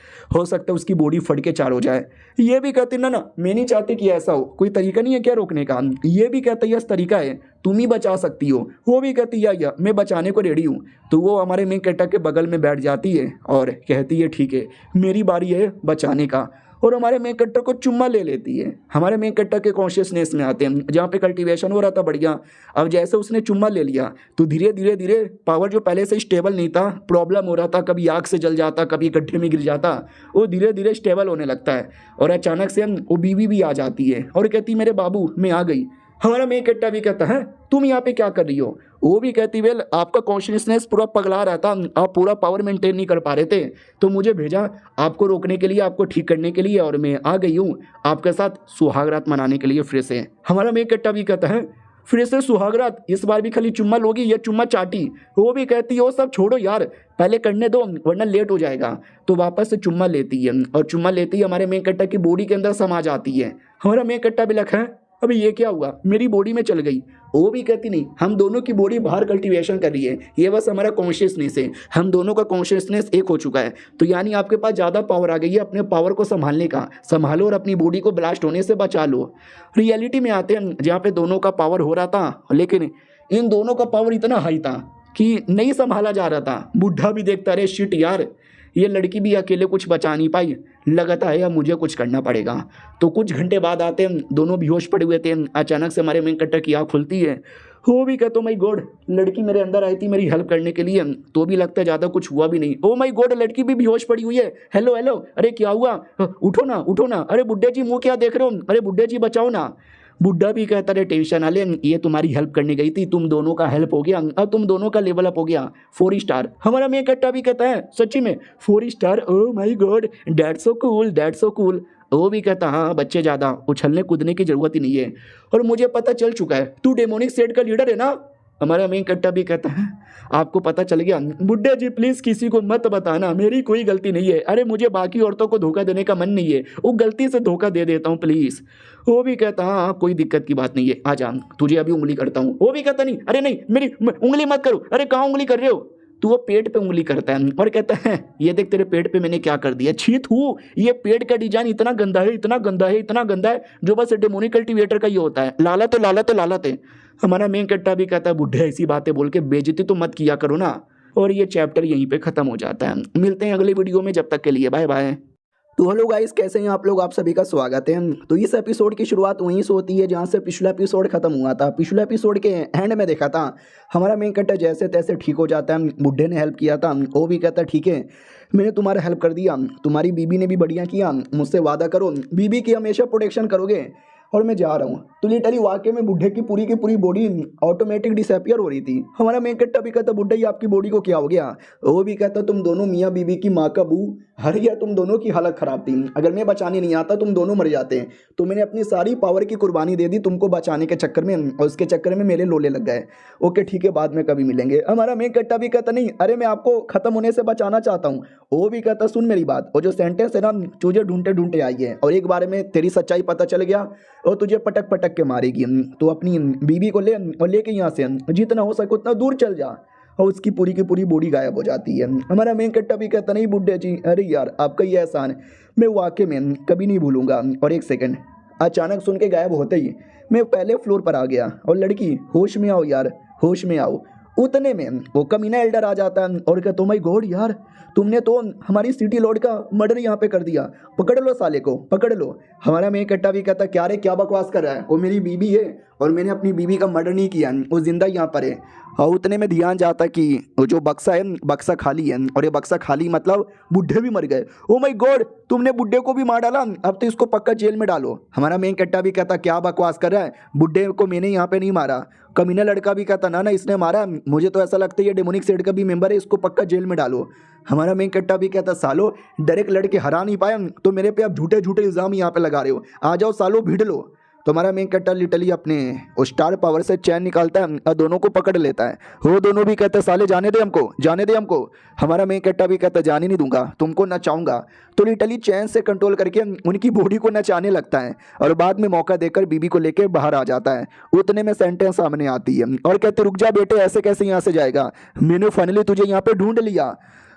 उसकी बॉडी फट के चार हो जाए। ये भी कहते ना मैं नहीं चाहती कि ऐसा हो, कोई तरीका नहीं है क्या रोकने का। ये भी कहता यस तरीका है, तुम ही बचा सकती हो। वो भी कहती या मैं बचाने को रेडी हूँ। तो वो हमारे मेन कैरेक्टर के बगल में बैठ जाती है और कहती है ठीक है मेरी बारी है बचाने का, और हमारे मेन कैरेक्टर को चुम्मा ले लेती है। हमारे मेन कैरेक्टर के कॉन्शियसनेस में आते हैं जहाँ पे कल्टीवेशन हो रहा था बढ़िया। अब जैसे उसने चुम्मा ले लिया तो धीरे धीरे पावर जो पहले से स्टेबल नहीं था, प्रॉब्लम हो रहा था, कभी आग से जल जाता, कभी गड्ढे में गिर जाता, वो धीरे धीरे स्टेबल होने लगता है। और अचानक से वो बीवी भी आ जाती है और कहती मेरे बाबू मैं आ गई। हमारा मेन कैरेक्टर भी कहता है तुम यहाँ पे क्या कर रही हो। वो भी कहती वेल आपका कॉन्शियसनेस पूरा पगला रहा था, आप पूरा पावर मेंटेन नहीं कर पा रहे थे, तो मुझे भेजा आपको रोकने के लिए, आपको ठीक करने के लिए, और मैं आ गई हूँ आपके साथ सुहागरात मनाने के लिए फिर से। हमारा मेन कैरेक्टर भी कहता है फिर से सुहागरात, इस बार भी खाली चुम्मा लोगी या चुम्मा चाटी। वो भी कहती है वो सब छोड़ो यार, पहले करने दो वरना लेट हो जाएगा। तो वापस से चुम्मा लेती है और चुम्मा लेती है हमारे मेन कैरेक्टर की बॉडी के अंदर समा जाती है। हमारा मेन कैरेक्टर भी लखा है अभी ये क्या हुआ, मेरी बॉडी में चल गई। वो भी कहती नहीं हम दोनों की बॉडी बाहर कल्टीवेशन कर रही है, ये बस हमारा कॉन्शियसनेस है, हम दोनों का कॉन्शियसनेस एक हो चुका है। तो यानी आपके पास ज़्यादा पावर आ गई है अपने पावर को संभालने का, संभालो और अपनी बॉडी को ब्लास्ट होने से बचा लो। रियलिटी में आते हैं जहाँ पे दोनों का पावर हो रहा था, लेकिन इन दोनों का पावर इतना हाई था कि नहीं संभाला जा रहा था। बुढ़ा भी देखता रहे शिट यार ये लड़की भी अकेले कुछ बचा नहीं पाई, लगता है अब मुझे कुछ करना पड़ेगा। तो कुछ घंटे बाद आते हैं, दोनों बेहोश पड़े हुए थे, अचानक से हमारे मेन कैरेक्टर की आँख खुलती है। वो भी कहता माई गॉड लड़की मेरे अंदर आई थी मेरी हेल्प करने के लिए, तो भी लगता है ज़्यादा कुछ हुआ भी नहीं। ओ माई गॉड लड़की भी बेहोश पड़ी हुई है। हेलो हेलो अरे क्या हुआ, उठो ना, अरे बुड्ढे जी मुँह क्या देख रहे हो, अरे बुड्ढे जी बचाओ ना। बुड्ढा भी कहता रहे टेंशन ना ले, ये तुम्हारी हेल्प करने गई थी, तुम दोनों का हेल्प हो गया, अब तुम दोनों का लेवल अप हो गया 4 स्टार। हमारा मेन कैरेक्टर भी कहता है सच्ची में 4 star, oh my God that's so cool that's so cool. वो भी कहता हाँ बच्चे ज़्यादा उछलने कूदने की जरूरत ही नहीं है, और मुझे पता चल चुका है तू डेमोनिक सेट का लीडर है ना। हमारा मेन कैरेक्टर भी कहता है आपको पता चल गया। बुड्ढे जी प्लीज़ किसी को मत बताना, मेरी कोई गलती नहीं है, अरे मुझे बाकी औरतों को धोखा देने का मन नहीं है, वो गलती से धोखा दे देता हूँ प्लीज़। वो भी कहता हाँ कोई दिक्कत की बात नहीं है, आ जा तुझे अभी उंगली करता हूँ। वो भी कहता नहीं अरे नहीं मेरी उंगली मत करो, अरे कहाँ उंगली कर रहे हो। तो वो पेट पे उंगली करता है और कहता है ये देख तेरे पेट पे मैंने क्या कर दिया, छी थू, ये पेट का डिजाइन इतना गंदा है, इतना गंदा है, इतना गंदा है, जो बस डेमोनिक कल्टीवेटर का ही होता है, लालत है लालत है लालत है। हमारा मेन कैरेक्टर भी कहता है बुढ़े ऐसी बातें बोल के बेइज्जती तो मत किया करो ना। और ये चैप्टर यहीं पे खत्म हो जाता है। मिलते हैं अगले वीडियो में, जब तक के लिए बाय बाय। तो हेलो गाइस कैसे हैं आप लोग, आप सभी का स्वागत है। तो इस एपिसोड की शुरुआत वहीं से होती है जहां से पिछला एपिसोड खत्म हुआ था। पिछले एपिसोड के एंड में देखा था हमारा मेन कैरेक्टर जैसे तैसे ठीक हो जाता है, बुढ़े ने हेल्प किया था, वो भी कहता है ठीक है मैंने तुम्हारा हेल्प कर दिया, तुम्हारी बीबी ने भी बढ़िया किया, मुझसे वादा करो बीबी की हमेशा प्रोटेक्शन करोगे और मैं जा रहा हूँ। तो लिटरली वाकई में बुढ़े की पूरी बॉडी ऑटोमेटिक डिसअपियर हो रही थी। हमारा मेन कैरेक्टर भी कहता बुढ़े आपकी बॉडी को क्या हो गया। वो भी कहता तुम दोनों मियाँ बीवी की माँ का बू हर गया, तुम दोनों की हालत खराब थी, अगर मैं बचाने नहीं आता तुम दोनों मर जाते। तो मैंने अपनी सारी पावर की कुर्बानी दे दी तुमको बचाने के चक्कर में, और उसके चक्कर में मेरे लोले लग गए। ओके ठीक है बाद में कभी मिलेंगे। हमारा मेन कैरेक्टर भी कहता नहीं अरे मैं आपको खत्म होने से बचाना चाहता हूँ। वो भी कहता सुन मेरी बात, और जो सेंटेंस है ना तुझे ढूंढते ढूंढते आई है, और एक बार में तेरी सच्चाई पता चल गया और तुझे पटक पटक के मारेगी। तो अपनी बीवी को ले और लेके यहाँ से जितना हो सके उतना दूर चल जा, और उसकी पूरी की पूरी बॉडी गायब हो जाती है। हमारा मेन कैरेक्टर भी कहता नहीं बुड्ढे जी अरे यार आपका ये एहसान मैं वाकई में कभी नहीं भूलूंगा। और एक सेकंड अचानक सुन के गायब होते ही मैं पहले फ्लोर पर आ गया, और लड़की होश में आओ यार होश में आओ। उतने में वो कमीना एल्डर आ जाता है और कहता माय गॉड यार तुमने तो हमारी सिटी लॉर्ड का मर्डर यहाँ पे कर दिया, पकड़ लो साले को पकड़ लो। हमारा मेन कैरेक्टर भी कहता क्या रे क्या बकवास कर रहा है, वो मेरी बीवी है और मैंने अपनी बीवी का मर्डर नहीं किया, वो जिंदा यहाँ पर है। और उतने में ध्यान जाता कि वो जो बक्सा है बक्सा खाली है, और ये बक्सा खाली मतलब बुढ़े भी मर गए। ओ माय गॉड तुमने बुढ़े को भी मार डाला, अब तो इसको पक्का जेल में डालो। हमारा मेन कैरेक्टर भी कहता क्या बकवास कर रहा है, बुढ़े को मैंने यहाँ पे नहीं मारा। कमीना लड़का भी कहता ना इसने मारा, मुझे तो ऐसा लगता है ये डेमोनिक सेट का भी मेंबर है, इसको पक्का जेल में डालो। हमारा मेन कैरेक्टर भी कहता सालो डायरेक्ट लड़के हरा नहीं पाए तो मेरे पे आप झूठे झूठे इल्ज़ाम यहाँ पे लगा रहे हो, आ जाओ सालो भिड़ लो। तो हमारा मेन कैरेक्टर लिटरली अपने उस स्टार पावर से चैन निकालता है और दोनों को पकड़ लेता है। वो दोनों भी कहते हैं साले जाने दे हमको, जाने दे हमको। हमारा मेन कैरेक्टर भी कहता है जाने नहीं दूंगा, तुमको नचाऊंगा। तो लिटरली चैन से कंट्रोल करके उनकी बॉडी को नचाने लगता है और बाद में मौका देकर बीबी को लेकर बाहर आ जाता है। उतने में सेंटेंस सामने आती है और कहते रुक जा बेटे, ऐसे कैसे यहाँ से जाएगा, मैंने फाइनली तुझे यहाँ पे ढूंढ लिया।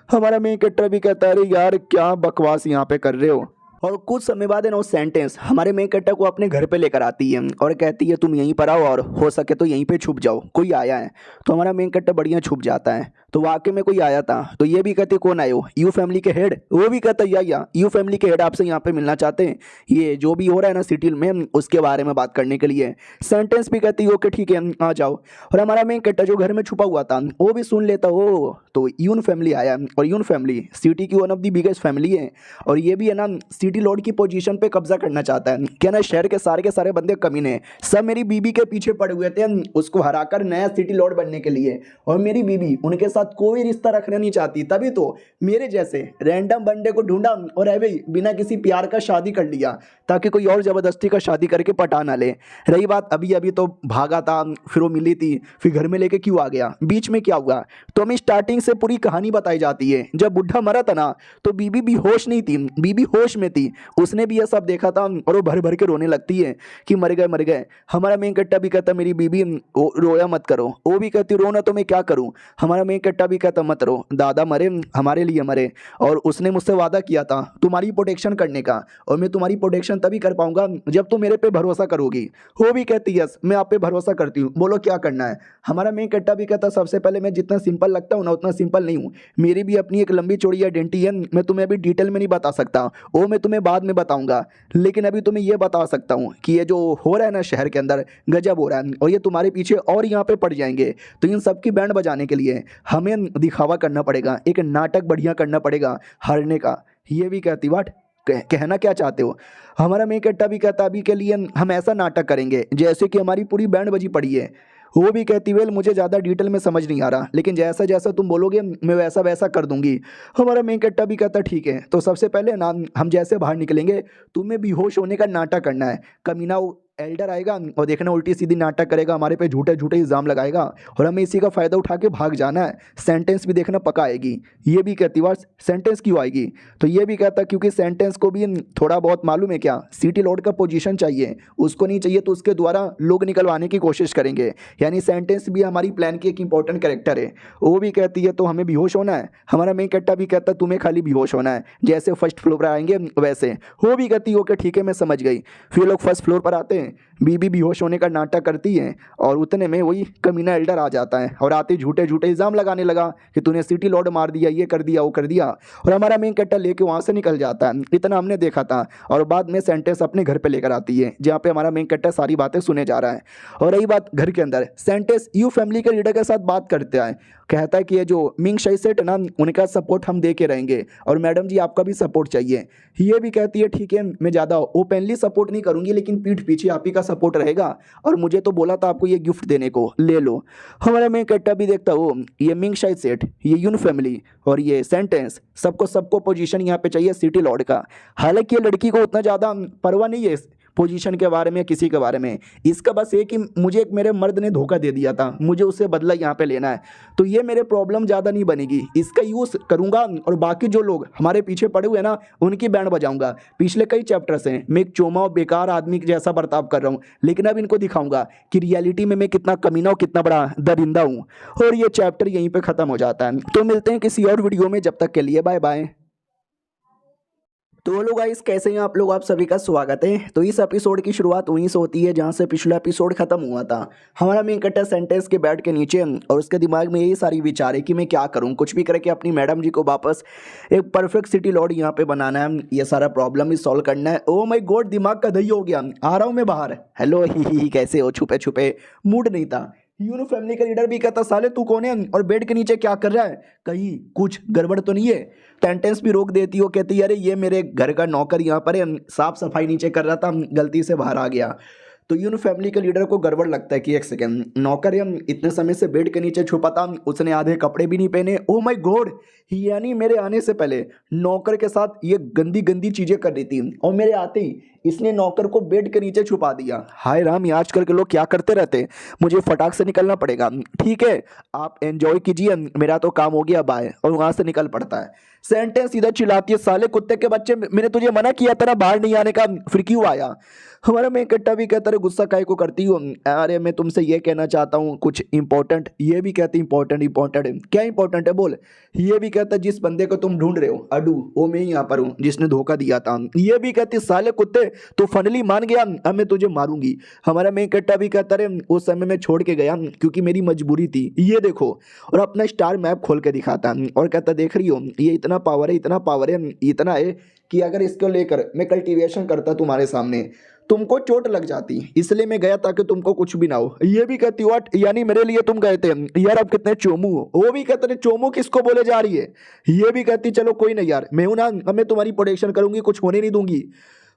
हमारा मेन कैरेक्टर भी कहता है अरे यार क्या बकवास यहाँ पे कर रहे हो। और कुछ समय बाद है ना वो सेंटेंस हमारे मेन कैरेक्टर को अपने घर पे लेकर आती है और कहती है तुम यहीं पर आओ और हो सके तो यहीं पे छुप जाओ, कोई आया है। तो हमारा मेन कैरेक्टर बढ़िया छुप जाता है। तो वाकई में कोई आया था। तो ये भी कहते कौन आए हो, यू फैमिली के हेड। वो भी कहता है या यू फैमिली के हेड आपसे यहाँ पे मिलना चाहते हैं, ये जो भी हो रहा है ना सिटी में उसके बारे में बात करने के लिए। सेंटेंस भी कहती है ओके ठीक है आ जाओ। और हमारा मेन कैरेक्टर जो घर में छुपा हुआ था वो भी सुन लेता हो तो यून फैमिली आया। और यून फैमिली सिटी की one of the biggest family है और ये भी है ना सिटी लॉर्ड की पोजीशन पे कब्जा करना चाहता है। क्या ना शहर के सारे बंदे कमीने सब मेरी बीबी के पीछे पड़े हुए थे उसको हराकर नया सिटी लॉर्ड बनने के लिए। और मेरी बीबी उनके साथ कोई रिश्ता रखना नहीं चाहती, तभी तो मेरे जैसे रैंडम बंदे को ढूंढा और अभी बिना किसी प्यार का शादी कर लिया ताकि कोई और जबरदस्ती का शादी करके पटा ना ले। रही बात अभी अभी तो भागा था, फिर वो मिली थी, फिर घर में लेके क्यों आ गया, बीच में क्या हुआ। तो हमें स्टार्टिंग से पूरी कहानी बताई जाती है। जब बुढ़ा मरा था ना तो बीबी भी होश नहीं थी, बीबी होश में थी, उसने भी यह सब देखा था और वो भर भर के रोने लगती है कि मर गए मर गए। हमारा मेन कट्टा भी कहता मेरी बीबी रोया मत करो, वो भी कहती रोना तो मैं क्या करूं। हमारा मेन कट्टा भी कहता मत रो, दादा मरे हमारे लिए मरे और उसने मुझसे वादा किया था तुम्हारी प्रोटेक्शन करने का और मैं तुम्हारी प्रोटेक्शन तभी कर पाऊंगा जब तुम मेरे पे भरोसा करोगी। वो भी कहती यस मैं आप पे भरोसा करती हूँ, बोलो क्या करना है। हमारा मेन कट्टा भी कहता सबसे पहले मैं जितना सिंपल लगता हूँ ना उतना सिंपल नहीं हूँ, मेरी भी अपनी एक लंबी चौड़ी आइडेंटिटी है, मैं तुम्हें अभी डिटेल में नहीं बता सकता, वो मैं तुम्हें बाद में बताऊंगा। लेकिन अभी तुम्हें यह बता सकता हूँ कि ये जो हो रहा है ना शहर के अंदर गजब हो रहा है और ये तुम्हारे पीछे और यहाँ पे पड़ जाएंगे। तो इन सबकी बैंड बजाने के लिए हमें दिखावा करना पड़ेगा, एक नाटक बढ़िया करना पड़ेगा हारने का। ये भी कहती वाट कहना क्या चाहते हो। हमारा मेन कट्टा भी कहता अभी के लिए हम ऐसा नाटक करेंगे जैसे कि हमारी पूरी बैंड बजी पड़ी है। वो भी कहती वेल मुझे ज़्यादा डिटेल में समझ नहीं आ रहा लेकिन जैसा जैसा तुम बोलोगे मैं वैसा वैसा कर दूंगी। हमारा मेन कट्टा भी कहता ठीक है। तो सबसे पहले ना हम जैसे बाहर निकलेंगे तुम्हें बेहोश होने का नाटक करना है। कमीना एल्डर आएगा और देखना उल्टी सीधी नाटक करेगा, हमारे पे झूठे झूठे इल्ज़ाम लगाएगा और हमें इसी का फ़ायदा उठा के भाग जाना है। सेंटेंस भी देखना पक्का आएगी। ये भी कहती वार सेंटेंस क्यों आएगी। तो ये भी कहता क्योंकि सेंटेंस को भी थोड़ा बहुत मालूम है क्या सिटी लॉर्ड का पोजीशन चाहिए, उसको नहीं चाहिए तो उसके द्वारा लोग निकलवाने की कोशिश करेंगे। यानी सेंटेंस भी हमारी प्लान की एक इंपॉर्टेंट कैरेक्टर है। वो भी कहती है तो हमें बेहोश होना है। हमारा मेन कट्टा भी कहता तुम्हें खाली बेहोश होना है, जैसे फर्स्ट फ्लोर पर आएंगे वैसे। वो भी कहती ओके ठीक है मैं समझ गई। फिर लोग फर्स्ट फ्लोर पर आते हैं, बीबी बेहोश होने का नाटक करती है और उतने में वही कमीना एल्डर आ जाता है और आते झूठे झूठे इल्ज़ाम लगाने लगा कि तूने सिटी लॉर्ड मार दिया, ये कर दिया वो कर दिया। और हमारा मेन कैरेक्टर लेके वहाँ से निकल जाता है। इतना हमने देखा था। और बाद में सेंटेंस अपने घर पे लेकर आती है जहाँ पे हमारा मेन कैरेक्टर सारी बातें सुने जा रहा है। और रही बात घर के अंदर, सेंटेंस यू फैमिली के लीडर के साथ बात करते हैं, कहता है कि ये जो मिंग शाई सेट है ना उनका सपोर्ट हम दे के रहेंगे और मैडम जी आपका भी सपोर्ट चाहिए। ये भी कहती है ठीक है मैं ज़्यादा ओपनली सपोर्ट नहीं करूँगी लेकिन पीठ पीछे आप ही का सपोर्ट रहेगा और मुझे तो बोला था आपको ये गिफ्ट देने को, ले लो। हमारा मैं कट्टा भी देखता हूँ ये मिंग शाई सेट, ये यून फैमिली और ये सेंटेंस सबको पोजीशन यहाँ पे चाहिए सिटी लॉर्ड का। हालांकि ये लड़की को उतना ज़्यादा परवाह नहीं है पोजीशन के बारे में किसी के बारे में, इसका बस ये कि मुझे एक मेरे मर्द ने धोखा दे दिया था, मुझे उससे बदला यहाँ पे लेना है। तो ये मेरे प्रॉब्लम ज़्यादा नहीं बनेगी, इसका यूज़ करूँगा और बाकी जो लोग हमारे पीछे पड़े हुए ना उनकी बैंड बजाऊंगा। पिछले कई चैप्टर्स हैं मैं एक चोमा और बेकार आदमी जैसा बर्ताव कर रहा हूँ लेकिन अब इनको दिखाऊंगा कि रियलिटी में मैं कितना कमीना और कितना बड़ा दरिंदा हूँ। और ये चैप्टर यहीं पर ख़त्म हो जाता है। तो मिलते हैं किसी और वीडियो में, जब तक के लिए बाय बाय। तो लोग गाइस कैसे हैं आप लोग, आप सभी का स्वागत है। तो इस एपिसोड की शुरुआत वहीं से होती है जहां से पिछला एपिसोड खत्म हुआ था। हमारा मेन कैरेक्टर सेंटेंस के बेड के नीचे और उसके दिमाग में यही सारी विचार है कि मैं क्या करूं, कुछ भी करके अपनी मैडम जी को वापस एक परफेक्ट सिटी लॉर्ड यहाँ पे बनाना है, ये सारा प्रॉब्लम भी सॉल्व करना है। ओ माय गॉड दिमाग का दही हो गया, आ रहा हूँ मैं बाहर। हेलो ही कैसे हो, छुपे छुपे मूड नहीं था। यूनो फैमिली का लीडर भी कहता साले तू कौन है और बेड के नीचे क्या कर रहा है, कहीं कुछ गड़बड़ तो नहीं है। सेंटेंस भी रोक देती हो, कहती है अरे ये मेरे घर का नौकर यहाँ पर है, साफ सफाई नीचे कर रहा था, गलती से बाहर आ गया। तो यून फैमिली के लीडर को गड़बड़ लगता है कि एक सेकेंड, नौकर हम इतने समय से बेड के नीचे छुपा था, उसने आधे कपड़े भी नहीं पहने, ओ माय गॉड, यानी मेरे आने से पहले नौकर के साथ ये गंदी गंदी चीजें कर रही थी और मेरे आते ही इसने नौकर को बेड के नीचे छुपा दिया। हाय राम, ये आजकल के लोग क्या करते रहते हैं, मुझे फटाक से निकलना पड़ेगा। ठीक है, आप एंजॉय कीजिए, मेरा तो काम हो गया, बाय। और वहां से निकल पड़ता है। सेंटेंस इधर चिल्लाती है, साले कुत्ते के बच्चे, मैंने तुझे मना किया था ना बाहर नहीं आने का, फिर क्यों आया। हमारा मैं कट्टा भी कहता है, गुस्सा काहे को करती हूँ, अरे मैं तुमसे ये कहना चाहता हूँ कुछ इंपॉर्टेंट। ये भी कहती इंपॉर्टेंट इंपॉर्टेंट, क्या इंपॉर्टेंट है बोल। ये भी कहता जिस बंदे को तुम ढूंढ रहे हो अडू, वो मैं ही यहाँ पर हूँ जिसने धोखा दिया था। ये भी कहती साले कुत्ते तू फाइनली मान गया, अब मैं तुझे मारूंगी। हमारा मैं कट्टा भी कहता रहे, उस समय मैं छोड़ के गया क्योंकि मेरी मजबूरी थी, ये देखो। और अपना स्टार मैप खोल के दिखाता और कहता देख रही हो, ये इतना पावर है, इतना पावर है, इतना है कि अगर इसको लेकर मैं कल्टीवेशन करता तुम्हारे सामने तुमको चोट लग जाती, इसलिए मैं गया ताकि तुमको कुछ भी ना हो। ये भी कहती व्हाट, यानी मेरे लिए तुम गए थे यार, अब कितने चोमू हो। वो भी कहते चोमू किसको बोले जा रही है। ये भी कहती चलो कोई नहीं यार, मैं हूं ना, अब मैं तुम्हारी प्रोटेक्शन करूंगी, कुछ होने नहीं दूंगी।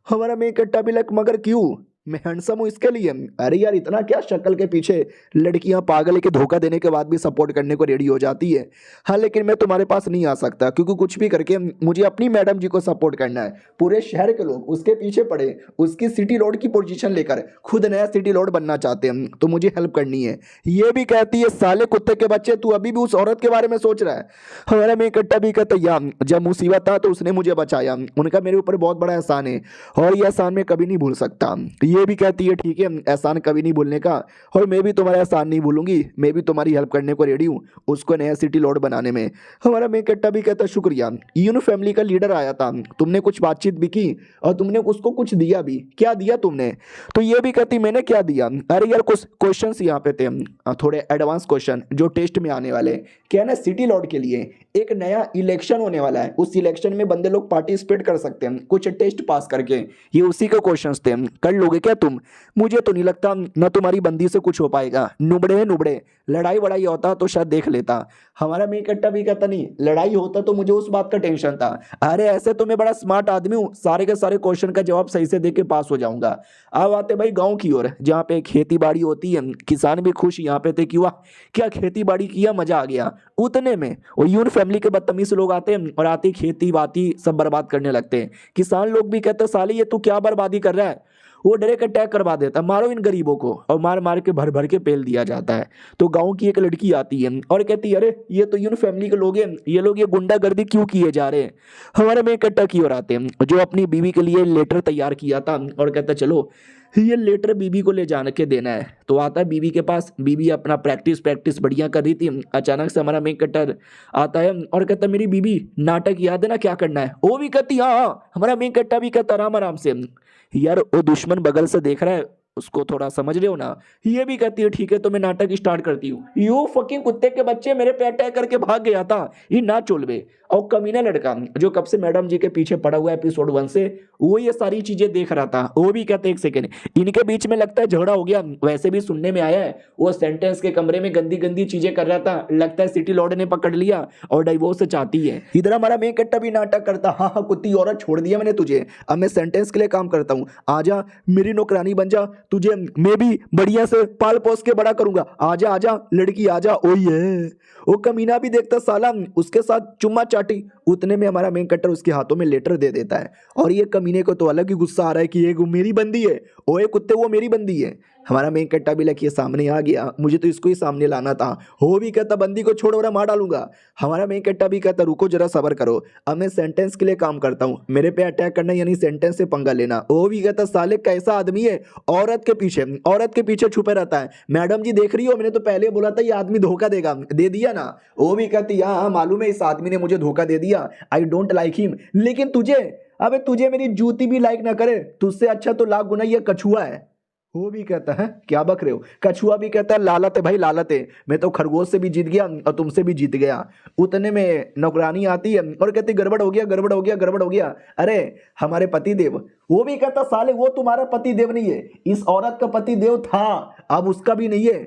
हमारा मैं कट्टा भी लग, मगर क्यों, मैं हैंडसम हूं इसके लिए। अरे यार इतना क्या, शक्ल के पीछे लड़कियां पागल है कि धोखा देने के बाद भी सपोर्ट करने को रेडी हो जाती है। हाँ लेकिन मैं तुम्हारे पास नहीं आ सकता क्योंकि कुछ भी करके मुझे अपनी मैडम जी को सपोर्ट करना है। पूरे शहर के लोग उसके पीछे पड़े, उसकी सिटी लॉर्ड की पोजीशन लेकर खुद नया सिटी लॉर्ड बनना चाहते हैं, तो मुझे हेल्प करनी है। ये भी कहती है साले कुत्ते के बच्चे, तू अभी भी उस औरत के बारे में सोच रहा है। हमारा मैं इकट्ठा भी कहता यार, जब मुसीबत था तो उसने मुझे बचाया, उनका मेरे ऊपर बहुत बड़ा एहसान है और ये एहसान मैं कभी नहीं भूल सकता। ये भी कहती है ठीक है, एहसान कभी नहीं भूलने का, और मैं भी तुम्हारा एहसान नहीं भूलूंगी, मैं भी तुम्हारी हेल्प करने को रेडी हूँ उसको नया सिटी लॉर्ड बनाने में। हमारा मैं कट्टा भी कहता शुक्रिया, यूनो फैमिली का लीडर आया था, तुमने कुछ बातचीत भी की और तुमने उसको कुछ दिया भी। क्या दिया तुमने। तो ये भी कहती मैंने क्या दिया, अरे यार कुछ क्वेश्चंस यहाँ पे थे, थोड़े एडवांस क्वेश्चन जो टेस्ट में आने वाले। क्या ना, सिटी लॉर्ड के लिए एक नया इलेक्शन होने वाला है, उस इलेक्शन में बंदे लोग पार्टिसिपेट कर सकते हैं कुछ टेस्ट पास करके, ये उसी के क्वेश्चंस थे। कर लोगे क्या तुम। मुझे तो नहीं लगता ना तुम्हारी बंदी से कुछ हो पाएगा, नुबड़े है नुबड़े, लड़ाई वड़ाई होता तो शायद देख लेता। हमारा मैं इकट्ठा भी कहता नहीं, लड़ाई होता तो मुझे उस बात का टेंशन था, अरे ऐसे तो मैं बड़ा स्मार्ट आदमी हूँ, सारे के सारे क्वेश्चन का जवाब सही से देके पास हो जाऊंगा। अब आते भाई गाँव की ओर, जहाँ पे खेती बाड़ी होती है, किसान भी खुश यहाँ पे थे कि वाह क्या खेती बाड़ी किया, मजा आ गया। उतने में वो यून फैमिली के बदतमीज लोग आते हैं और आते खेती बाती सब बर्बाद करने लगते हैं। किसान लोग भी कहते साले ये तू क्या बर्बादी कर रहा है, वो डायरेक्ट अटैक करवा देता, मारो इन गरीबों को, और मार मार के भर भर के पेल दिया जाता है। तो गांव की एक लड़की आती है और कहती है अरे ये तो यून फैमिली के लोग हैं, ये लोग ये गुंडागर्दी क्यों किए जा रहे हैं। हमारे में इकट्ठा की ओर आते हैं जो अपनी बीवी के लिए लेटर तैयार किया था और कहता चलो ये लेटर बीबी को ले जाने के देना है। तो आता है बीबी के पास, बीबी अपना प्रैक्टिस प्रैक्टिस बढ़िया कर रही थी, अचानक से हमारा मेन कटर आता है और कहता मेरी बीबी नाटक याद है ना क्या करना है। वो भी कहती हाँ, हमारा मेन कट्टा भी कहता आराम आराम से, यार वो दुश्मन बगल से देख रहा है उसको थोड़ा समझ रहे हो ना। ये भी कहती है ठीक है, तो मैं नाटक स्टार्ट करती हूँ। यू फकिंग कुत्ते के बच्चे मेरे पे अटैक करके भाग गया था ये ना चोलवे। और कमीना लड़का जो कब से मैडम जी के पीछे पड़ा हुआ है एपिसोड 1 से, वो ये सारी चीजें देख रहा था। वो भी कहते एक सेकेंड, इनके बीच में लगता है झगड़ा हो गया। वैसे भी सुनने में आया है वो सेंटेंस के कमरे में गंदी गंदी चीजें कर रहा था, लगता है सिटी लॉर्ड ने पकड़ लिया और डाइवोर्स चाहती है। इधर हमारा मेन कट्टा भी नाटक करता, हाँ हाँ कुत्ती औरत छोड़ दिया मैंने तुझे, अब मैं सेंटेंस के लिए काम करता हूँ, आजा मेरी नौकरानी बन जा, तुझे मैं भी बढ़िया से पाल पोस के बड़ा करूंगा, आजा आजा लड़की आजा। ओ ये वो कमीना भी देखता साला उसके साथ चुम्मा चाटी। उतने में हमारा मेन कट्टर उसके हाथों में लेटर दे देता है और ये कमीने को तो अलग ही गुस्सा आ रहा है कि ये मेरी बंदी है, ओए कुत्ते वो मेरी बंदी है। हमारा मेन कट्टा भी लखिए सामने आ गया, मुझे तो इसको ही सामने लाना था। हो भी कहता बंदी को छोड़ और मार डालूंगा। हमारा मेन कट्टा भी कहता रुको जरा सबर करो, अब मैं सेंटेंस के लिए काम करता हूँ, मेरे पे अटैक करना यानी सेंटेंस से पंगा लेना। वो भी कहता साले कैसा आदमी है, औरत के पीछे छुपे रहता है। मैडम जी देख रही हो, मैंने तो पहले बोला था ये आदमी धोखा देगा, दे दिया ना। वो भी कहती हाँ मालूम है इस आदमी ने मुझे धोखा दे दिया, आई डोंट लाइक हिम, लेकिन अबे तुझे मेरी जूती भी लाइक ना करे, तुझसे अच्छा तो लाख गुना ये कछुआ है। वो भी कहता है क्या बक रहे हो। कछुआ भी कहता है लालत है भाई लालत है, मैं तो खरगोश से भी जीत गया और तुमसे भी जीत गया। उतने में नौकरानी आती है और कहती गड़बड़ हो गया गड़बड़ हो गया गड़बड़ हो गया, अरे हमारे पति देव। वो भी कहता साले वो तुम्हारा पति देव नहीं है, इस औरत का पति देव था, अब उसका भी नहीं है।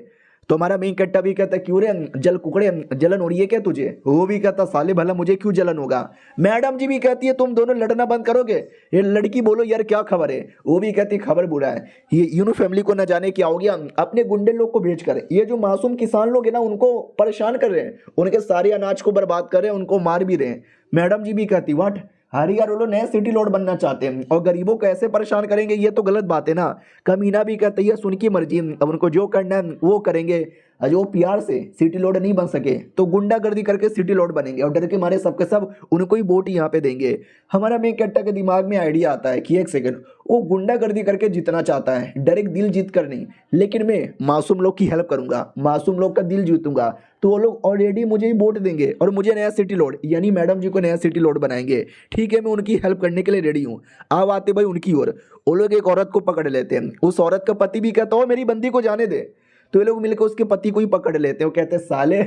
तो हमारा मेन कट्टा भी कहता क्यों रे जल कुकड़े जलन हो रही है क्या तुझे? वो भी कहता साले भला मुझे क्यों जलन होगा। मैडम जी भी कहती है तुम दोनों लड़ना बंद करोगे? ये लड़की बोलो यार क्या खबर है? वो भी कहती खबर बुरा है, ये यूनो फैमिली को न जाने क्या हो गया, अपने गुंडे लोग को भेज कर ये जो मासूम किसान लोग है ना उनको परेशान कर रहे हैं, उनके सारे अनाज को बर्बाद कर रहे हैं, उनको मार भी रहे हैं। मैडम जी भी कहती व्हाट, हरी यार वो लोग नए सिटी लॉर्ड बनना चाहते हैं और गरीबों को ऐसे परेशान करेंगे, ये तो गलत बात है ना। कमीना भी कहती है सुन की मर्जी, अब उनको जो करना है वो करेंगे, जो प्यार से सिटी लॉर्ड नहीं बन सके तो गुंडागर्दी करके सिटी लॉर्ड बनेंगे और डर के मारे सबके सब उनको ही वोट यहाँ पे देंगे। हमारा मेन कट्टा के दिमाग में आइडिया आता है कि एक सेकंड, वो गुंडागर्दी करके जीतना चाहता है, डायरेक्ट दिल जीत कर नहीं, लेकिन मैं मासूम लोग की हेल्प करूंगा, मासूम लोग का दिल जीतूंगा, तो वो लोग ऑलरेडी मुझे ही वोट देंगे और मुझे नया सिटी लॉर्ड यानी मैडम जी को नया सिटी लॉर्ड बनाएंगे। ठीक है मैं उनकी हेल्प करने के लिए रेडी हूँ। अब आते भाई उनकी ओर, वो लोग एक औरत को पकड़ लेते हैं, उस औरत का पति भी कहता हो मेरी बंदी को जाने दे, तो ये लोग मिलकर उसके पति को ही पकड़ लेते हैं। वो कहते हैं साले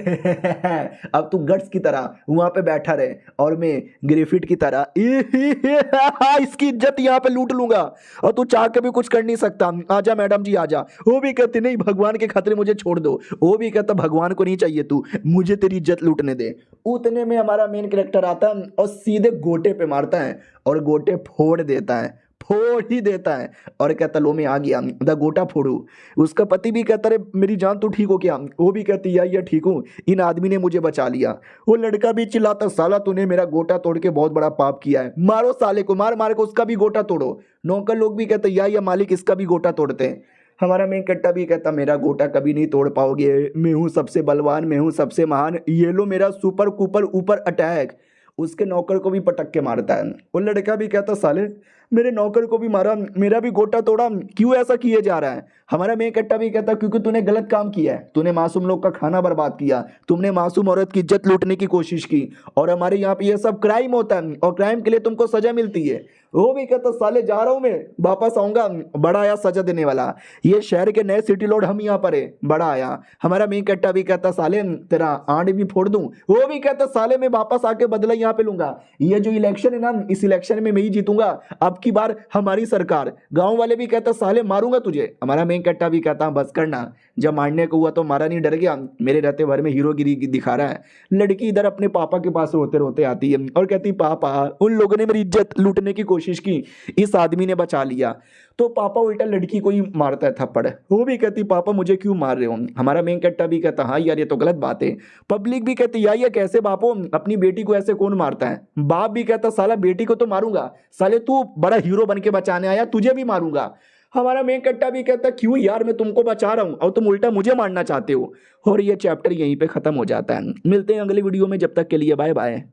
अब तू गट्स की तरह वहां पे बैठा रहे और मैं ग्रिफिट की तरह इसकी इज्जत यहाँ पे लूट लूंगा और तू चाह के भी कुछ कर नहीं सकता, आजा मैडम जी आजा। वो भी कहते नहीं भगवान के खतरे मुझे छोड़ दो, वो भी कहता भगवान को नहीं चाहिए तू, मुझे तेरी इज्जत लूटने दे। उतने में हमारा मेन कैरेक्टर आता है और सीधे गोटे पे मारता है और गोटे फोड़ देता है, फोड़ ही देता है और कहता लो मैं आ गया द गोटा फोड़ू। उसका पति भी कहता रे मेरी जान तू ठीक हो क्या? वो भी कहती या ठीक हूँ, इन आदमी ने मुझे बचा लिया। वो लड़का भी चिल्लाता साला तूने मेरा गोटा तोड़ के बहुत बड़ा पाप किया है, मारो साले को, मार मार के उसका भी गोटा तोड़ो। नौकर लोग भी कहते या मालिक इसका भी गोटा तोड़ते हैं। हमारा मेन कट्टा भी कहता मेरा गोटा कभी नहीं तोड़ पाओगे, मैं हूँ सबसे बलवान, मैं हूँ सबसे महान, ये लो मेरा सुपर कुपर ऊपर अटैक। उसके नौकर को भी पटक के मारता है। वो लड़का भी कहता साले मेरे नौकर को भी मारा, मेरा भी गोटा तोड़ा, क्यों ऐसा किए जा रहा है? हमारा मेन कट्टा भी कहता क्योंकि तूने गलत काम किया है, तूने मासूम लोग का खाना बर्बाद किया, तुमने मासूम औरत की इज्जत लूटने की कोशिश की और हमारे यहाँ पे ये सब क्राइम होता है और क्राइम के लिए तुमको सजा मिलती है। वो भी कहता साले जा रहा हूं मैं, वापस आऊंगा, बड़ा आया सजा देने वाला, ये शहर के नए सिटी लॉर्ड हम यहाँ पर है, बड़ा आया। हमारा मेन कट्टा भी कहता साले तेरा आंट भी फोड़ दूं। वो भी कहता साले मैं वापस आके बदला यहाँ पे लूंगा, ये जो इलेक्शन है ना इस इलेक्शन में मैं ही जीतूंगा, अब की बार हमारी सरकार। गांव वाले भी कहता साले मारूंगा तुझे। हमारा मेन कट्टा भी कहता बस करना, जब मारने को हुआ तो मारा नहीं, डर गया, मेरे रहते भर में हीरोगिरी दिखा रहा है। लड़की इधर अपने पापा के पास रोते रोते आती है और कहती पापा उन लोगों ने मेरी इज्जत लूटने की कोशिश की, इस आदमी ने बचा लिया। तो पापा उल्टा लड़की को ही मारता है थप्पड़। वो भी कहती पापा मुझे क्यों मार रहे हो? हमारा मेन कट्टा भी कहता हाँ यार ये तो गलत बात है। पब्लिक भी कहती यार ये कैसे बापो, अपनी बेटी को ऐसे कौन मारता है? बाप भी कहता साला बेटी को तो मारूंगा, साले तू बड़ा हीरो बन के बचाने आया, तुझे भी मारूंगा। हमारा मेन कट्टा भी कहता क्यों यार मैं तुमको बचा रहा हूं और तुम उल्टा मुझे मारना चाहते हो। और ये चैप्टर यहीं पे खत्म हो जाता है। मिलते हैं अगली वीडियो में, जब तक के लिए बाय बाय।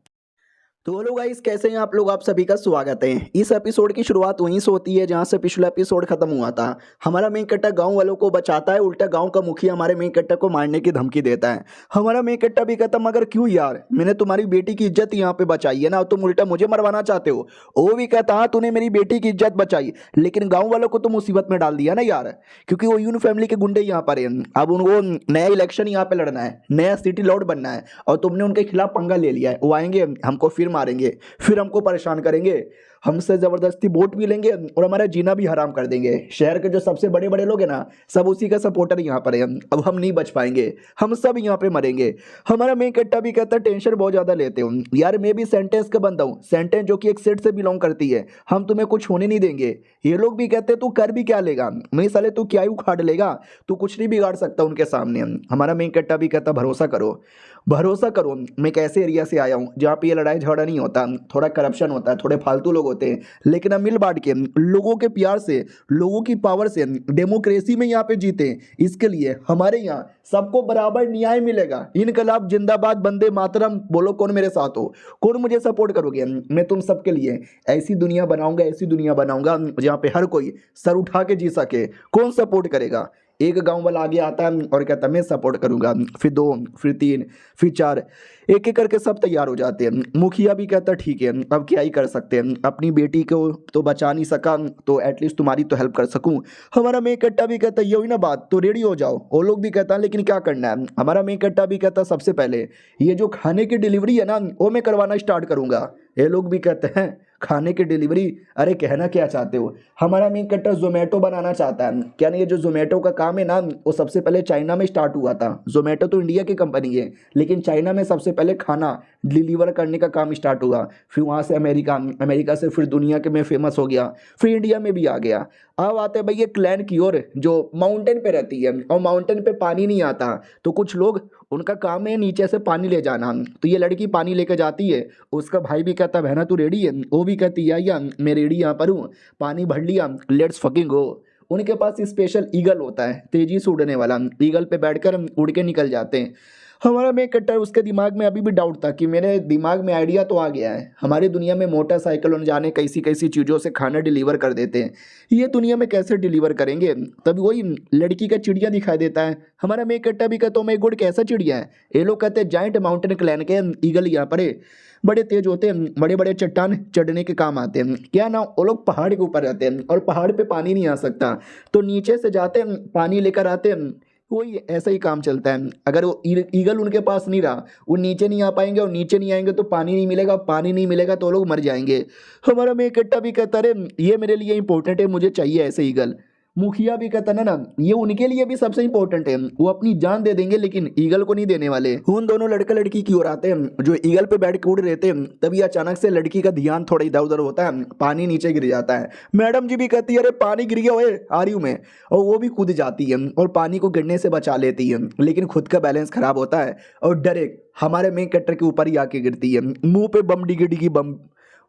तो हेलो गाइस कैसे हैं आप लोग, आप सभी का स्वागत है। इस एपिसोड की शुरुआत वहीं से होती है जहां से पिछला एपिसोड खत्म हुआ था। हमारा मेन कट्टा गांव वालों को बचाता है, उल्टा गांव का मुखिया हमारे मेन कट्टा को मारने की धमकी देता है। हमारा मेन कट्टा भी कहता मगर क्यों यार, मैंने तुम्हारी बेटी की इज्जत यहाँ पे बचाई है ना, तुम उल्टा मुझे मरवाना चाहते हो। वो भी कहता हाँ तूने मेरी बेटी की इज्जत बचाई, लेकिन गाँव वालों को तो मुसीबत में डाल दिया ना यार, क्योंकि वो यून फैमिली के गुंडे यहाँ पर है। अब उनको नया इलेक्शन यहाँ पे लड़ना है, नया सिटी लॉर्ड बनना है और तुमने उनके खिलाफ पंगा ले लिया है। वो आएंगे हमको फिर मारेंगे, फिर हमको परेशान करेंगे, हमसे जबरदस्ती वोट भी लेंगे और हमारा जीना भी हराम कर देंगे। शहर के जो सबसे बड़े बड़े लोग हैं ना सब उसी का सपोर्टर यहाँ पर है। अब हम नहीं बच पाएंगे, हम सब यहाँ पे मरेंगे। हमारा मेन कट्टा भी कहता है टेंशन बहुत ज्यादा लेते हो यार, मैं भी सेंटेंस का बंदा हूँ, सेंटेंस जो कि एक सेट से बिलोंग करती है, हम तुम्हें कुछ होने नहीं देंगे। ये लोग भी कहते हैं तू कर भी क्या लेगा, नहीं साले तू क्या ही उखाड़ लेगा, तू कुछ नहीं बिगाड़ सकता उनके सामने। हमारा मेन कट्टा भी कहता भरोसा करो, भरोसा करो, मैं एक ऐसे एरिया से आया हूँ जहाँ पे ये लड़ाई झगड़ा नहीं होता, थोड़ा करप्शन होता है, थोड़े फालतू लोग होते हैं, लेकिन हम मिल बांट के लोगों के प्यार से, लोगों की पावर से डेमोक्रेसी में यहाँ पे जीते। इसके लिए हमारे यहाँ सबको बराबर न्याय मिलेगा। इनकलाब जिंदाबाद, वंदे मातरम बोलो, कौन मेरे साथ हो, कौन मुझे सपोर्ट करोगे? मैं तुम सबके लिए ऐसी दुनिया बनाऊंगा, ऐसी दुनिया बनाऊंगा जहाँ पे हर कोई सर उठा के जी सके। कौन सपोर्ट करेगा? एक गांव वाला आगे आता है और कहता मैं सपोर्ट करूंगा, फिर 2, फिर 3, फिर 4, एक एक करके सब तैयार हो जाते हैं। मुखिया भी कहता ठीक है अब क्या ही कर सकते हैं, अपनी बेटी को तो बचा नहीं सका तो एटलीस्ट तुम्हारी तो हेल्प कर सकूं। हमारा मेन कट्टा भी कहता ये हुई ना बात, तो रेडी हो जाओ। वो लोग भी कहता लेकिन क्या करना है? हमारा मेन कट्टा भी कहता सबसे पहले ये जो खाने की डिलीवरी है ना वो मैं करवाना स्टार्ट करूंगा। ये लोग भी कहते हैं खाने की डिलीवरी। अरे कहना क्या चाहते हो? हमारा मेन कट्टर जोमेटो बनाना चाहता है। क्या नहीं, ये जो जोमेटो का काम है ना, वो सबसे पहले चाइना में स्टार्ट हुआ था। जोमेटो तो इंडिया की कंपनी है, लेकिन चाइना में सबसे पहले खाना डिलीवर करने का काम स्टार्ट हुआ। फिर वहाँ से अमेरिका, अमेरिका से फिर दुनिया के में फेमस हो गया, फिर इंडिया में भी आ गया। अब आते हैं भाई ये क्लैन की ओर, जो माउंटेन पे रहती है और माउंटेन पे पानी नहीं आता, तो कुछ लोग, उनका काम है नीचे से पानी ले जाना। तो ये लड़की पानी लेकर जाती है, उसका भाई भी कहता है बहना तू रेडी है? वो भी कहती है या मैं रेडी यहाँ पर हूँ, पानी भर लिया, लेट्स फकिंग गो। उनके पास स्पेशल ईगल होता है, तेजी से उड़ने वाला। ईगल पे बैठकर उड़ के निकल जाते हैं। हमारा में कट्टर, उसके दिमाग में अभी भी डाउट था कि मेरे दिमाग में आइडिया तो आ गया है, हमारी दुनिया में मोटरसाइकिल और जाने कैसी कैसी चीज़ों से खाना डिलीवर कर देते हैं, ये दुनिया में कैसे डिलीवर करेंगे? तभी वही लड़की का चिड़िया दिखाई देता है। हमारा में कट्टा भी कहता, मैं गुड कैसा चिड़िया है? ये लोग कहते हैं जाइंट माउंटेन क्लैन के ईगल यहाँ पर है, बड़े तेज होते हैं, बड़े बड़े चट्टान चढ़ने के काम आते हैं। क्या ना, वो लोग पहाड़ के ऊपर रहते हैं और पहाड़ पे पानी नहीं आ सकता, तो नीचे से जाते हैं, पानी लेकर आते हैं। वही ऐसा ही काम चलता है। अगर वो ईगल उनके पास नहीं रहा, वो नीचे नहीं आ पाएंगे, और नीचे नहीं आएंगे तो पानी नहीं मिलेगा, पानी नहीं मिलेगा तो वो लोग मर जाएंगे। हमारा में कट्टा भी कहता है ये मेरे लिए इंपॉर्टेंट है, मुझे चाहिए ऐसे ईगल। मुखिया भी कहता ना, ये उनके लिए भी सबसे इंपॉर्टेंट है, वो अपनी जान दे देंगे लेकिन ईगल को नहीं देने वाले। उन दोनों लड़का लड़की की ओर आते हैं, जो ईगल पे बैठ के उड़ रहे थे। तभी अचानक से लड़की का ध्यान थोड़ा इधर उधर होता है, पानी नीचे गिर जाता है। मैडम जी भी कहती है अरे पानी गिर गया, ओए आ रही हूँ मैं। और वो भी कूद जाती है और पानी को गिरने से बचा लेती है, लेकिन खुद का बैलेंस खराब होता है और डायरेक्ट हमारे मेन कट्टर के ऊपर ही आके गिरती है, मुंह पे बम डिगी डिगी बम।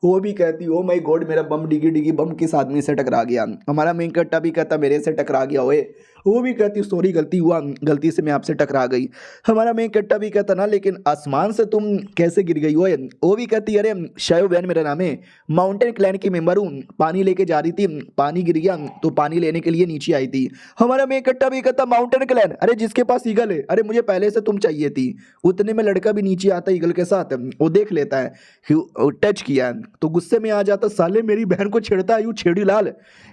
वो भी कहती ओ माय गॉड, मेरा बम डिगी डिगी बम किस आदमी से टकरा गया। हमारा मेन कट्टा भी कहता मेरे से टकरा गया ओए। वो भी कहती सॉरी गलती हुआ, गलती से मैं आपसे टकरा गई। हमारा मेन कट्टा भी कहता ना, लेकिन आसमान से तुम कैसे गिर गई ओए? वो भी कहती अरे शायो बहन मेरा नाम है, माउंटेन क्लैन की मेंबर हूँ, पानी लेके जा रही थी, पानी गिर गया तो पानी लेने के लिए नीचे आई थी। हमारा मेन कट्टा भी कहता माउंटेन क्लैन, अरे जिसके पास ईगल है, अरे मुझे पहले से तुम चाहिए थी। उतने में लड़का भी नीचे आता ईगल के साथ, वो देख लेता है, टच किया है तो गुस्से में आ जाता, साले मेरी बहन को छेड़ता है, यूं छेड़ी लाल,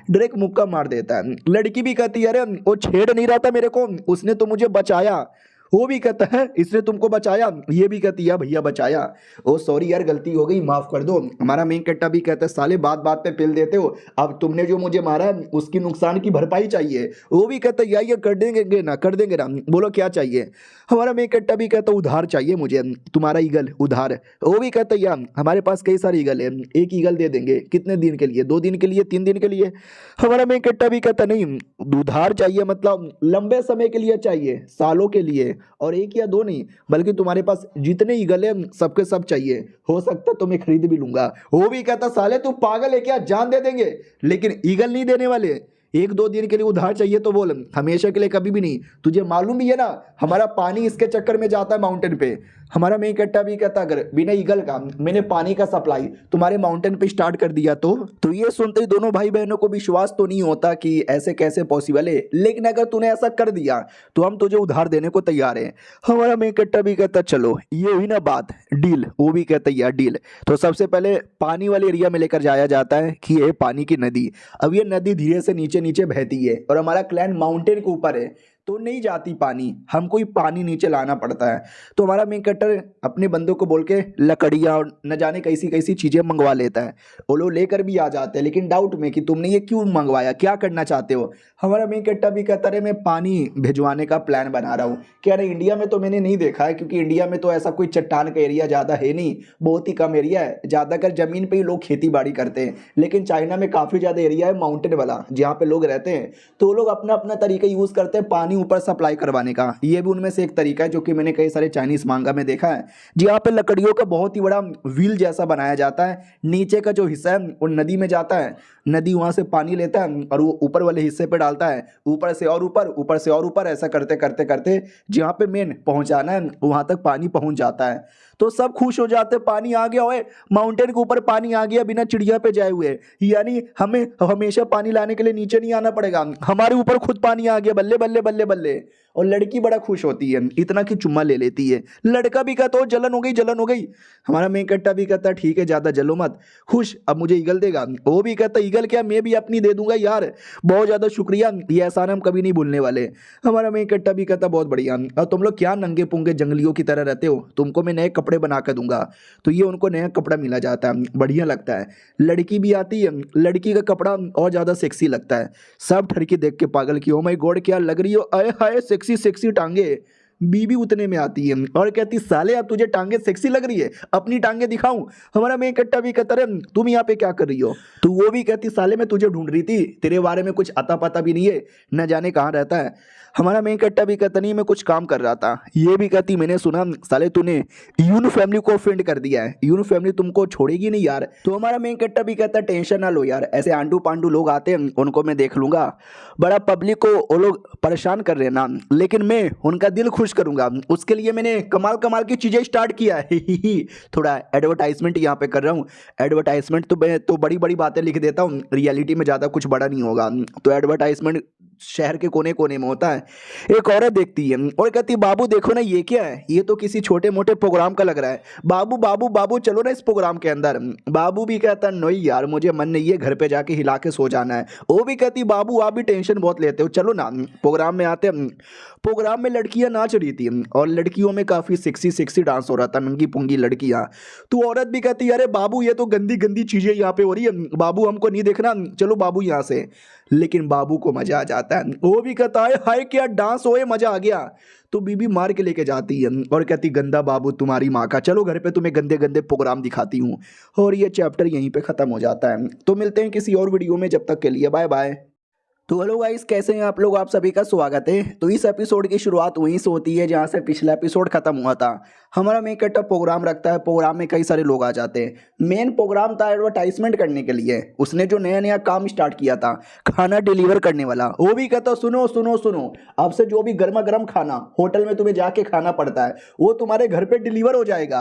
डायरेक्ट मुक्का मार देता है। लड़की भी कहती है अरे वो छेड़ नहीं रहा था मेरे को, उसने तो मुझे बचाया। वो भी कहता है इसने तुमको बचाया, ये भी कहती है भैया बचाया। ओ सॉरी यार गलती हो गई, माफ कर दो। हमारा मेन कट्टा भी कहता है साले बात बात पे पिल देते हो, अब तुमने जो मुझे मारा उसकी नुकसान की भरपाई चाहिए। वो भी कहता है यार ये कर देंगे ना, कर देंगे ना, बोलो क्या चाहिए। हमारा मेन कट्टा भी कहता है उधार चाहिए मुझे, तुम्हारा ईगल उधार। वो भी कहता है यार हमारे पास कई सारे ईगल है, एक ईगल दे देंगे, कितने दिन के लिए? 2 दिन के लिए, 3 दिन के लिए? हमारा मेन कट्टा भी कहता नहीं, उधार चाहिए मतलब लंबे समय के लिए चाहिए, सालों के लिए, और 1 या 2 नहीं, बल्कि तुम्हारे पास जितने ईगल है सबके सब चाहिए, हो सकता है तो मैं खरीद भी लूंगा। वो भी कहता साले तू पागल है क्या, जान दे देंगे लेकिन ईगल नहीं देने वाले, 1-2 दिन के लिए उधार चाहिए तो बोल, हमेशा के लिए कभी भी नहीं। तुझे मालूम भी है ना हमारा पानी इसके चक्कर में जाता है माउंटेन पे। हमारा मेन कट्टा भी कहता अगर बिना ईगल का मैंने पानी का सप्लाई तुम्हारे माउंटेन पे स्टार्ट कर दिया तो ये सुनते ही दोनों भाई बहनों को विश्वास तो नहीं होता कि ऐसे कैसे पॉसिबल है, लेकिन अगर तूने ऐसा कर दिया तो हम तुझे उधार देने को तैयार हैं। हमारा मेन कट्टा भी कहता चलो ये हुई ना बात, डील। वो भी कहता यार डील। तो सबसे पहले पानी वाले एरिया में लेकर जाया जाता है कि ये पानी की नदी। अब ये नदी धीरे से नीचे नीचे बहती है और हमारा क्लैन माउंटेन के ऊपर है तो नहीं जाती पानी, हमको ही पानी नीचे लाना पड़ता है। तो हमारा मेन कट्टर अपने बंदों को बोल के लकड़ियाँ और न जाने कैसी कैसी चीज़ें मंगवा लेता है। वो लोग लेकर भी आ जाते हैं, लेकिन डाउट में कि तुमने ये क्यों मंगवाया, क्या करना चाहते हो। हमारा मेन कट्टा भी कहता है मैं पानी भिजवाने का प्लान बना रहा हूँ। कह रहे इंडिया में तो मैंने नहीं देखा है, क्योंकि इंडिया में तो ऐसा कोई चट्टान का एरिया ज़्यादा है नहीं, बहुत ही कम एरिया है, ज़्यादातर ज़मीन पर ही लोग खेती बाड़ी करते हैं। लेकिन चाइना में काफ़ी ज़्यादा एरिया है माउंटेन वाला जहाँ पे लोग रहते हैं, तो वो लोग अपना अपना तरीका यूज़ करते हैं पानी ऊपर सप्लाई करवाने का। ये भी उनमें से एक तरीका है जो कि मैंने कई सारे चाइनीज मांगा में देखा है, जहाँ पे लकड़ियों का बहुत ही बड़ा व्हील जैसा बनाया जाता है, नीचे का जो हिस्सा है वो नदी में जाता है, नदी वहां से पानी लेता है और वो ऊपर वाले हिस्से पे डालता है, ऊपर से और ऊपर, ऊपर से और ऊपर, ऐसा करते करते करते जहाँ पे मेन पहुंचाना है वहां तक पानी पहुंच जाता है। तो सब खुश हो जाते, पानी आ गया, ओए माउंटेन के ऊपर पानी आ गया बिना चिड़िया पे जाए हुए, यानी हमें हमेशा पानी लाने के लिए नीचे नहीं आना पड़ेगा, हमारे ऊपर खुद पानी आ गया, बल्ले बल्ले बल्ले बल्ले। और लड़की बड़ा खुश होती है, इतना कि चुम्मा ले लेती है। लड़का भी कहता हो जलन हो गई, जलन हो गई। हमारा मेन कट्टा भी कहता ठीक है ज़्यादा जलो मत, खुश अब मुझे ईगल देगा। वो भी कहता ईगल क्या, मैं भी अपनी दे दूंगा यार, बहुत ज़्यादा शुक्रिया, ये एहसान हम कभी नहीं भूलने वाले। हमारा मेन कट्टा भी कहता बहुत बढ़िया, और तुम लोग क्या नंगे पुंगे जंगलियों की तरह रहते हो, तुमको मैं नए कपड़े बना कर दूंगा। तो ये उनको नया कपड़ा मिला जाता है, बढ़िया लगता है। लड़की भी आती है, लड़की का कपड़ा और ज़्यादा सेक्सी लगता है। सब ठरकी देख के पागल की, ओ माय गॉड क्या लग रही हो, आए हाय सेक्सी सेक्सी टांगे। बीबी उतने में आती है और कहती साले अब तुझे टांगे सेक्सी लग रही है, अपनी टांगे दिखाऊं। हमारा मेन कट्टा भी कहता रे तुम यहाँ पे क्या कर रही हो। तो वो भी कहती साले मैं तुझे ढूंढ रही थी, तेरे बारे में कुछ अता पता भी नहीं है, न जाने कहाँ रहता है। हमारा मेन कट्टा भी कहता नहीं मैं कुछ काम कर रहा था। ये भी कहती मैंने सुना साले तूने यून फैमिली को ऑफेंड कर दिया है, यून फैमिली तुमको छोड़ेगी नहीं यार। तो हमारा मेन कट्टा भी कहता टेंशन ना लो यार, ऐसे आंडू पांडू लोग आते हैं उनको मैं देख लूंगा, बड़ा पब्लिक को वो लोग परेशान कर रहे हैं ना, लेकिन मैं उनका दिल खुश करूंगा, उसके लिए मैंने कमाल कमाल की चीज़ें स्टार्ट किया है। थोड़ा एडवर्टाइजमेंट यहाँ पे कर रहा हूँ। एडवर्टाइजमेंट तो मैं तो बड़ी बड़ी बातें लिख देता हूँ, रियलिटी में ज़्यादा कुछ बड़ा नहीं होगा। तो एडवर्टाइजमेंट शहर के कोने कोने में होता है। एक औरत देखती है और कहती बाबू देखो ना ये क्या है, ये तो किसी छोटे मोटे प्रोग्राम का लग रहा है, बाबू बाबू बाबू चलो ना इस प्रोग्राम के अंदर। बाबू भी कहता नहीं यार मुझे मन नहीं है, घर पे जाके हिला के सो जाना है। वो भी कहती बाबू आप भी टेंशन बहुत लेते हो, चलो ना प्रोग्राम में आते हैं। प्रोग्राम में लड़कियां नाच रही थी और लड़कियों में काफ़ी सेक्सी सेक्सी डांस हो रहा था, नंगी पुंगी लड़कियां। तो औरत भी कहती अरे बाबू ये तो गंदी गंदी चीज़ें यहाँ पे हो रही है, बाबू हमको नहीं देखना, चलो बाबू यहाँ से। लेकिन बाबू को मजा आ जाता है, वो भी कहता है हाय क्या डांस होए, मजा आ गया। तो बीबी मार के लेके जाती है और कहती गंदा बाबू तुम्हारी माँ का, चलो घर पे तुम्हें गंदे गंदे प्रोग्राम दिखाती हूँ। और ये चैप्टर यहीं पे ख़त्म हो जाता है। तो मिलते हैं किसी और वीडियो में, जब तक के लिए बाय बाय। तो हेलो गाइस कैसे हैं आप लोग, आप सभी का स्वागत है। तो इस एपिसोड की शुरुआत वहीं से होती है जहां से पिछला एपिसोड खत्म हुआ था। हमारा मेन कट्टा प्रोग्राम रखता है, प्रोग्राम में कई सारे लोग आ जाते हैं। मेन प्रोग्राम था एडवर्टाइजमेंट करने के लिए, उसने जो नया नया काम स्टार्ट किया था खाना डिलीवर करने वाला, वो भी कहता सुनो सुनो सुनो, अब से जो भी गर्मा गर्म खाना होटल में तुम्हें जाके खाना पड़ता है वो तुम्हारे घर पे डिलीवर हो जाएगा।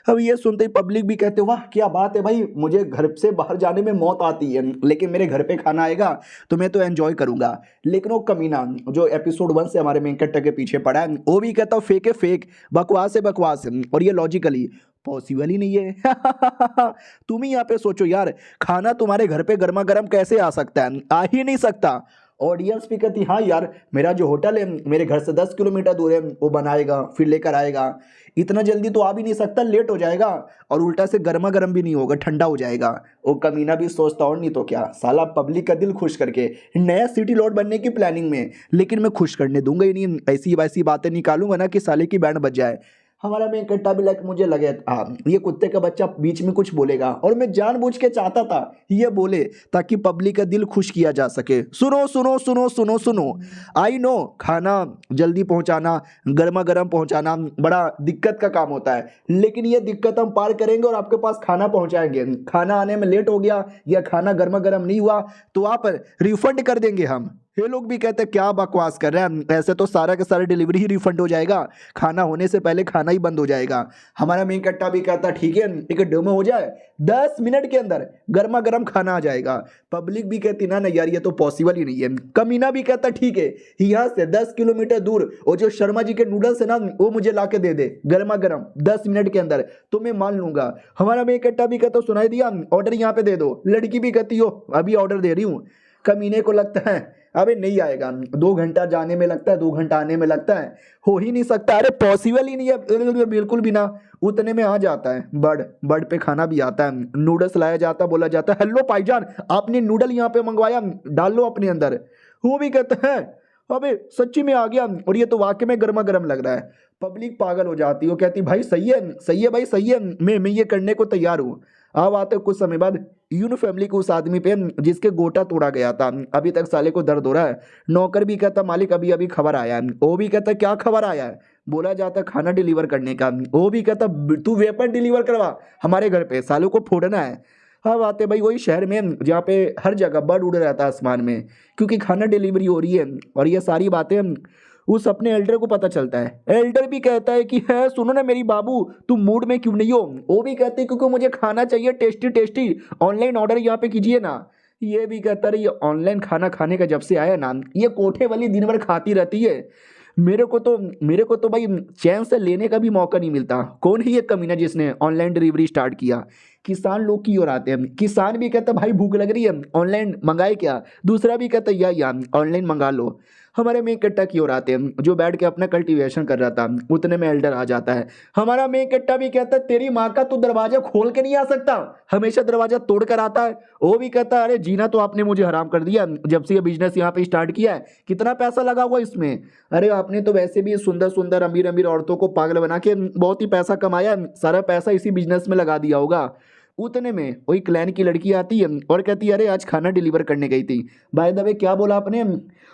अब ये सुनते ही पब्लिक भी कहते वाह क्या बात है भाई, मुझे घर से बाहर जाने में मौत आती है लेकिन मेरे घर पे खाना आएगा तो मैं तो एंजॉय करूंगा। लेकिन वो कमीना जो एपिसोड 1 से हमारे मेन कट्टा के पीछे पड़ा है वो भी कहता फेक है फेक, बकवास है बकवास है, और ये लॉजिकली पॉसिबल ही नहीं है। तुम ही यहाँ पे सोचो यार, खाना तुम्हारे घर पे गर्मा गर्म कैसे आ सकता है, आ ही नहीं सकता। ऑडियंस भी कहती हाँ यार मेरा जो होटल है मेरे घर से 10 किलोमीटर दूर है, वो बनाएगा फिर लेकर आएगा, इतना जल्दी तो आ भी नहीं सकता, लेट हो जाएगा, और उल्टा से गर्मा गर्म भी नहीं होगा, ठंडा हो जाएगा। वो कमीना भी सोचता और नहीं तो क्या, साला पब्लिक का दिल खुश करके नया सिटी लॉर्ड बनने की प्लानिंग में, लेकिन मैं खुश करने दूंगा ही नहीं, ऐसी वैसी बातें निकालूंगा ना कि साले की बैंड बज जाए। हमारा मेन कट्टा भी लाइक मुझे लगे हाँ ये कुत्ते का बच्चा बीच में कुछ बोलेगा, और मैं जानबूझ के चाहता था ये बोले ताकि पब्लिक का दिल खुश किया जा सके। सुनो सुनो सुनो सुनो सुनो, आई नो खाना जल्दी पहुंचाना गर्मा गर्म पहुंचाना बड़ा दिक्कत का काम होता है, लेकिन ये दिक्कत हम पार करेंगे और आपके पास खाना पहुंचाएंगे। खाना आने में लेट हो गया या खाना गर्मा गर्म नहीं हुआ तो आप रिफंड कर देंगे हम। ये लोग भी कहते हैं क्या बकवास कर रहे हैं, ऐसे तो सारा का सारा डिलीवरी ही रिफंड हो जाएगा, खाना होने से पहले खाना ही बंद हो जाएगा। हमारा मेन कट्टा भी कहता ठीक है एक डेमो हो जाए, 10 मिनट के अंदर गर्मा गर्म खाना आ जाएगा। पब्लिक भी कहती ना यार ये तो पॉसिबल ही नहीं है। कमीना भी कहता ठीक है यहाँ से 10 किलोमीटर दूर वो जो शर्मा जी के नूडल्स है ना वो मुझे ला के दे दे गर्मा गर्म 10 मिनट के अंदर, तो मैं मान लूंगा। हमारा मेन कट्टा भी कहता सुनाई दिया ऑर्डर यहाँ पे दे दो। लड़की भी कहती हो अभी ऑर्डर दे रही हूँ। कमीने को लगता है अबे नहीं आएगा, 2 घंटा जाने में लगता है 2 घंटा आने में लगता है, हो ही नहीं सकता, अरे पॉसिबल ही नहीं है बिल्कुल भी ना। उतने में आ जाता है बर्ड पे खाना भी आता है, नूडल्स लाया जाता, बोला जाता है हेलो भाईजान आपने नूडल यहाँ पे मंगवाया डाल लो अपने अंदर। वो भी कहता है अबे सच्ची में आ गया और ये तो वाकई में गर्मा गर्म लग रहा है। पब्लिक पागल हो जाती है, वो कहती भाई सही है भाई सही है, मैं ये करने को तैयार हूँ। अब आते कुछ समय बाद यून फैमिली को उस आदमी पे जिसके गोटा तोड़ा गया था, अभी तक साले को दर्द हो रहा है। नौकर भी कहता मालिक अभी अभी खबर आया है। वो भी कहता क्या खबर आया है, बोला जाता खाना डिलीवर करने का। वो भी कहता तू वेपन डिलीवर करवा हमारे घर पे, सालों को फोड़ना है। अब आते भाई वही शहर में जहाँ पे हर जगह बर्ड उड़ रहता है आसमान में, क्योंकि खाना डिलीवरी हो रही है, और ये सारी बातें उस अपने एल्डर को पता चलता है। एल्डर भी कहता है कि है सुनो ना मेरी बाबू तुम मूड में क्यों नहीं हो। वो भी कहते हैं क्योंकि मुझे खाना चाहिए टेस्टी टेस्टी, ऑनलाइन ऑर्डर यहाँ पे कीजिए ना। ये भी कहता है ये ऑनलाइन खाना खाने का जब से आया ना ये कोठे वाली दिन भर खाती रहती है, मेरे को तो भाई चैन से लेने का भी मौका नहीं मिलता। कौन है ये कमीना जिसने ऑनलाइन डिलीवरी स्टार्ट किया? किसान लोग की ओर आते हैं, किसान भी कहता भाई भूख लग रही है ऑनलाइन मंगाए क्या, दूसरा भी कहता या ऑनलाइन मंगा लो। हमारे मेन कट्टा की ओर आते हैं, जो बैठ के अपना कल्टीवेशन कर रहा था, उतने में एल्डर आ जाता है। हमारा मेन कट्टा भी कहता है तेरी माँ का तू दरवाजा खोल के नहीं आ सकता, हमेशा दरवाजा तोड़ कर आता है। वो भी कहता है अरे जीना तो आपने मुझे हराम कर दिया जब से ये बिजनेस यहाँ पे स्टार्ट किया है, कितना पैसा लगा हुआ इसमें। अरे आपने तो वैसे भी सुंदर सुंदर अमीर अमीर औरतों को पागल बना के बहुत ही पैसा कमाया, सारा पैसा इसी बिजनेस में लगा दिया होगा। उतने में वही क्लैन की लड़की आती है और कहती है अरे आज खाना डिलीवर करने गई थी। बाय द वे क्या बोला आपने,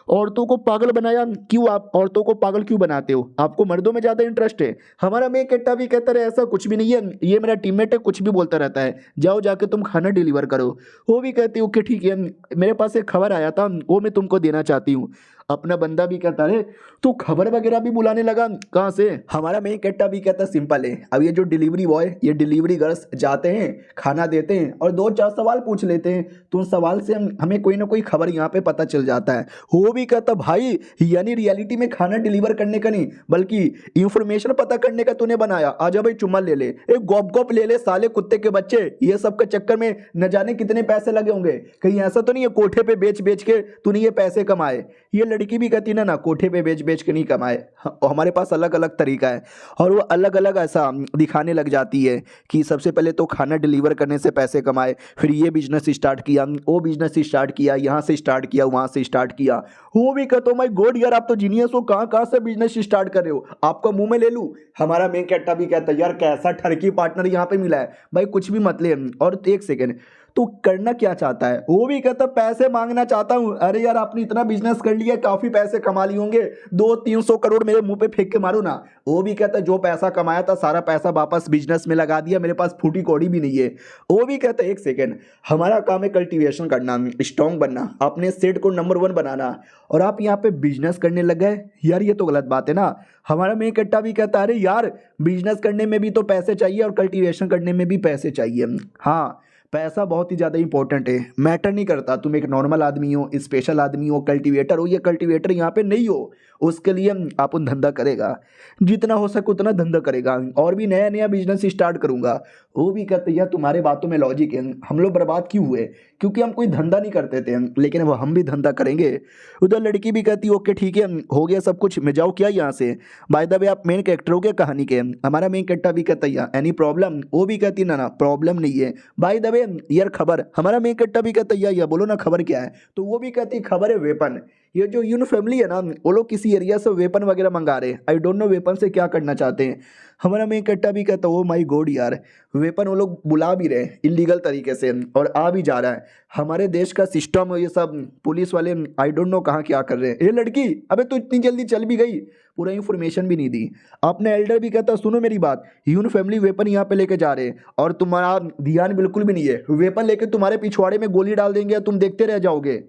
औरतों को पागल बनाया? क्यों, आप औरतों को पागल क्यों बनाते हो, आपको मर्दों में ज़्यादा इंटरेस्ट है? हमारा मैं कट्टा भी कहता रहे ऐसा कुछ भी नहीं है, ये मेरा टीममेट है, कुछ भी बोलता रहता है, जाओ जाके तुम खाना डिलीवर करो। वो भी कहती ओके ठीक है, मेरे पास एक खबर आया था वो मैं तुमको देना चाहती हूँ। अपना बंदा भी कहता है तो खबर वगैरह भी बुलाने लगा कहाँ से? हमारा मेन कट्टा भी कहता सिंपल है, अब ये जो डिलीवरी बॉय ये डिलीवरी गर्ल्स जाते हैं खाना देते हैं और दो चार सवाल पूछ लेते हैं, तो उन सवाल से हमें कोई ना कोई खबर यहाँ पे पता चल जाता है। वो भी कहता भाई यानी रियलिटी में खाना डिलीवर करने का नहीं बल्कि इंफॉर्मेशन पता करने का तूने बनाया, आजा भाई चुम्मा ले ले, एक गॉप गॉप ले ले साले कुत्ते के बच्चे, ये सब के चक्कर में न जाने कितने पैसे लगे होंगे, कहीं ऐसा तो नहीं है कोठे पे बेच बेच के तूने ये पैसे कमाए। ये लड़की भी कहती ना कोठे पे बेच बेच के नहीं कमाए, हमारे पास अलग अलग तरीका है। और वो अलग अलग ऐसा दिखाने लग जाती है कि सबसे पहले तो खाना डिलीवर करने से पैसे कमाए, फिर ये बिजनेस स्टार्ट किया, वो बिजनेस स्टार्ट किया, यहाँ से स्टार्ट किया, वहाँ से स्टार्ट किया। वो भी कहता माय गॉड यार आप तो जीनियस हो, कहाँ कहाँ से बिजनेस स्टार्ट कर रहे हो, आपका मुंह में ले लूँ? हमारा मेन कट्टा भी कहता यार कैसा ठरकी पार्टनर यहाँ पे मिला है, भाई कुछ भी मत ले। और एक सेकेंड, तू करना क्या चाहता है? वो भी कहता पैसे मांगना चाहता हूँ। अरे यार आपने इतना बिजनेस कर लिया, काफी पैसे कमा लिए होंगे, 200-300 करोड़ मेरे मुंह पे फेंक के मारो ना। वो भी कहता जो पैसा कमाया था सारा पैसा वापस बिजनेस में लगा दिया, मेरे पास फूटी कौड़ी भी नहीं है। वो भी कहता एक सेकेंड, हमारा काम है कल्टीवेशन करना, स्ट्रॉन्ग बनना, अपने सेट को नंबर 1 बनाना, और आप यहाँ पे बिजनेस करने लग गए, यार ये तो गलत बात है ना। हमारा मेन कट्टा भी कहता अरे यार बिजनेस करने में भी तो पैसे चाहिए और कल्टीवेशन करने में भी पैसे चाहिए। हाँ पैसा बहुत ही ज़्यादा इंपॉर्टेंट है, मैटर नहीं करता तुम एक नॉर्मल आदमी हो, स्पेशल आदमी हो, कल्टीवेटर हो, ये कल्टीवेटर यहाँ पे नहीं हो, उसके लिए आप उन धंधा करेगा, जितना हो सके उतना धंधा करेगा, और भी नया नया बिजनेस स्टार्ट करूँगा। वो भी कहते यार तुम्हारे बातों में लॉजिक है, हम लोग बर्बाद क्यों हुए, क्योंकि हम कोई धंधा नहीं करते थे, लेकिन वो हम भी धंधा करेंगे। उधर लड़की भी कहती ओके ठीक है हो गया सब कुछ, मैं जाऊँ क्या यहाँ से? बाय द वे आप मेन कैरेक्टर हो क्या कहानी के? हमारा मेन कट्टा भी कहता है एनी प्रॉब्लम? वो भी कहती ना प्रॉब्लम नहीं है। बाय द वे यार खबर, हमारा मेन कट्टा भी कहता है या बोलो ना खबर क्या है? तो वो भी कहती खबर है वेपन, ये जो यून फैमिली है ना वो लोग किसी एरिया से वेपन वगैरह मंगा रहे हैं, आई डोंट नो वेपन से क्या करना चाहते हैं। हमारा मेन कट्टा भी कहता ओ माय गॉड यार वेपन वो लोग बुला भी रहे इलीगल तरीके से और आ भी जा रहा है। हमारे देश का सिस्टम ये सब पुलिस वाले आई डोंट नो कहाँ क्या कर रहे हैं। ये लड़की अबे तू इतनी जल्दी चल भी गई, पूरा इन्फॉर्मेशन भी नहीं दी। अपने एल्डर भी कहता सुनो मेरी बात, यून फैमिली वेपन यहाँ पे लेके जा रहे हैं और तुम्हारा ध्यान बिल्कुल भी नहीं है, वेपन लेके तुम्हारे पिछवाड़े में गोली डाल देंगे तुम देखते रह जाओगे।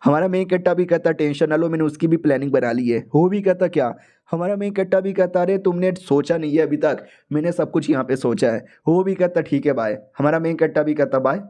हमारा मेन कट्टा भी कहता टेंशन ना लो, मैंने उसकी भी प्लानिंग बना ली है। वो भी कहता क्या? हमारा मेन कट्टा भी कहता अरे तुमने सोचा नहीं है अभी तक, मैंने सब कुछ यहाँ पे सोचा है। वो भी कहता ठीक है बाय। हमारा मेन कट्टा भी कहता बाय।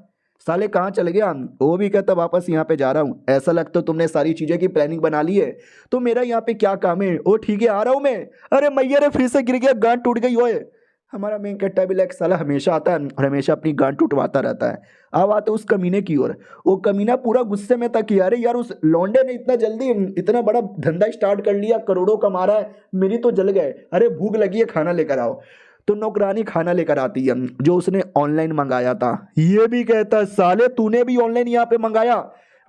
साले कहाँ चले गया? वो भी कहता वापस यहाँ पे जा रहा हूँ, ऐसा लगता तुमने सारी चीज़ें की प्लानिंग बना ली है, तो मेरा यहाँ पे क्या काम है? ओ ठीक है आ रहा हूँ मैं। अरे मैया रे फिर से गिर गया, गांठ टूट गई ओए। हमारा मेन कट्टा भी लाइक साला हमेशा आता है और हमेशा अपनी गांठ टूटवाता रहता है। अब आते उस कमीने की ओर, वो कमीना पूरा गुस्से में था कि अरे यार उस लौंडे ने इतना जल्दी इतना बड़ा धंधा स्टार्ट कर लिया, करोड़ों कमा रहा है, मेरी तो जल गए। अरे भूख लगी है खाना लेकर आओ। तो नौकरानी खाना लेकर आती है जो उसने ऑनलाइन मंगाया था। ये भी कहता साले तूने भी ऑनलाइन यहाँ पे मंगाया?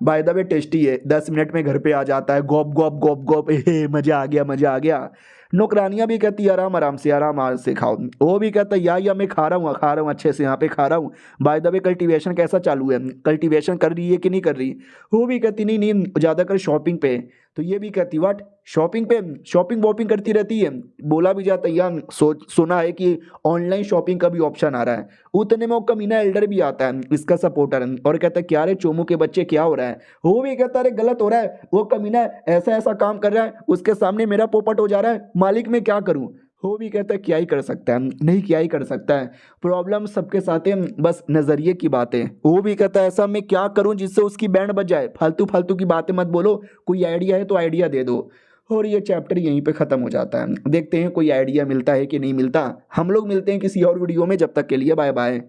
बाय द वे टेस्टी है, 10 मिनट में घर पे आ जाता है, गॉप गॉप गॉप गॉप, मजा आ गया मजा आ गया। नौकरानियां भी कहती आराम आराम से खाओ। वो भी कहता या मैं खा रहा हूँ अच्छे से यहाँ पे खा रहा हूँ। बाय द वे कल्टीवेशन कैसा चालू है, कल्टीवेशन कर रही है कि नहीं कर रही? वो भी कहती नहीं ज़्यादातर शॉपिंग पे। तो ये भी कहती व्हाट शॉपिंग पे, शॉपिंग वॉपिंग करती रहती है। बोला भी जाता है यार सुना है कि ऑनलाइन शॉपिंग का भी ऑप्शन आ रहा है। उतने में वो कमीना एल्डर भी आता है इसका सपोर्टर और कहता है क्या रे चोमू के बच्चे क्या हो रहा है? वो भी कहता है गलत हो रहा है, वो कमीना ऐसा ऐसा काम कर रहा है, उसके सामने मेरा पोपट हो जा रहा है, मालिक मैं क्या करूं? वो भी कहता है क्या ही कर सकता है, नहीं क्या ही कर सकता है, प्रॉब्लम सबके साथ है, बस नजरिए की बात है। वो भी कहता है ऐसा मैं क्या करूं जिससे उसकी बैंड बज जाए, फालतू फालतू की बातें मत बोलो, कोई आइडिया है तो आइडिया दे दो। और ये चैप्टर यहीं पे ख़त्म हो जाता है। देखते हैं कोई आइडिया मिलता है कि नहीं मिलता। हम लोग मिलते हैं किसी और वीडियो में, जब तक के लिए बाय बाय।